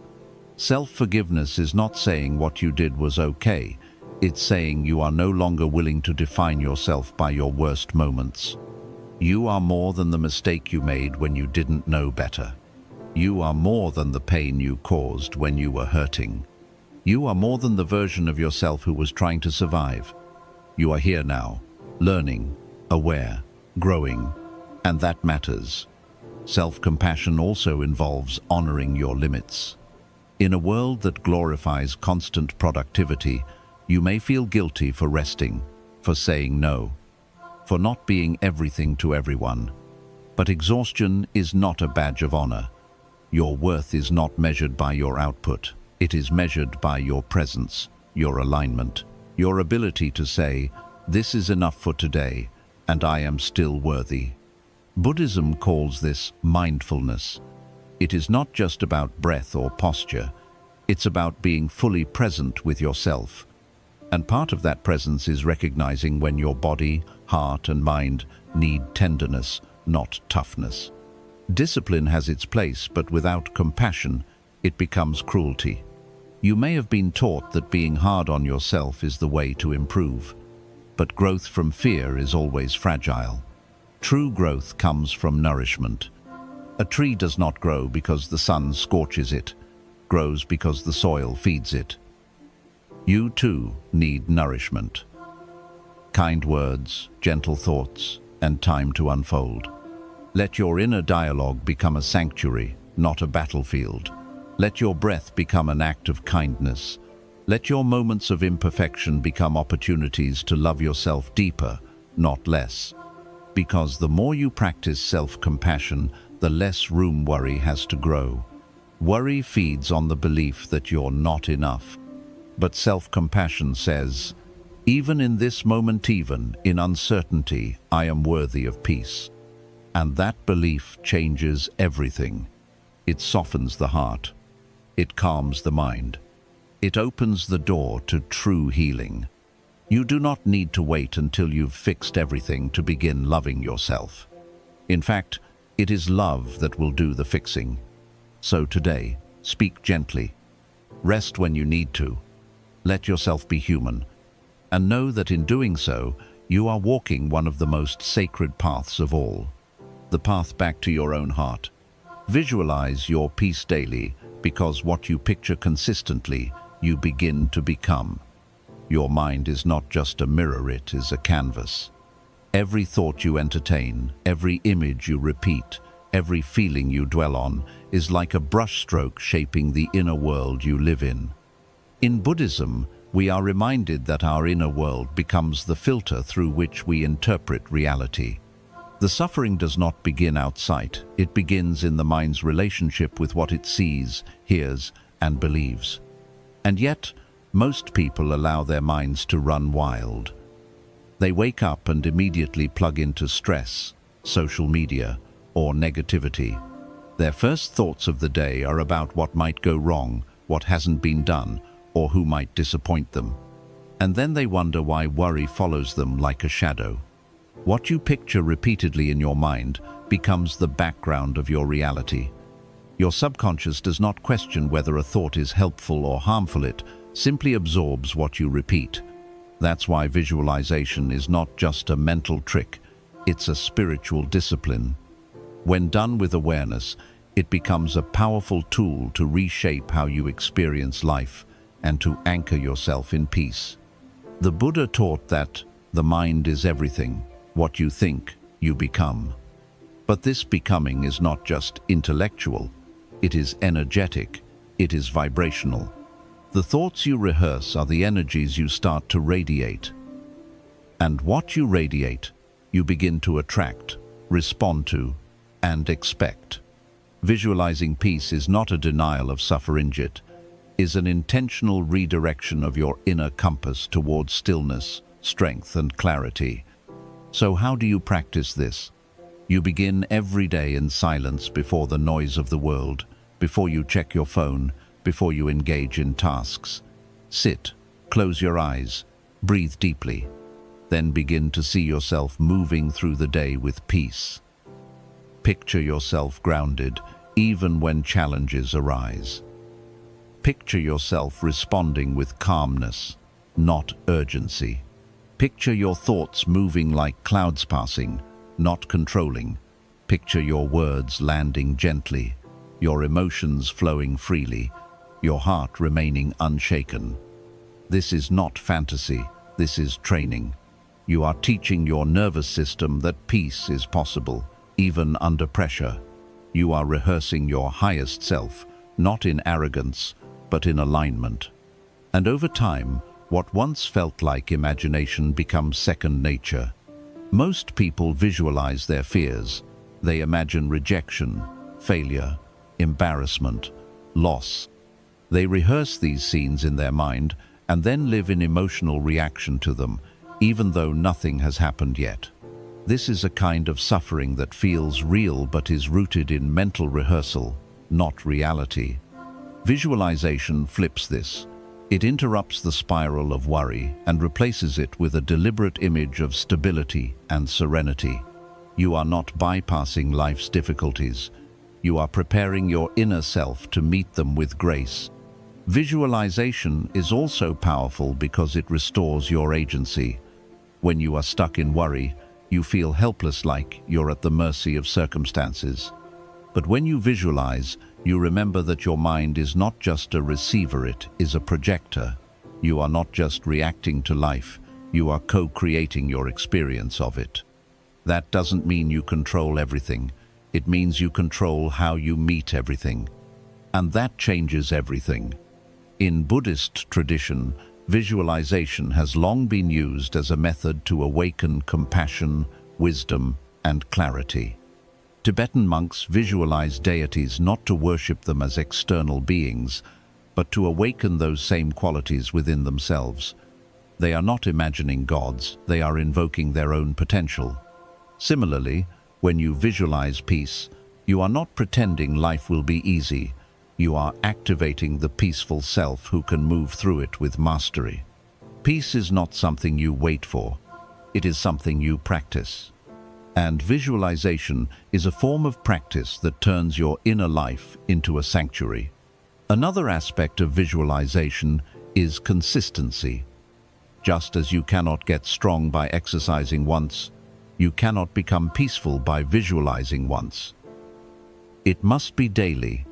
Self-forgiveness is not saying what you did was okay. It's saying you are no longer willing to define yourself by your worst moments. You are more than the mistake you made when you didn't know better. You are more than the pain you caused when you were hurting. You are more than the version of yourself who was trying to survive. You are here now, learning, aware, growing, and that matters. Self-compassion also involves honoring your limits. In a world that glorifies constant productivity, you may feel guilty for resting, for saying no, for not being everything to everyone. But exhaustion is not a badge of honor. Your worth is not measured by your output. It is measured by your presence, your alignment, your ability to say, "This is enough for today, and I am still worthy." Buddhism calls this mindfulness. It is not just about breath or posture. It's about being fully present with yourself. And part of that presence is recognizing when your body, heart, and mind need tenderness, not toughness. Discipline has its place, but without compassion, it becomes cruelty. You may have been taught that being hard on yourself is the way to improve, but growth from fear is always fragile. True growth comes from nourishment. A tree does not grow because the sun scorches it, grows because the soil feeds it. You too need nourishment. Kind words, gentle thoughts, and time to unfold. Let your inner dialogue become a sanctuary, not a battlefield. Let your breath become an act of kindness. Let your moments of imperfection become opportunities to love yourself deeper, not less. Because the more you practice self-compassion, the less room worry has to grow. Worry feeds on the belief that you're not enough. But self-compassion says, "Even in this moment, even in uncertainty, I am worthy of peace." And that belief changes everything. It softens the heart. It calms the mind. It opens the door to true healing. You do not need to wait until you've fixed everything to begin loving yourself. In fact, it is love that will do the fixing. So today, speak gently. Rest when you need to. Let yourself be human. And know that in doing so, you are walking one of the most sacred paths of all. The path back to your own heart. Visualize your peace daily, because what you picture consistently, you begin to become. Your mind is not just a mirror, it is a canvas. Every thought you entertain, every image you repeat, every feeling you dwell on is like a brushstroke shaping the inner world you live in. In Buddhism, we are reminded that our inner world becomes the filter through which we interpret reality. The suffering does not begin outside, it begins in the mind's relationship with what it sees, hears, and believes. And yet, most people allow their minds to run wild. They wake up and immediately plug into stress, social media, or negativity. Their first thoughts of the day are about what might go wrong, what hasn't been done, or who might disappoint them. And then they wonder why worry follows them like a shadow. What you picture repeatedly in your mind becomes the background of your reality. Your subconscious does not question whether a thought is helpful or harmful, it simply absorbs what you repeat. That's why visualization is not just a mental trick, it's a spiritual discipline. When done with awareness, it becomes a powerful tool to reshape how you experience life and to anchor yourself in peace. The Buddha taught that the mind is everything. What you think, you become. But this becoming is not just intellectual, it is energetic, it is vibrational. The thoughts you rehearse are the energies you start to radiate. And what you radiate, you begin to attract, respond to, and expect. Visualizing peace is not a denial of suffering, it is an intentional redirection of your inner compass towards stillness, strength, and clarity. So how do you practice this? You begin every day in silence before the noise of the world, before you check your phone, before you engage in tasks. Sit, close your eyes, breathe deeply, then begin to see yourself moving through the day with peace. Picture yourself grounded, even when challenges arise. Picture yourself responding with calmness, not urgency. Picture your thoughts moving like clouds passing, not controlling. Picture your words landing gently, your emotions flowing freely, your heart remaining unshaken. This is not fantasy, this is training. You are teaching your nervous system that peace is possible, even under pressure. You are rehearsing your highest self, not in arrogance, but in alignment. And over time, what once felt like imagination becomes second nature. Most people visualize their fears. They imagine rejection, failure, embarrassment, loss. They rehearse these scenes in their mind and then live in emotional reaction to them, even though nothing has happened yet. This is a kind of suffering that feels real but is rooted in mental rehearsal, not reality. Visualization flips this. It interrupts the spiral of worry and replaces it with a deliberate image of stability and serenity. You are not bypassing life's difficulties. You are preparing your inner self to meet them with grace. Visualization is also powerful because it restores your agency. When you are stuck in worry, you feel helpless, like you're at the mercy of circumstances. But when you visualize, you remember that your mind is not just a receiver, it is a projector. You are not just reacting to life, you are co-creating your experience of it. That doesn't mean you control everything. It means you control how you meet everything. And that changes everything. In Buddhist tradition, visualization has long been used as a method to awaken compassion, wisdom, and clarity. Tibetan monks visualize deities not to worship them as external beings, but to awaken those same qualities within themselves. They are not imagining gods, they are invoking their own potential. Similarly, when you visualize peace, you are not pretending life will be easy. You are activating the peaceful self who can move through it with mastery. Peace is not something you wait for. It is something you practice. And visualization is a form of practice that turns your inner life into a sanctuary. Another aspect of visualization is consistency. Just as you cannot get strong by exercising once, you cannot become peaceful by visualizing once. It must be daily.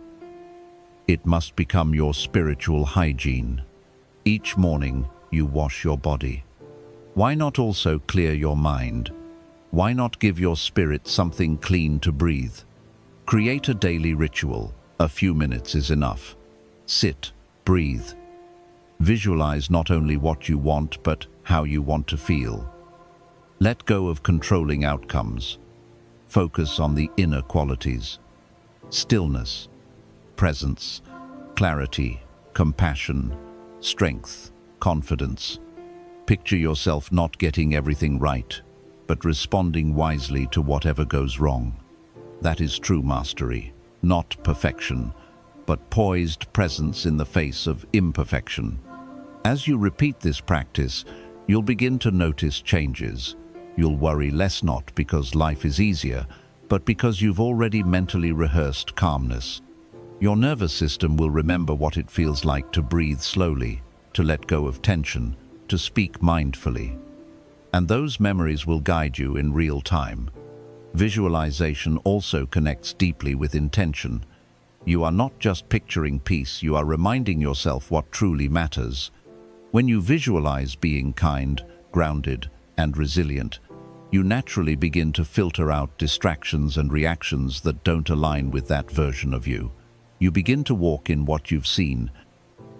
It must become your spiritual hygiene. Each morning, you wash your body. Why not also clear your mind? Why not give your spirit something clean to breathe? Create a daily ritual. A few minutes is enough. Sit, breathe. Visualize not only what you want, but how you want to feel. Let go of controlling outcomes. Focus on the inner qualities. Stillness, presence, clarity, compassion, strength, confidence. Picture yourself not getting everything right, but responding wisely to whatever goes wrong. That is true mastery, not perfection, but poised presence in the face of imperfection. As you repeat this practice, you'll begin to notice changes. You'll worry less not because life is easier, but because you've already mentally rehearsed calmness. Your nervous system will remember what it feels like to breathe slowly, to let go of tension, to speak mindfully. And those memories will guide you in real time. Visualization also connects deeply with intention. You are not just picturing peace, you are reminding yourself what truly matters. When you visualize being kind, grounded, and resilient, you naturally begin to filter out distractions and reactions that don't align with that version of you. You begin to walk in what you've seen.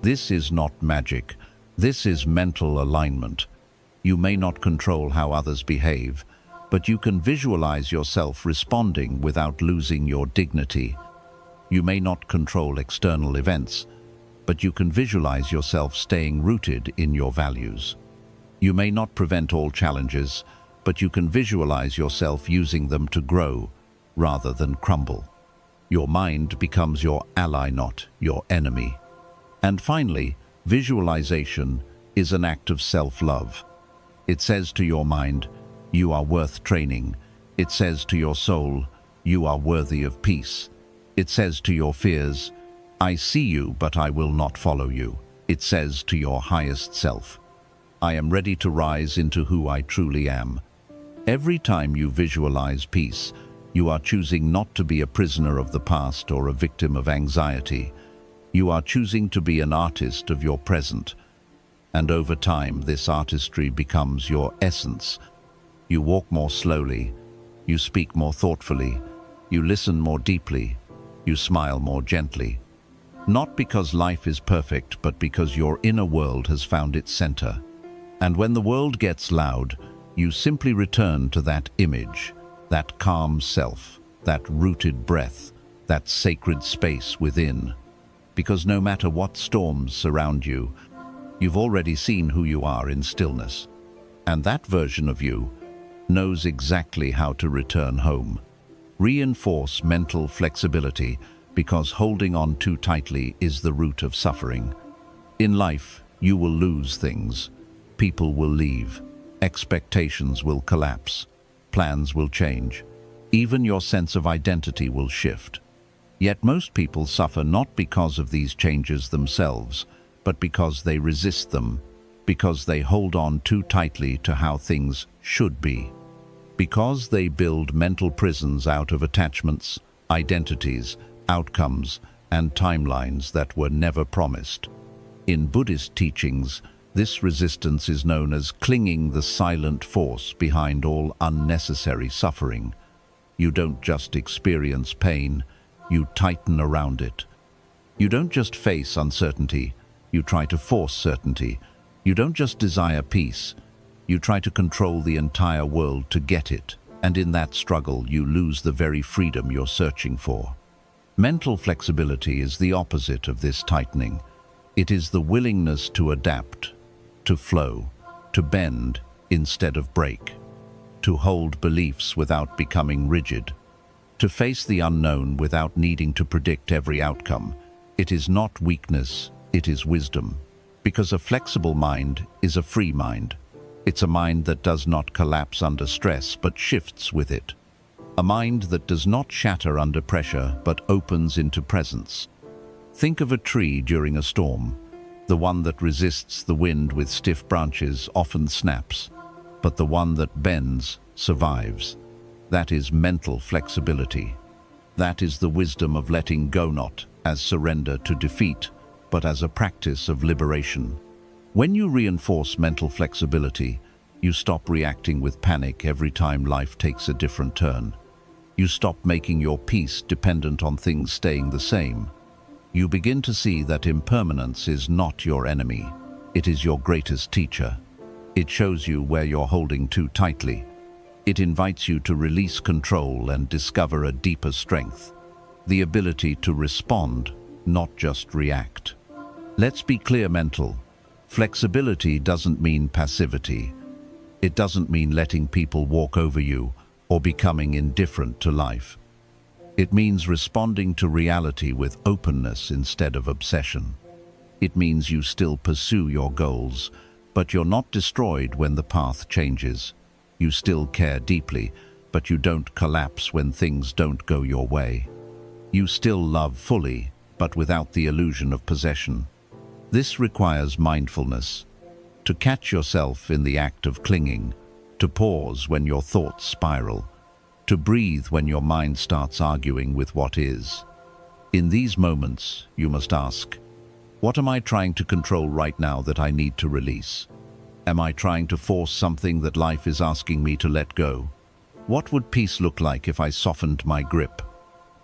This is not magic. This is mental alignment. You may not control how others behave, but you can visualize yourself responding without losing your dignity. You may not control external events, but you can visualize yourself staying rooted in your values. You may not prevent all challenges, but you can visualize yourself using them to grow rather than crumble. Your mind becomes your ally, not your enemy. And finally, visualization is an act of self-love. It says to your mind, you are worth training. It says to your soul, you are worthy of peace. It says to your fears, I see you, but I will not follow you. It says to your highest self, I am ready to rise into who I truly am. Every time you visualize peace, you are choosing not to be a prisoner of the past or a victim of anxiety. You are choosing to be an artist of your present. And over time, this artistry becomes your essence. You walk more slowly, you speak more thoughtfully, you listen more deeply, you smile more gently. Not because life is perfect, but because your inner world has found its center. And when the world gets loud, you simply return to that image, that calm self, that rooted breath, that sacred space within. Because no matter what storms surround you, you've already seen who you are in stillness. And that version of you knows exactly how to return home. Reinforce mental flexibility, because holding on too tightly is the root of suffering. In life, you will lose things. People will leave. Expectations will collapse. Plans will change. Even your sense of identity will shift. Yet most people suffer not because of these changes themselves, but because they resist them, because they hold on too tightly to how things should be. Because they build mental prisons out of attachments, identities, outcomes, and timelines that were never promised. In Buddhist teachings, this resistance is known as clinging, the silent force behind all unnecessary suffering. You don't just experience pain, you tighten around it. You don't just face uncertainty, you try to force certainty. You don't just desire peace, you try to control the entire world to get it. And in that struggle, you lose the very freedom you're searching for. Mental flexibility is the opposite of this tightening. It is the willingness to adapt, to flow, to bend instead of break, to hold beliefs without becoming rigid, to face the unknown without needing to predict every outcome. It is not weakness, it is wisdom. Because a flexible mind is a free mind. It's a mind that does not collapse under stress but shifts with it. A mind that does not shatter under pressure but opens into presence. Think of a tree during a storm. The one that resists the wind with stiff branches often snaps, but the one that bends survives. That is mental flexibility. That is the wisdom of letting go, not as surrender to defeat, but as a practice of liberation. When you reinforce mental flexibility, you stop reacting with panic every time life takes a different turn. You stop making your peace dependent on things staying the same. You begin to see that impermanence is not your enemy. It is your greatest teacher. It shows you where you're holding too tightly. It invites you to release control and discover a deeper strength. The ability to respond, not just react. Let's be clear, mental flexibility doesn't mean passivity. It doesn't mean letting people walk over you or becoming indifferent to life. It means responding to reality with openness instead of obsession. It means you still pursue your goals, but you're not destroyed when the path changes. You still care deeply, but you don't collapse when things don't go your way. You still love fully, but without the illusion of possession. This requires mindfulness. To catch yourself in the act of clinging, to pause when your thoughts spiral, to breathe when your mind starts arguing with what is. In these moments, you must ask, what am I trying to control right now that I need to release? Am I trying to force something that life is asking me to let go? What would peace look like if I softened my grip?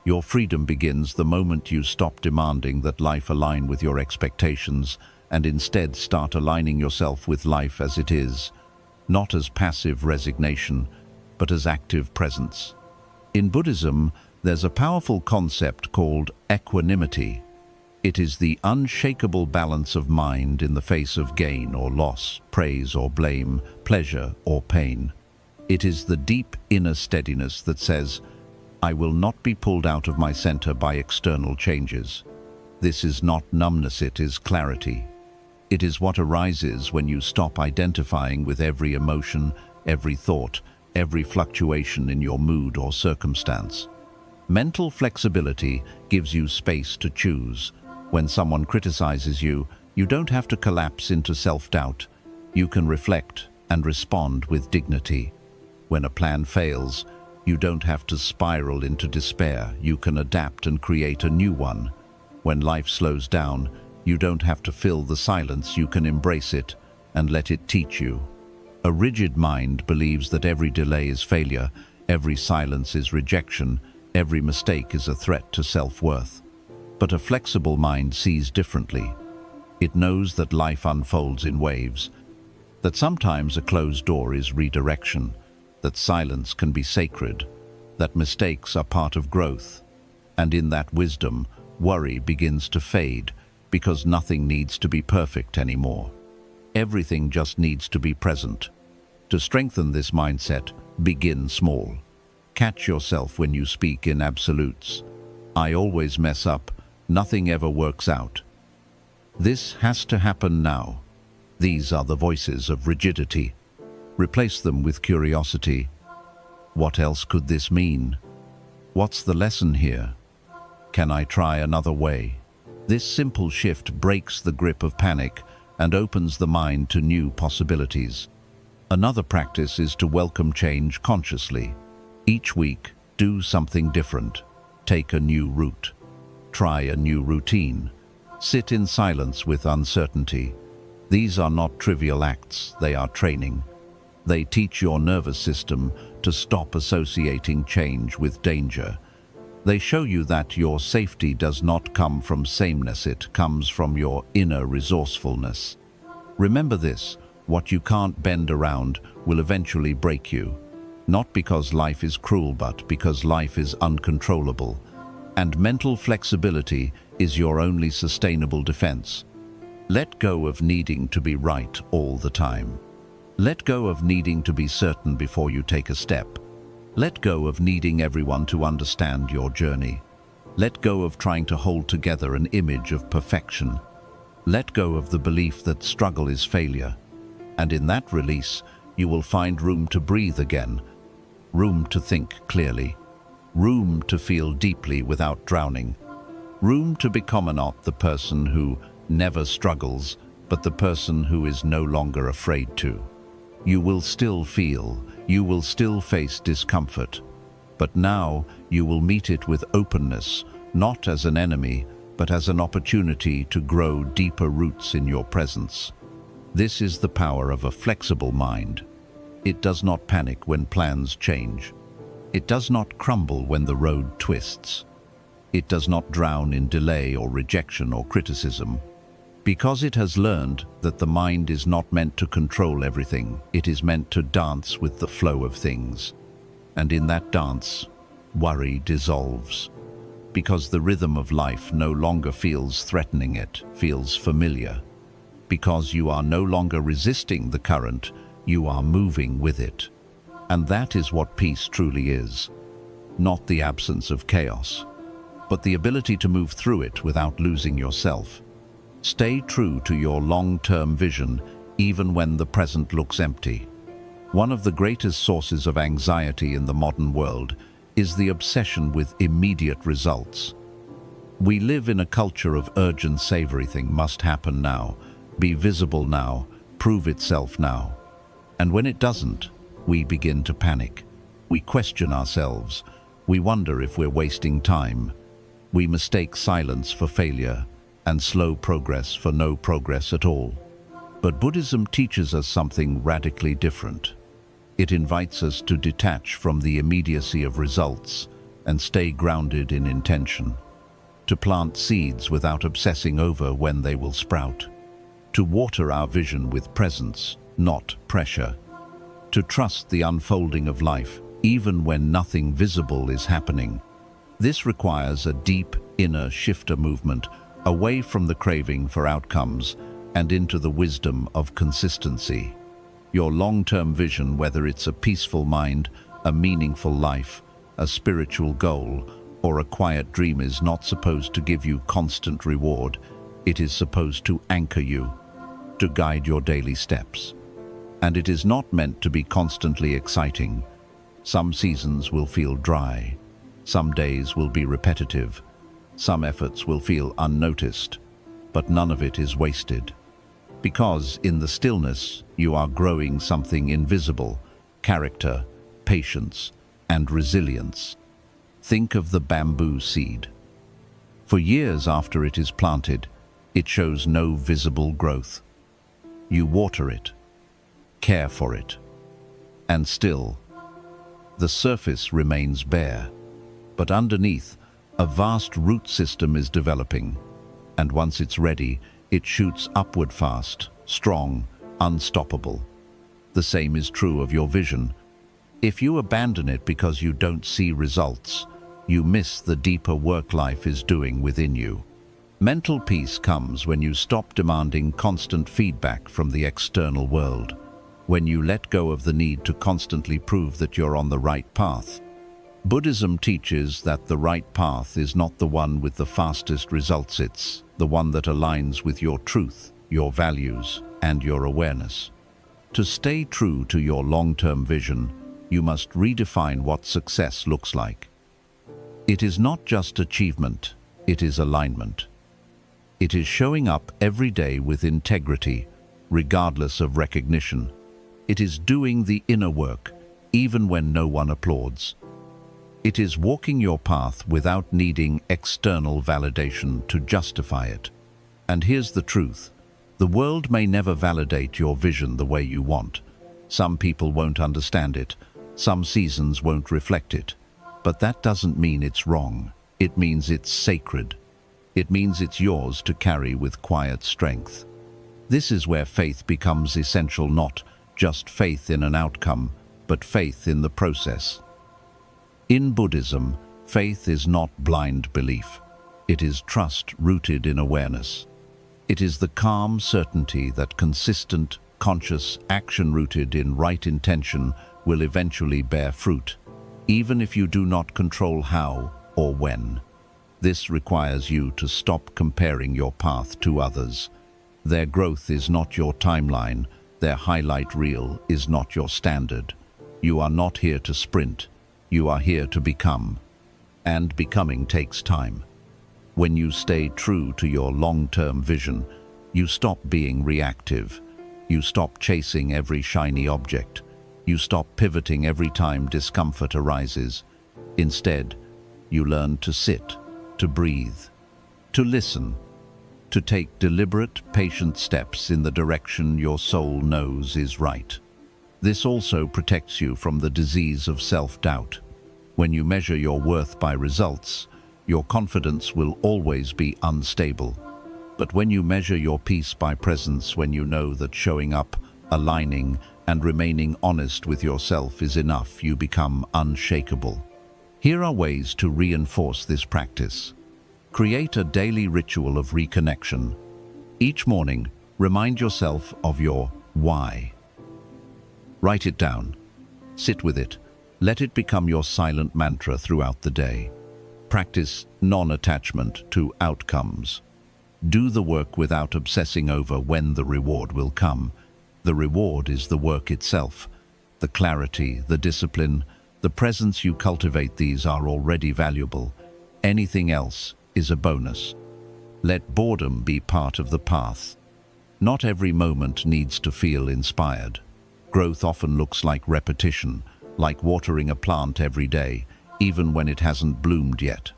Your freedom begins the moment you stop demanding that life align with your expectations and instead start aligning yourself with life as it is, not as passive resignation, but as active presence. In Buddhism, there's a powerful concept called equanimity. It is the unshakable balance of mind in the face of gain or loss, praise or blame, pleasure or pain. It is the deep inner steadiness that says, I will not be pulled out of my center by external changes. This is not numbness, it is clarity. It is what arises when you stop identifying with every emotion, every thought, every fluctuation in your mood or circumstance. Mental flexibility gives you space to choose. When someone criticizes you, you don't have to collapse into self-doubt. You can reflect and respond with dignity. When a plan fails, you don't have to spiral into despair. You can adapt and create a new one. When life slows down, you don't have to fill the silence. You can embrace it and let it teach you. A rigid mind believes that every delay is failure, every silence is rejection, every mistake is a threat to self-worth. But a flexible mind sees differently. It knows that life unfolds in waves, that sometimes a closed door is redirection, that silence can be sacred, that mistakes are part of growth. And in that wisdom, worry begins to fade because nothing needs to be perfect anymore. Everything just needs to be present. To strengthen this mindset, begin small. Catch yourself when you speak in absolutes. I always mess up. Nothing ever works out. This has to happen now. These are the voices of rigidity. Replace them with curiosity. What else could this mean? What's the lesson here? Can I try another way? This simple shift breaks the grip of panic and opens the mind to new possibilities. Another practice is to welcome change consciously. Each week, do something different. Take a new route. Try a new routine. Sit in silence with uncertainty. These are not trivial acts, they are training. They teach your nervous system to stop associating change with danger. They show you that your safety does not come from sameness, it comes from your inner resourcefulness. Remember this, what you can't bend around will eventually break you. Not because life is cruel, but because life is uncontrollable. And mental flexibility is your only sustainable defense. Let go of needing to be right all the time. Let go of needing to be certain before you take a step. Let go of needing everyone to understand your journey. Let go of trying to hold together an image of perfection. Let go of the belief that struggle is failure. And in that release, you will find room to breathe again, room to think clearly, room to feel deeply without drowning, room to become not the person who never struggles, but the person who is no longer afraid to. You will still feel, you will still face discomfort, but now you will meet it with openness, not as an enemy, but as an opportunity to grow deeper roots in your presence. This is the power of a flexible mind. It does not panic when plans change. It does not crumble when the road twists. It does not drown in delay or rejection or criticism. Because it has learned that the mind is not meant to control everything, it is meant to dance with the flow of things. And in that dance, worry dissolves. Because the rhythm of life no longer feels threatening, it feels familiar. Because you are no longer resisting the current, you are moving with it. And that is what peace truly is. Not the absence of chaos, but the ability to move through it without losing yourself. Stay true to your long-term vision, even when the present looks empty. One of the greatest sources of anxiety in the modern world is the obsession with immediate results. We live in a culture of urgent everything must happen now, be visible now, prove itself now. And when it doesn't, we begin to panic. We question ourselves. We wonder if we're wasting time. We mistake silence for failure and slow progress for no progress at all. But Buddhism teaches us something radically different. It invites us to detach from the immediacy of results and stay grounded in intention, to plant seeds without obsessing over when they will sprout, to water our vision with presence, not pressure, to trust the unfolding of life even when nothing visible is happening. This requires a deep inner shifter movement away from the craving for outcomes and into the wisdom of consistency. Your long-term vision, whether it's a peaceful mind, a meaningful life, a spiritual goal, or a quiet dream, is not supposed to give you constant reward. It is supposed to anchor you, to guide your daily steps. And it is not meant to be constantly exciting. Some seasons will feel dry. Some days will be repetitive. Some efforts will feel unnoticed, but none of it is wasted. Because in the stillness, you are growing something invisible: character, patience, and resilience. Think of the bamboo seed. For years after it is planted, it shows no visible growth. You water it, care for it, and still, the surface remains bare. But underneath, a vast root system is developing, and once it's ready, it shoots upward fast, strong, unstoppable. The same is true of your vision. If you abandon it because you don't see results, you miss the deeper work life is doing within you. Mental peace comes when you stop demanding constant feedback from the external world, when you let go of the need to constantly prove that you're on the right path. Buddhism teaches that the right path is not the one with the fastest results, it's the one that aligns with your truth, your values, and your awareness. To stay true to your long-term vision, you must redefine what success looks like. It is not just achievement, it is alignment. It is showing up every day with integrity, regardless of recognition. It is doing the inner work, even when no one applauds. It is walking your path without needing external validation to justify it. And here's the truth: the world may never validate your vision the way you want. Some people won't understand it. Some seasons won't reflect it. But that doesn't mean it's wrong. It means it's sacred. It means it's yours to carry with quiet strength. This is where faith becomes essential, not just faith in an outcome, but faith in the process. In Buddhism, faith is not blind belief. It is trust rooted in awareness. It is the calm certainty that consistent, conscious action rooted in right intention will eventually bear fruit, even if you do not control how or when. This requires you to stop comparing your path to others. Their growth is not your timeline. Their highlight reel is not your standard. You are not here to sprint. You are here to become. And becoming takes time. When you stay true to your long-term vision, you stop being reactive. You stop chasing every shiny object. You stop pivoting every time discomfort arises. Instead, you learn to sit, to breathe, to listen, to take deliberate, patient steps in the direction your soul knows is right. This also protects you from the disease of self-doubt. When you measure your worth by results, your confidence will always be unstable. But when you measure your peace by presence, when you know that showing up, aligning, and remaining honest with yourself is enough, you become unshakable. Here are ways to reinforce this practice. Create a daily ritual of reconnection. Each morning, remind yourself of your why. Write it down. Sit with it. Let it become your silent mantra throughout the day. Practice non-attachment to outcomes. Do the work without obsessing over when the reward will come. The reward is the work itself. The clarity, the discipline, the presence you cultivate, these are already valuable. Anything else is a bonus. Let boredom be part of the path. Not every moment needs to feel inspired. Growth often looks like repetition, like watering a plant every day, even when it hasn't bloomed yet.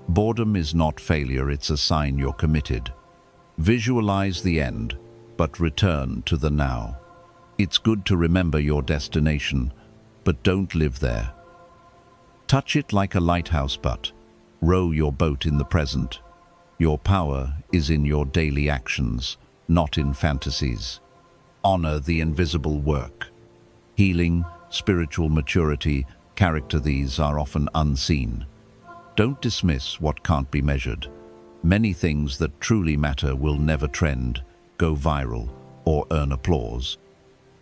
Boredom is not failure, it's a sign you're committed. Visualize the end, but return to the now. It's good to remember your destination, but don't live there. Touch it like a lighthouse, but row your boat in the present. Your power is in your daily actions, not in fantasies. Honor the invisible work. Healing, spiritual maturity, character, these are often unseen. Don't dismiss what can't be measured. Many things that truly matter will never trend, go viral, or earn applause.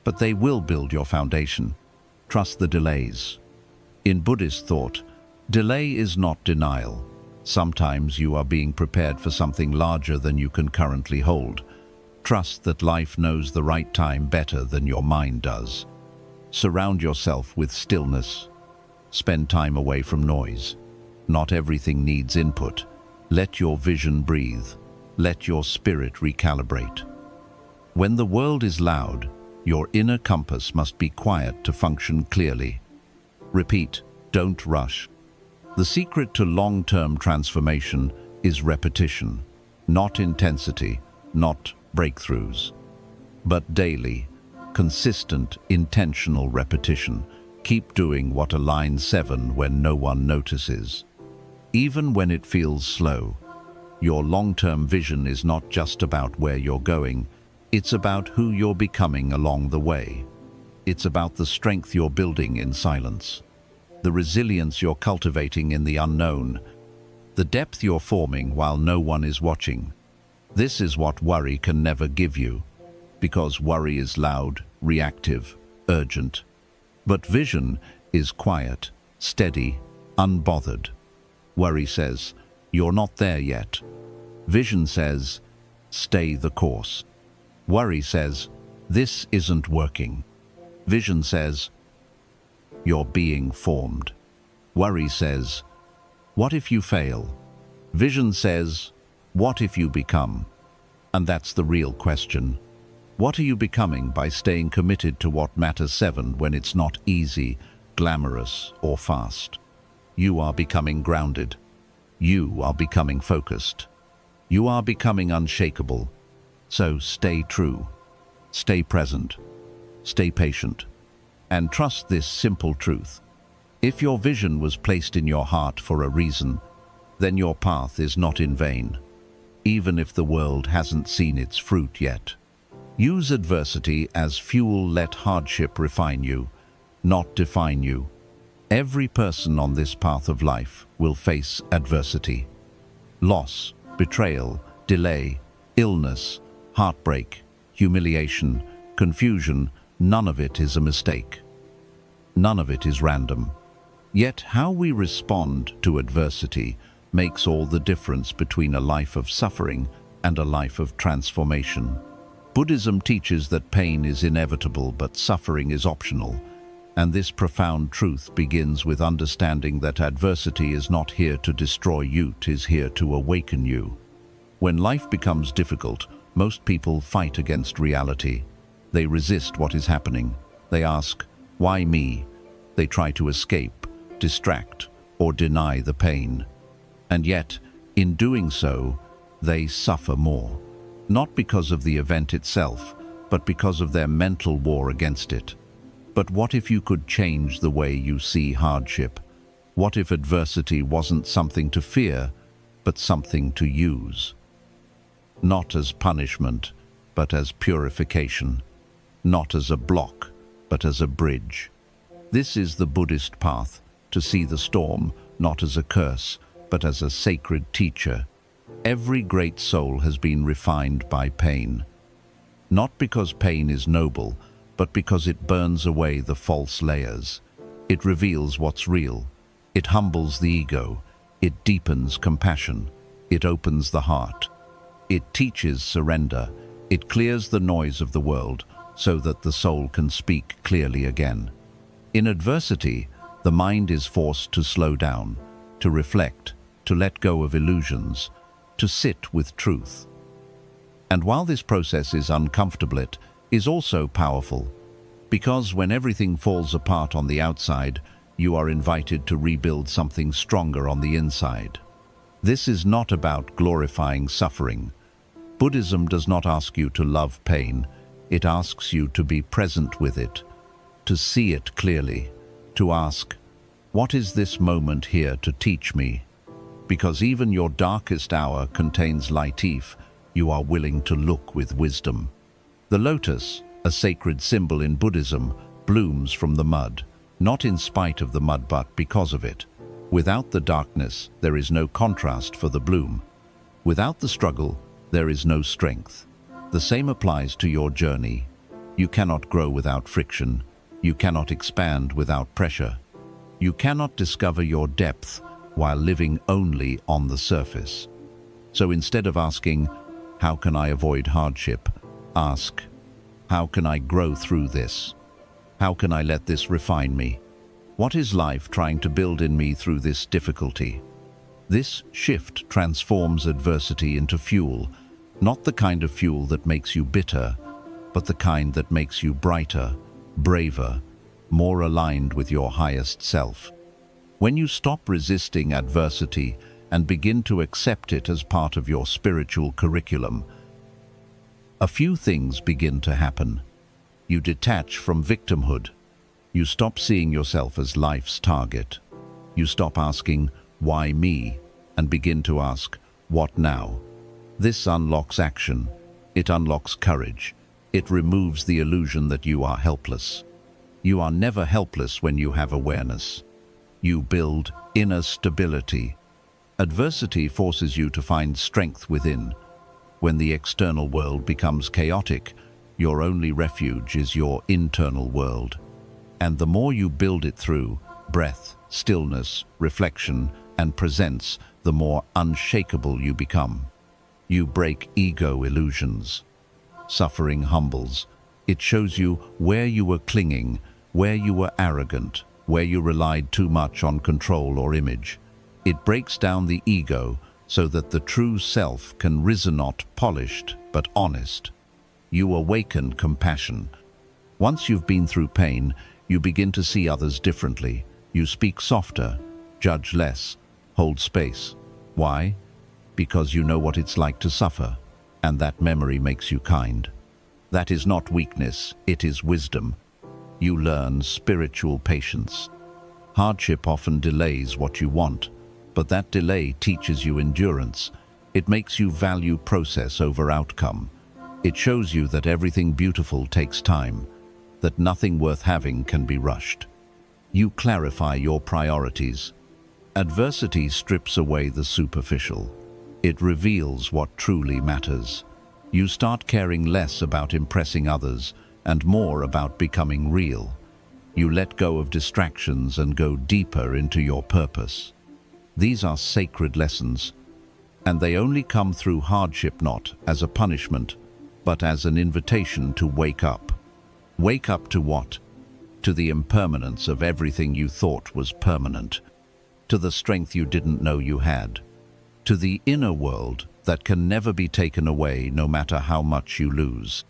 But they will build your foundation. Trust the delays. In Buddhist thought, delay is not denial. Sometimes you are being prepared for something larger than you can currently hold. Trust that life knows the right time better than your mind does. Surround yourself with stillness. Spend time away from noise. Not everything needs input. Let your vision breathe. Let your spirit recalibrate. When the world is loud, your inner compass must be quiet to function clearly. Repeat, don't rush. The secret to long-term transformation is repetition, not intensity, not breakthroughs, but daily, consistent, intentional repetition. Keep doing what aligns 7 when no one notices. Even when it feels slow, your long-term vision is not just about where you're going, it's about who you're becoming along the way. It's about the strength you're building in silence, the resilience you're cultivating in the unknown, the depth you're forming while no one is watching. This is what worry can never give you, because worry is loud, reactive, urgent. But vision is quiet, steady, unbothered. Worry says, you're not there yet. Vision says, stay the course. Worry says, this isn't working. Vision says, you're being formed. Worry says, what if you fail? Vision says, what if you become? And that's the real question. What are you becoming by staying committed to what matters 7 when it's not easy, glamorous, or fast? You are becoming grounded. You are becoming focused. You are becoming unshakable. So stay true, stay present, stay patient, and trust this simple truth. If your vision was placed in your heart for a reason, then your path is not in vain, even if the world hasn't seen its fruit yet. Use adversity as fuel. Let hardship refine you, not define you. Every person on this path of life will face adversity. Loss, betrayal, delay, illness, heartbreak, humiliation, confusion, none of it is a mistake. None of it is random. Yet how we respond to adversity makes all the difference between a life of suffering and a life of transformation. Buddhism teaches that pain is inevitable but suffering is optional, and this profound truth begins with understanding that adversity is not here to destroy you, it is here to awaken you. When life becomes difficult, most people fight against reality. They resist what is happening. They ask, "Why me?" They try to escape, distract, or deny the pain. And yet, in doing so, they suffer more. Not because of the event itself, but because of their mental war against it. But what if you could change the way you see hardship? What if adversity wasn't something to fear, but something to use? Not as punishment, but as purification. Not as a block, but as a bridge. This is the Buddhist path, to see the storm not as a curse, but as a sacred teacher. Every great soul has been refined by pain. Not because pain is noble, but because it burns away the false layers. It reveals what's real. It humbles the ego. It deepens compassion. It opens the heart. It teaches surrender. It clears the noise of the world so that the soul can speak clearly again. In adversity, the mind is forced to slow down, to reflect, to let go of illusions, to sit with truth. And while this process is uncomfortable, it is also powerful, because when everything falls apart on the outside, you are invited to rebuild something stronger on the inside. This is not about glorifying suffering. Buddhism does not ask you to love pain. It asks you to be present with it, to see it clearly, to ask, "What is this moment here to teach me?" Because even your darkest hour contains light if you are willing to look with wisdom. The lotus, a sacred symbol in Buddhism, blooms from the mud, not in spite of the mud but because of it. Without the darkness, there is no contrast for the bloom. Without the struggle, there is no strength. The same applies to your journey. You cannot grow without friction. You cannot expand without pressure. You cannot discover your depth while living only on the surface. So instead of asking, "How can I avoid hardship?" ask, "How can I grow through this? How can I let this refine me? What is life trying to build in me through this difficulty?" This shift transforms adversity into fuel, not the kind of fuel that makes you bitter, but the kind that makes you brighter, braver, more aligned with your highest self. When you stop resisting adversity and begin to accept it as part of your spiritual curriculum, a few things begin to happen. You detach from victimhood. You stop seeing yourself as life's target. You stop asking, "Why me?" and begin to ask, "What now?" This unlocks action. It unlocks courage. It removes the illusion that you are helpless. You are never helpless when you have awareness. You build inner stability. Adversity forces you to find strength within. When the external world becomes chaotic, your only refuge is your internal world. And the more you build it through breath, stillness, reflection, and presence, the more unshakable you become. You break ego illusions. Suffering humbles. It shows you where you were clinging, where you were arrogant, where you relied too much on control or image. It breaks down the ego so that the true self can rise not polished but honest. You awaken compassion. Once you've been through pain, you begin to see others differently. You speak softer, judge less, hold space. Why? Because you know what it's like to suffer, and that memory makes you kind. That is not weakness, it is wisdom. You learn spiritual patience. Hardship often delays what you want, but that delay teaches you endurance. It makes you value process over outcome. It shows you that everything beautiful takes time, that nothing worth having can be rushed. You clarify your priorities. Adversity strips away the superficial. It reveals what truly matters. You start caring less about impressing others and more about becoming real. You let go of distractions and go deeper into your purpose. These are sacred lessons, and they only come through hardship, not as a punishment, but as an invitation to wake up. Wake up to what? To the impermanence of everything you thought was permanent, to the strength you didn't know you had, to the inner world that can never be taken away no matter how much you lose.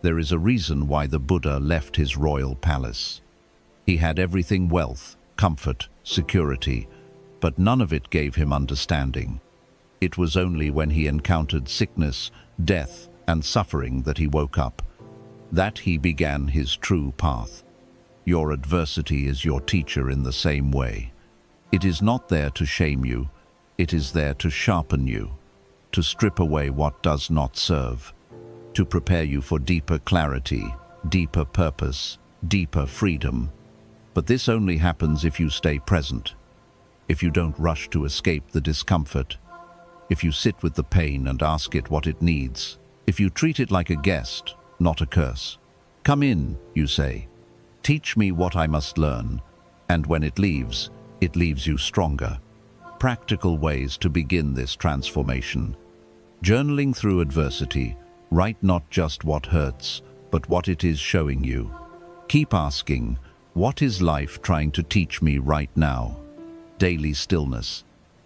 There is a reason why the Buddha left his royal palace. He had everything: wealth, comfort, security, but none of it gave him understanding. It was only when he encountered sickness, death, and suffering that he woke up, that he began his true path. Your adversity is your teacher in the same way. It is not there to shame you, it is there to sharpen you, to strip away what does not serve, to prepare you for deeper clarity, deeper purpose, deeper freedom. But this only happens if you stay present, if you don't rush to escape the discomfort, if you sit with the pain and ask it what it needs, if you treat it like a guest, not a curse. Come in, you say. Teach me what I must learn, and when it leaves you stronger. Practical ways to begin this transformation. Journaling through adversity. Write not just what hurts, but what it is showing you. Keep asking, what is life trying to teach me right now? Daily stillness.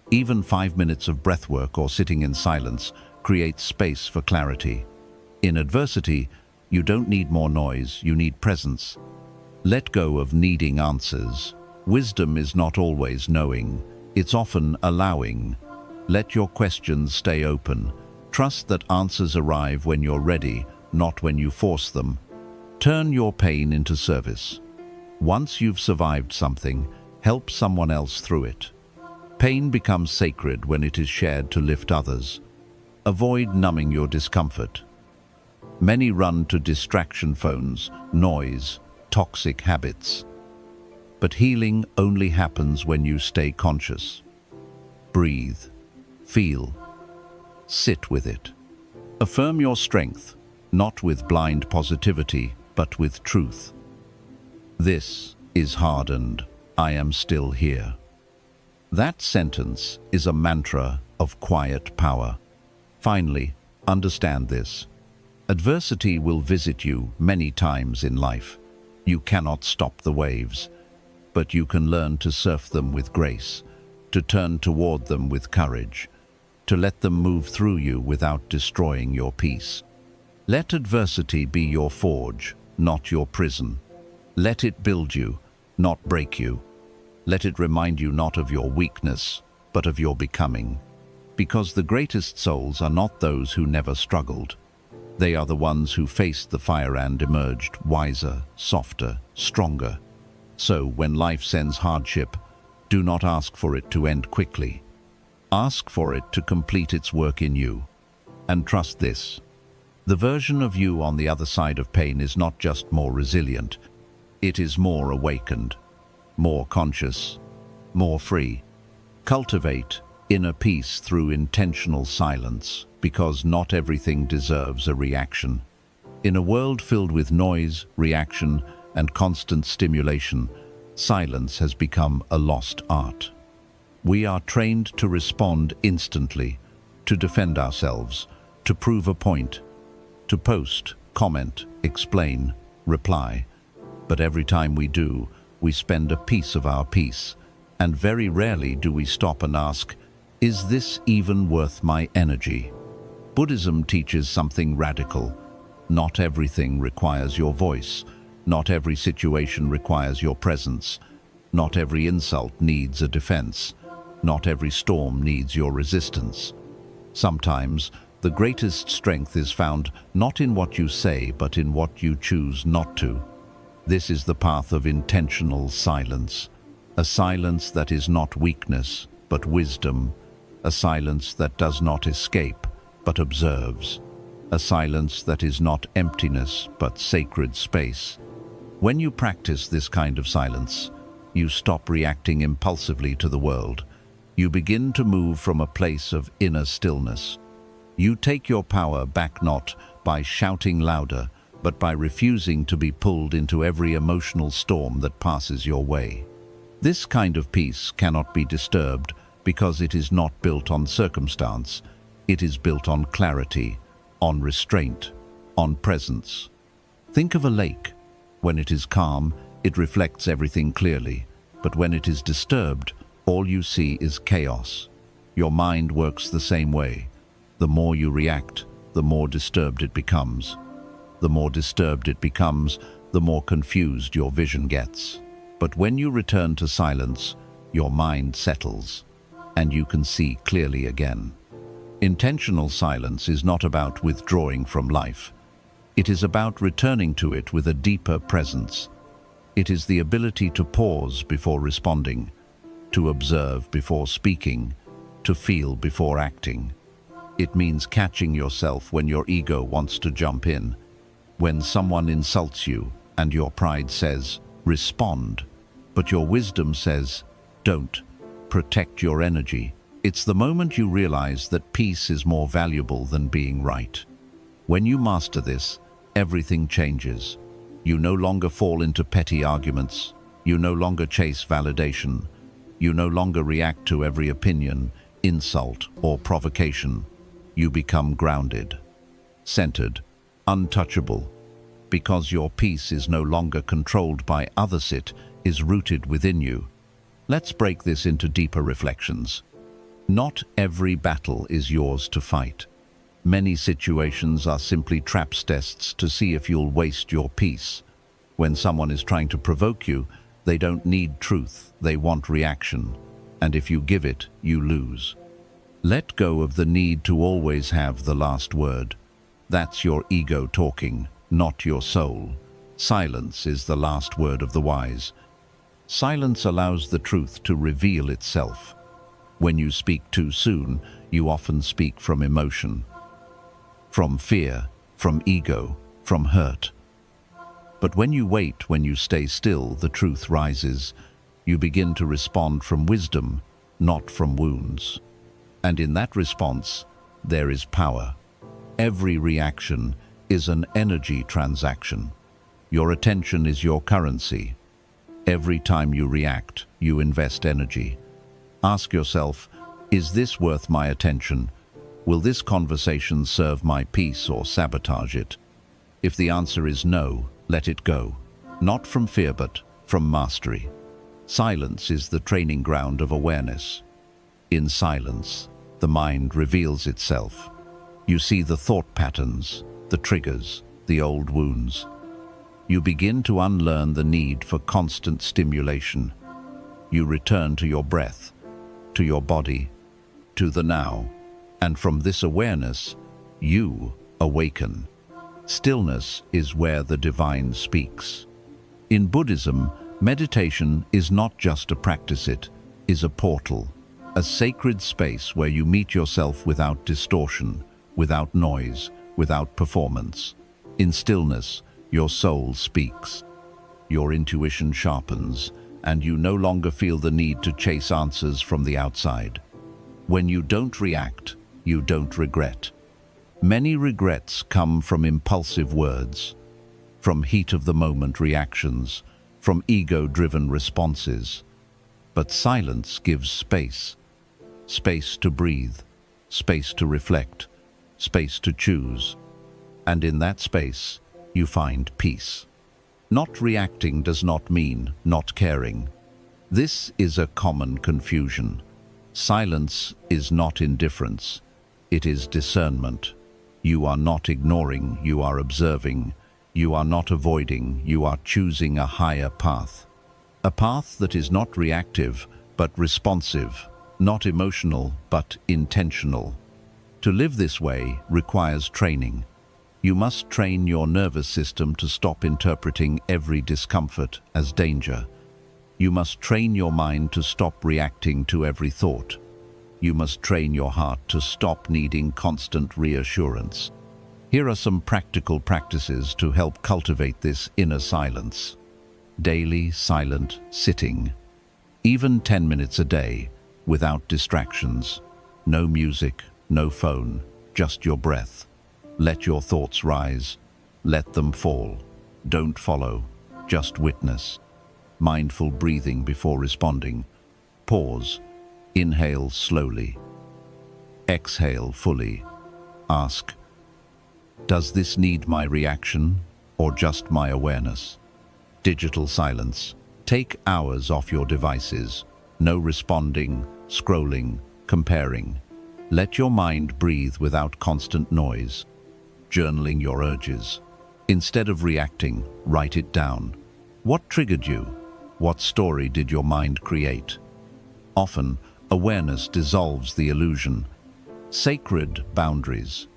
Even 5 minutes of breathwork or sitting in silence creates space for clarity. In adversity, you don't need more noise, you need presence. Let go of needing answers. Wisdom is not always knowing, it's often allowing. Let your questions stay open. Trust that answers arrive when you're ready, not when you force them. Turn your pain into service. Once you've survived something, help someone else through it. Pain becomes sacred when it is shared to lift others. Avoid numbing your discomfort. Many run to distraction phones, noise, toxic habits. But healing only happens when you stay conscious. Breathe, feel, sit with it. Affirm your strength, not with blind positivity, but with truth. This is hardened, I am still here. That sentence is a mantra of quiet power. Finally, understand this. Adversity will visit you many times in life. You cannot stop the waves, but you can learn to surf them with grace, to turn toward them with courage, to let them move through you without destroying your peace. Let adversity be your forge, not your prison. Let it build you, not break you. Let it remind you not of your weakness, but of your becoming. Because the greatest souls are not those who never struggled. They are the ones who faced the fire and emerged wiser, softer, stronger. So, when life sends hardship, do not ask for it to end quickly. Ask for it to complete its work in you. And trust this. The version of you on the other side of pain is not just more resilient. It is more awakened, more conscious, more free. Cultivate inner peace through intentional silence, because not everything deserves a reaction. In a world filled with noise, reaction, and constant stimulation, silence has become a lost art. We are trained to respond instantly, to defend ourselves, to prove a point, to post, comment, explain, reply. But every time we do, we spend a piece of our peace, and very rarely do we stop and ask, is this even worth my energy? Buddhism teaches something radical. Not everything requires your voice. Not every situation requires your presence. Not every insult needs a defense. Not every storm needs your resistance. Sometimes, the greatest strength is found not in what you say, but in what you choose not to. This is the path of intentional silence. A silence that is not weakness, but wisdom. A silence that does not escape, but observes. A silence that is not emptiness, but sacred space. When you practice this kind of silence, you stop reacting impulsively to the world. You begin to move from a place of inner stillness. You take your power back not by shouting louder, but by refusing to be pulled into every emotional storm that passes your way. This kind of peace cannot be disturbed because it is not built on circumstance. It is built on clarity, on restraint, on presence. Think of a lake. When it is calm, it reflects everything clearly, but when it is disturbed, all you see is chaos. Your mind works the same way. The more you react, the more disturbed it becomes. The more disturbed it becomes, the more confused your vision gets. But when you return to silence, your mind settles, and you can see clearly again. Intentional silence is not about withdrawing from life. It is about returning to it with a deeper presence. It is the ability to pause before responding, to observe before speaking, to feel before acting. It means catching yourself when your ego wants to jump in, when someone insults you and your pride says, respond, but your wisdom says, don't. Protect your energy. It's the moment you realize that peace is more valuable than being right. When you master this, everything changes. You no longer fall into petty arguments. You no longer chase validation. You no longer react to every opinion, insult, or provocation. You become grounded, centered, untouchable, because your peace is no longer controlled by others, it is rooted within you. Let's break this into deeper reflections. Not every battle is yours to fight. Many situations are simply trap tests to see if you'll waste your peace. When someone is trying to provoke you, they don't need truth, they want reaction. And if you give it, you lose. Let go of the need to always have the last word. That's your ego talking, not your soul. Silence is the last word of the wise. Silence allows the truth to reveal itself. When you speak too soon, you often speak from emotion, from fear, from ego, from hurt. But when you wait, when you stay still, the truth rises. You begin to respond from wisdom, not from wounds. And in that response, there is power. Every reaction is an energy transaction. Your attention is your currency. Every time you react, you invest energy. Ask yourself, is this worth my attention? Will this conversation serve my peace or sabotage it? If the answer is no, let it go. Not from fear, but from mastery. Silence is the training ground of awareness. In silence, the mind reveals itself. You see the thought patterns, the triggers, the old wounds. You begin to unlearn the need for constant stimulation. You return to your breath, to your body, to the now. And from this awareness, you awaken. Stillness is where the divine speaks. In Buddhism, meditation is not just a practice, it is a portal, a sacred space where you meet yourself without distortion, without noise, without performance. In stillness, your soul speaks. Your intuition sharpens, and you no longer feel the need to chase answers from the outside. When you don't react, you don't regret. Many regrets come from impulsive words, from heat-of-the-moment reactions, from ego-driven responses. But silence gives space. Space to breathe, space to reflect, space to choose. And in that space, you find peace. Not reacting does not mean not caring. This is a common confusion. Silence is not indifference. It is discernment. You are not ignoring, you are observing. You are not avoiding, you are choosing a higher path. A path that is not reactive, but responsive. Not emotional, but intentional. To live this way requires training. You must train your nervous system to stop interpreting every discomfort as danger. You must train your mind to stop reacting to every thought. You must train your heart to stop needing constant reassurance. Here are some practical practices to help cultivate this inner silence. Daily silent sitting. Even 10 minutes a day, without distractions. No music, no phone, just your breath. Let your thoughts rise. Let them fall. Don't follow, just witness. Mindful breathing before responding. Pause. Inhale slowly. Exhale fully. Ask, does this need my reaction or just my awareness? Digital silence. Take hours off your devices. No responding, scrolling, comparing. Let your mind breathe without constant noise. Journaling your urges. Instead of reacting, write it down. What triggered you? What story did your mind create? Often, awareness dissolves the illusion. Sacred boundaries.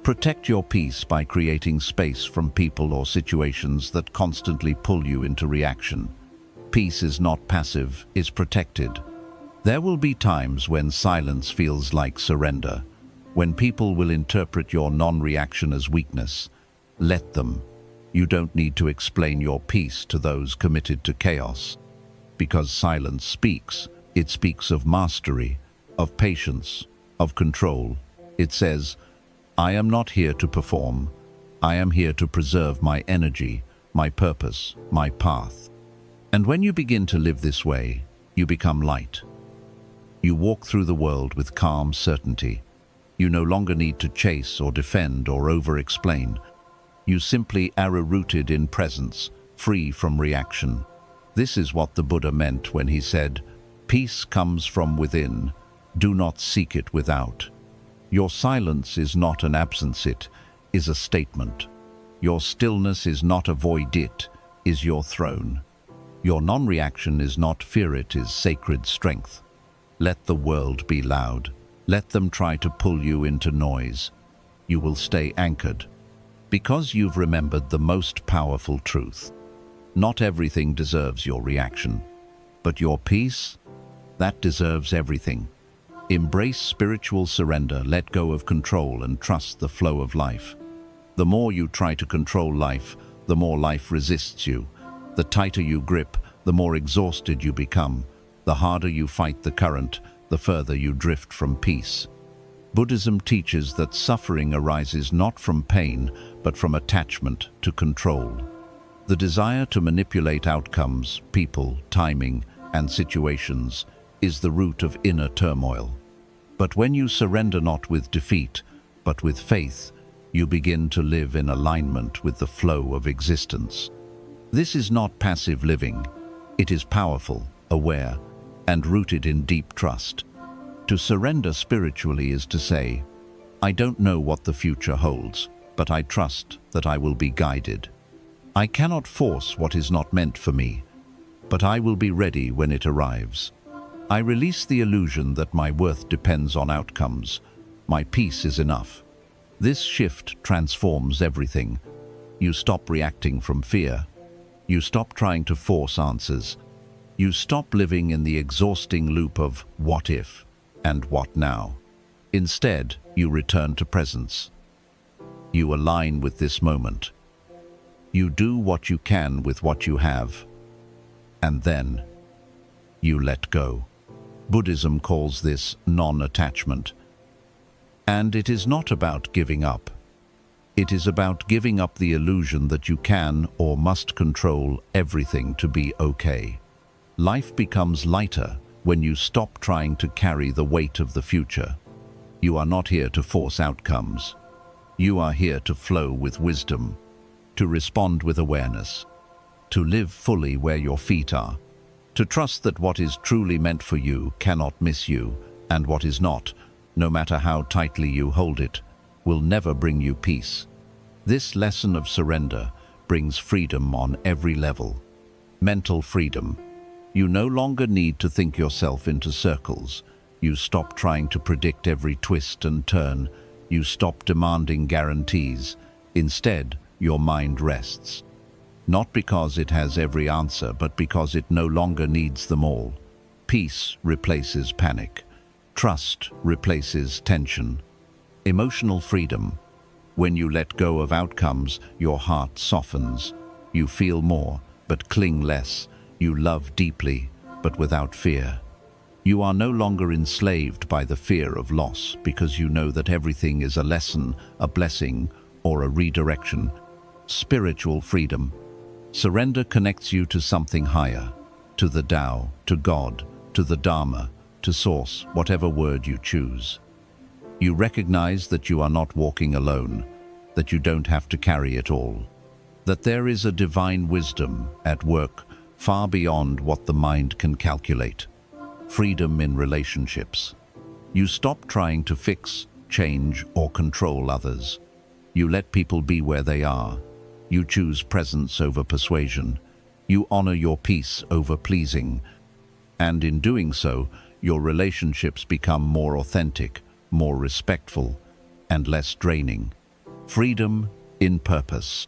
Protect your peace by creating space from people or situations that constantly pull you into reaction. Peace is not passive, it's protected. There will be times when silence feels like surrender, when people will interpret your non-reaction as weakness. Let them. You don't need to explain your peace to those committed to chaos. Because silence speaks, it speaks of mastery, of patience, of control. It says, I am not here to perform. I am here to preserve my energy, my purpose, my path. And when you begin to live this way, you become light. You walk through the world with calm certainty. You no longer need to chase or defend or over-explain. You simply are rooted in presence, free from reaction. This is what the Buddha meant when he said, peace comes from within, do not seek it without. Your silence is not an absence, it is a statement. Your stillness is not a void, it is your throne. Your non-reaction is not fear, it is sacred strength. Let the world be loud. Let them try to pull you into noise. You will stay anchored. Because you've remembered the most powerful truth. Not everything deserves your reaction. But your peace, that deserves everything. Embrace spiritual surrender, let go of control and trust the flow of life. The more you try to control life, the more life resists you. The tighter you grip, the more exhausted you become. The harder you fight the current, the further you drift from peace. Buddhism teaches that suffering arises not from pain, but from attachment to control. The desire to manipulate outcomes, people, timing, and situations is the root of inner turmoil. But when you surrender not with defeat, but with faith, you begin to live in alignment with the flow of existence. This is not passive living. It is powerful, aware, and rooted in deep trust. To surrender spiritually is to say, I don't know what the future holds, but I trust that I will be guided. I cannot force what is not meant for me, but I will be ready when it arrives. I release the illusion that my worth depends on outcomes. My peace is enough. This shift transforms everything. You stop reacting from fear. You stop trying to force answers. You stop living in the exhausting loop of what if and what now. Instead, you return to presence. You align with this moment. You do what you can with what you have. And then, you let go. Buddhism calls this non-attachment. And it is not about giving up. It is about giving up the illusion that you can or must control everything to be okay. Life becomes lighter when you stop trying to carry the weight of the future. You are not here to force outcomes. You are here to flow with wisdom, to respond with awareness, to live fully where your feet are, to trust that what is truly meant for you cannot miss you, and what is not, no matter how tightly you hold it, will never bring you peace. This lesson of surrender brings freedom on every level. Mental freedom. You no longer need to think yourself into circles. You stop trying to predict every twist and turn. You stop demanding guarantees. Instead, your mind rests. Not because it has every answer, but because it no longer needs them all. Peace replaces panic. Trust replaces tension. Emotional freedom. When you let go of outcomes, your heart softens. You feel more, but cling less. You love deeply, but without fear. You are no longer enslaved by the fear of loss because you know that everything is a lesson, a blessing, or a redirection. Spiritual freedom. Surrender connects you to something higher, to the Tao, to God, to the Dharma, to source, whatever word you choose. You recognize that you are not walking alone, that you don't have to carry it all, that there is a divine wisdom at work far beyond what the mind can calculate. Freedom in relationships. You stop trying to fix, change, or control others. You let people be where they are. You choose presence over persuasion. You honor your peace over pleasing. And in doing so, your relationships become more authentic, more respectful, and less draining. Freedom in purpose.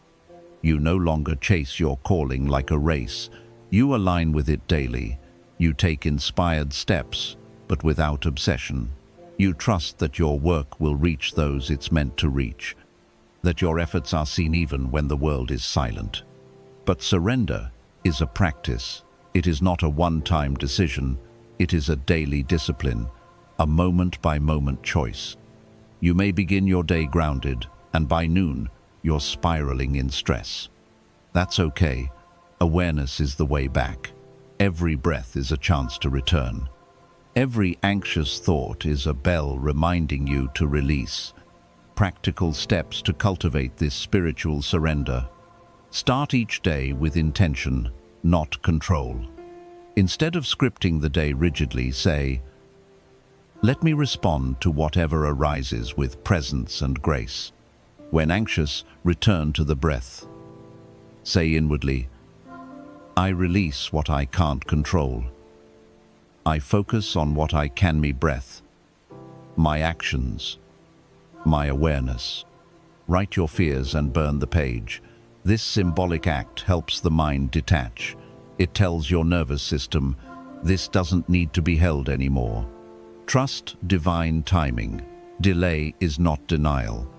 You no longer chase your calling like a race. You align with it daily. You take inspired steps, but without obsession. You trust that your work will reach those it's meant to reach, that your efforts are seen even when the world is silent. But surrender is a practice. It is not a one-time decision. It is a daily discipline, a moment-by-moment choice. You may begin your day grounded, and by noon, you're spiraling in stress. That's okay. Awareness is the way back. Every breath is a chance to return. Every anxious thought is a bell reminding you to release. Practical steps to cultivate this spiritual surrender. Start each day with intention, not control. Instead of scripting the day rigidly, say, "Let me respond to whatever arises with presence and grace." When anxious, return to the breath. Say inwardly, "I release what I can't control. I focus on what I can, my breath, my actions, my awareness." Write your fears and burn the page. This symbolic act helps the mind detach. It tells your nervous system, this doesn't need to be held anymore. Trust divine timing. Delay is not denial.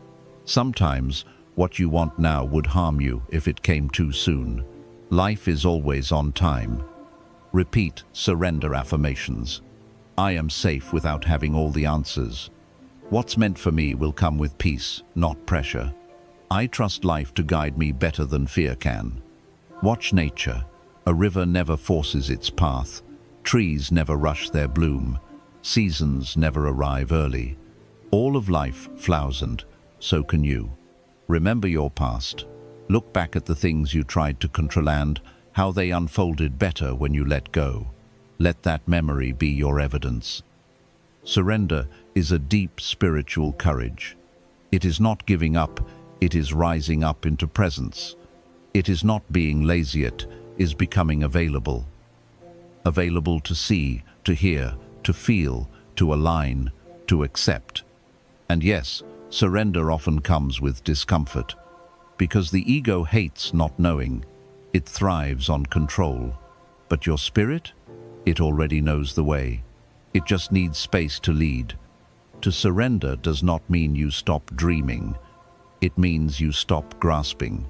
Sometimes what you want now would harm you if it came too soon. Life is always on time. Repeat surrender affirmations. I am safe without having all the answers. What's meant for me will come with peace, not pressure. I trust life to guide me better than fear can. Watch nature. A river never forces its path. Trees never rush their bloom. Seasons never arrive early. All of life flowers, and so can you. Remember your past. Look back at the things you tried to control and how they unfolded better when you let go. Let that memory be your evidence. Surrender is a deep spiritual courage. It is not giving up, it is rising up into presence. It is not being lazy, it is becoming available. Available to see, to hear, to feel, to align, to accept. And yes, surrender often comes with discomfort, because the ego hates not knowing. It thrives on control. But your spirit? It already knows the way. It just needs space to lead. To surrender does not mean you stop dreaming. It means you stop grasping.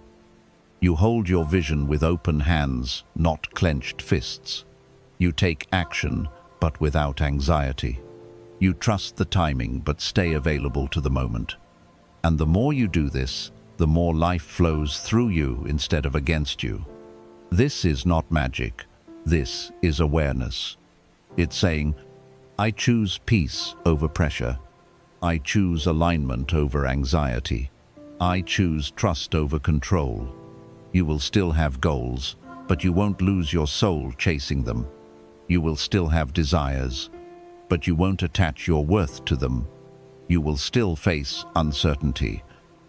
You hold your vision with open hands, not clenched fists. You take action, but without anxiety. You trust the timing, but stay available to the moment. And the more you do this, the more life flows through you instead of against you. This is not magic. This is awareness. It's saying, I choose peace over pressure. I choose alignment over anxiety. I choose trust over control. You will still have goals, but you won't lose your soul chasing them. You will still have desires, but you won't attach your worth to them. You will still face uncertainty,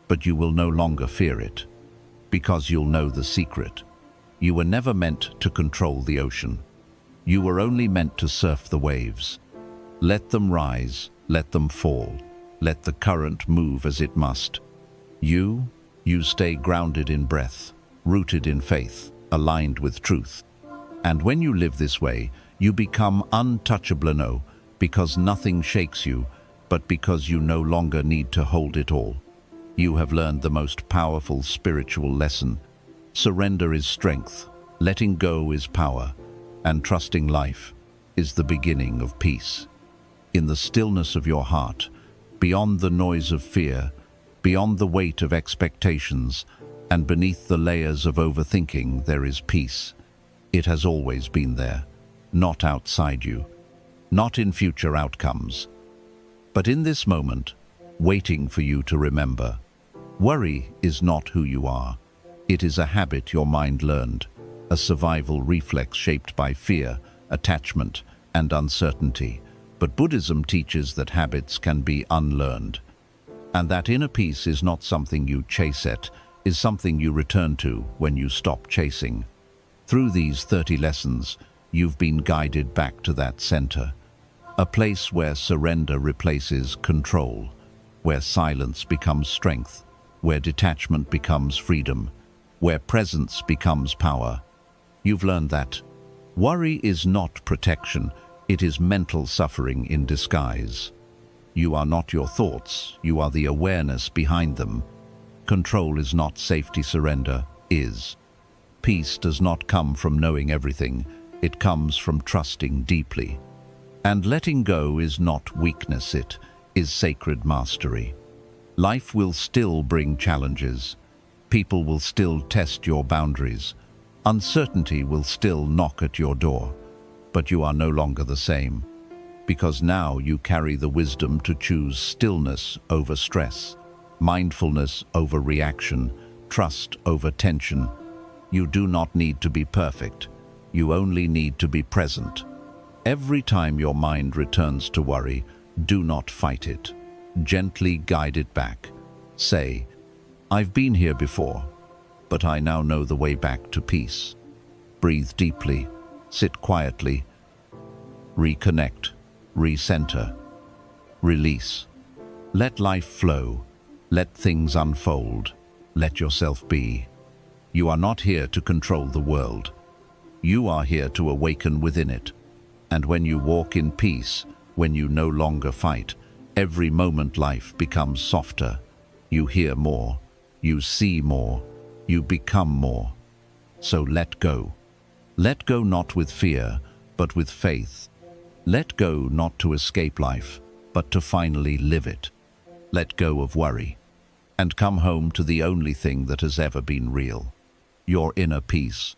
but you will no longer fear it, because you'll know the secret. You were never meant to control the ocean. You were only meant to surf the waves. Let them rise, let them fall. Let the current move as it must. You stay grounded in breath, rooted in faith, aligned with truth. And when you live this way, you become untouchable, no, because nothing shakes you, but because you no longer need to hold it all. You have learned the most powerful spiritual lesson. Surrender is strength, letting go is power, and trusting life is the beginning of peace. In the stillness of your heart, beyond the noise of fear, beyond the weight of expectations, and beneath the layers of overthinking, there is peace. It has always been there, not outside you, not in future outcomes, but in this moment, waiting for you to remember. Worry is not who you are. It is a habit your mind learned, a survival reflex shaped by fear, attachment, and uncertainty. But Buddhism teaches that habits can be unlearned, and that inner peace is not something you chase at, is something you return to when you stop chasing. Through these 30 lessons, you've been guided back to that center, a place where surrender replaces control, where silence becomes strength, where detachment becomes freedom, where presence becomes power. You've learned that worry is not protection, it is mental suffering in disguise. You are not your thoughts, you are the awareness behind them. Control is not safety, surrender is. Peace does not come from knowing everything, it comes from trusting deeply. And letting go is not weakness, it is sacred mastery. Life will still bring challenges. People will still test your boundaries. Uncertainty will still knock at your door. But you are no longer the same, because now you carry the wisdom to choose stillness over stress, mindfulness over reaction, trust over tension. You do not need to be perfect. You only need to be present. Every time your mind returns to worry, do not fight it. Gently guide it back. Say, I've been here before, but I now know the way back to peace. Breathe deeply, sit quietly, reconnect, recenter, release. Let life flow, let things unfold, let yourself be. You are not here to control the world. You are here to awaken within it. And when you walk in peace, when you no longer fight, every moment life becomes softer. You hear more, you see more, you become more. So let go. Let go not with fear, but with faith. Let go not to escape life, but to finally live it. Let go of worry, and come home to the only thing that has ever been real, your inner peace.